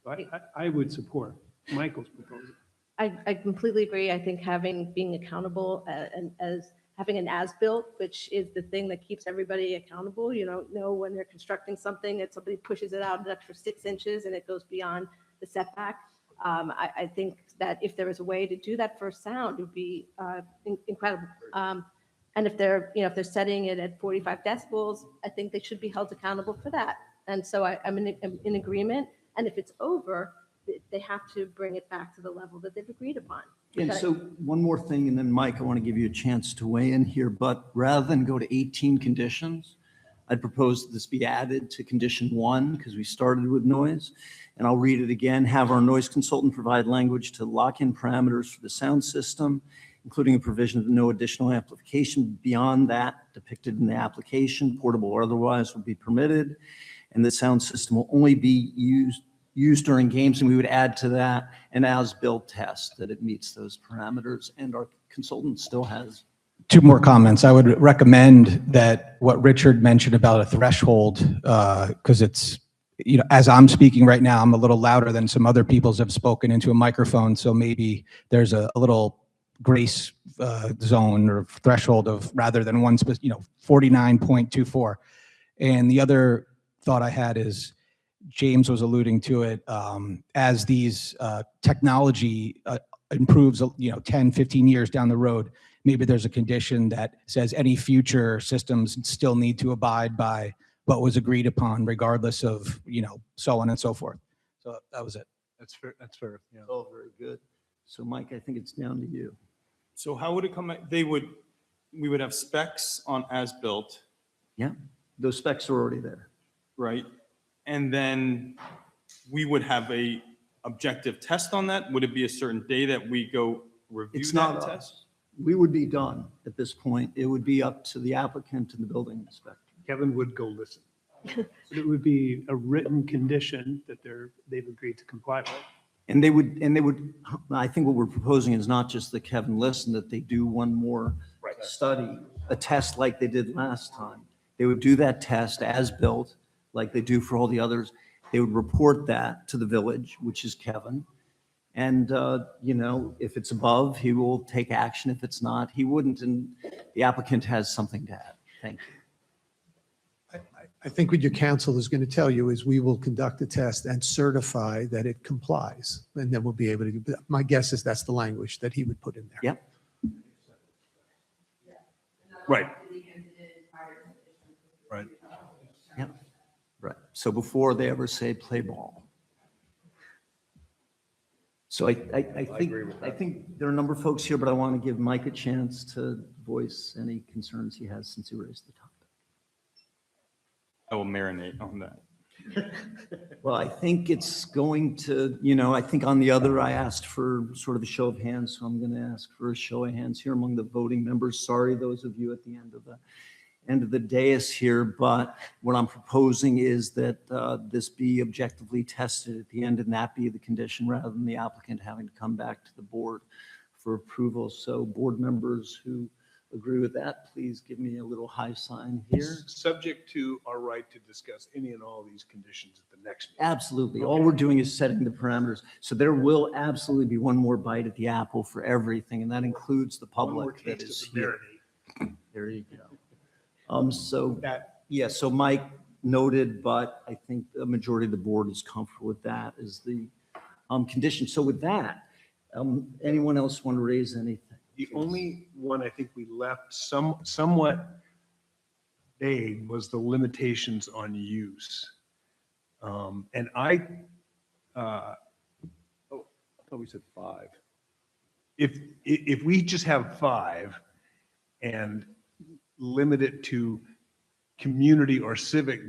So I would support Michael's proposal. I completely agree. I think being accountable and as having an as-built, which is the thing that keeps everybody accountable. You don't know when they're constructing something that somebody pushes it out an extra 6 inches and it goes beyond the setback. I think that if there was a way to do that for sound, it would be incredible. And if they're setting it at 45 decibels, I think they should be held accountable for that. And so I'm in agreement. And if it's over, they have to bring it back to the level that they've agreed upon. And Because- so one more thing, and then Mike, I want to give you a chance to weigh in here, but rather than go to 18 conditions, I'd propose that this be added to condition 1, because we started with noise. And I'll read it again. Have our noise consultant provide language to lock in parameters for the sound system, including a provision of no additional amplification beyond that depicted in the application, portable or otherwise, will be permitted. And the sound system will only be used during games, and we would add to that an as-built test that it meets those parameters, and our consultant still has. 2 more comments. I would recommend that what Richard mentioned about a threshold, because it's, as I'm speaking right now, I'm a little louder than some other people's have spoken into a microphone, so maybe there's a little grace zone or threshold of rather than 49.24. And the other thought I had is, James was alluding to it, as these technology improves, 10, 15 years down the road, maybe there's a condition that says any future systems still need to abide by what was agreed upon, regardless of, so on and so forth. So that was it. That's fair. That's fair. Yeah. Oh, very good. So Mike, I think it's down to you. So how would it come? We would have specs on as-built. Yeah, those specs are already there. Right? And then we would have a objective test on that? Would it be a certain day that we go review It's that not test? us. We would be done at this point. It would be up to the applicant and the building inspector. Kevin would go listen. But it would be a written condition that they've agreed to comply with. And they would, I think what we're proposing is not just that Kevin listen, that they do one more study, a test like they did last time. They would do that test as built, like they do for all the others. They would report that to the village, which is Kevin. And, if it's above, he will take action. If it's not, he wouldn't. And the applicant has something to add. Thank you. I think what your counsel is going to tell you is we will conduct a test and certify that it complies. And then we'll be able to do, my guess is that's the language that he would put in there. Yep. Right. Right. Yep. Right. So before they ever say play ball. So I think there are a number of folks here, but I want to give Mike a chance to voice any concerns he has since he raised the topic. I will marinate on that. Well, I think it's going to, I think on the other, I asked for sort of a show of hands, so I'm going to ask for a show of hands here among the voting members. Sorry, those of you at the end of the end of the dais here, but what I'm proposing is that this be objectively tested at the end and that be the condition rather than the applicant having to come back to the board for approval. So board members who agree with that, please give me a little high sign here. Subject to our right to discuss any and all these conditions at the next meeting. Absolutely. All we're doing is setting the parameters. So there will absolutely be one more bite at the apple for everything, and that includes the One more public that taste is of the here. marinade. There you go. So, yeah, so Mike noted, but I think the majority of the board is comfortable with that as the condition. So with that, anyone else want to raise anything? The only one I think we left somewhat vague was the limitations on use. And I thought we said 5. If we just have 5 and limit it to community or civic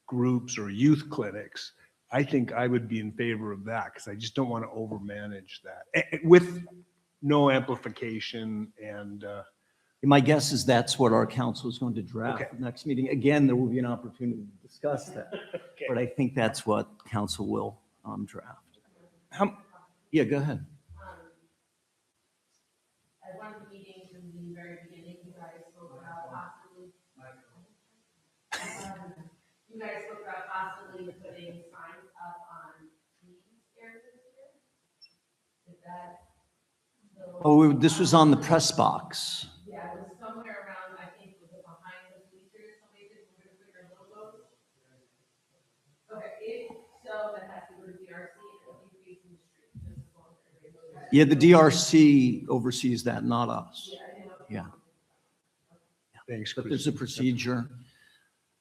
groups or youth clinics, I think I would be in favor of that because I just don't want to overmanage that with no amplification and. My guess is that's what our council is going to draft Okay. for the next meeting. Again, there will be an opportunity to discuss that, but I think that's what council will draft. Yeah, go ahead. At one of the meetings in the very beginning, you guys spoke about possibly, you guys spoke about possibly putting signs up on trees areas here. Is that? Oh, this was on the press box. Yeah, it was somewhere around, I think, was it behind the bleachers, somebody said we're gonna put your logos? Okay, if so, that has to go to DRC, and it'll be facing the street, just as long as everybody knows that. Yeah, the DRC oversees that, not us. Yeah. Thanks, But there's a procedure.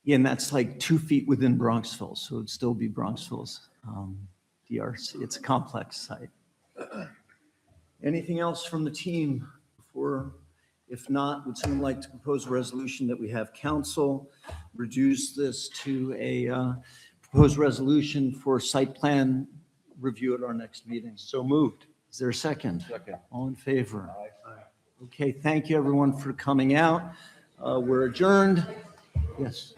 Yeah, and that's like 2 feet within Bronxville, so it'd still be Bronxville's DRC. It's a complex site. Anything else from the team before? If not, would someone like to propose a resolution that we have council reduce this to a proposed resolution for site plan review at our next meeting? So moved. Is there a second? Second. All in favor? Okay, thank you everyone for coming out. We're adjourned. Yes.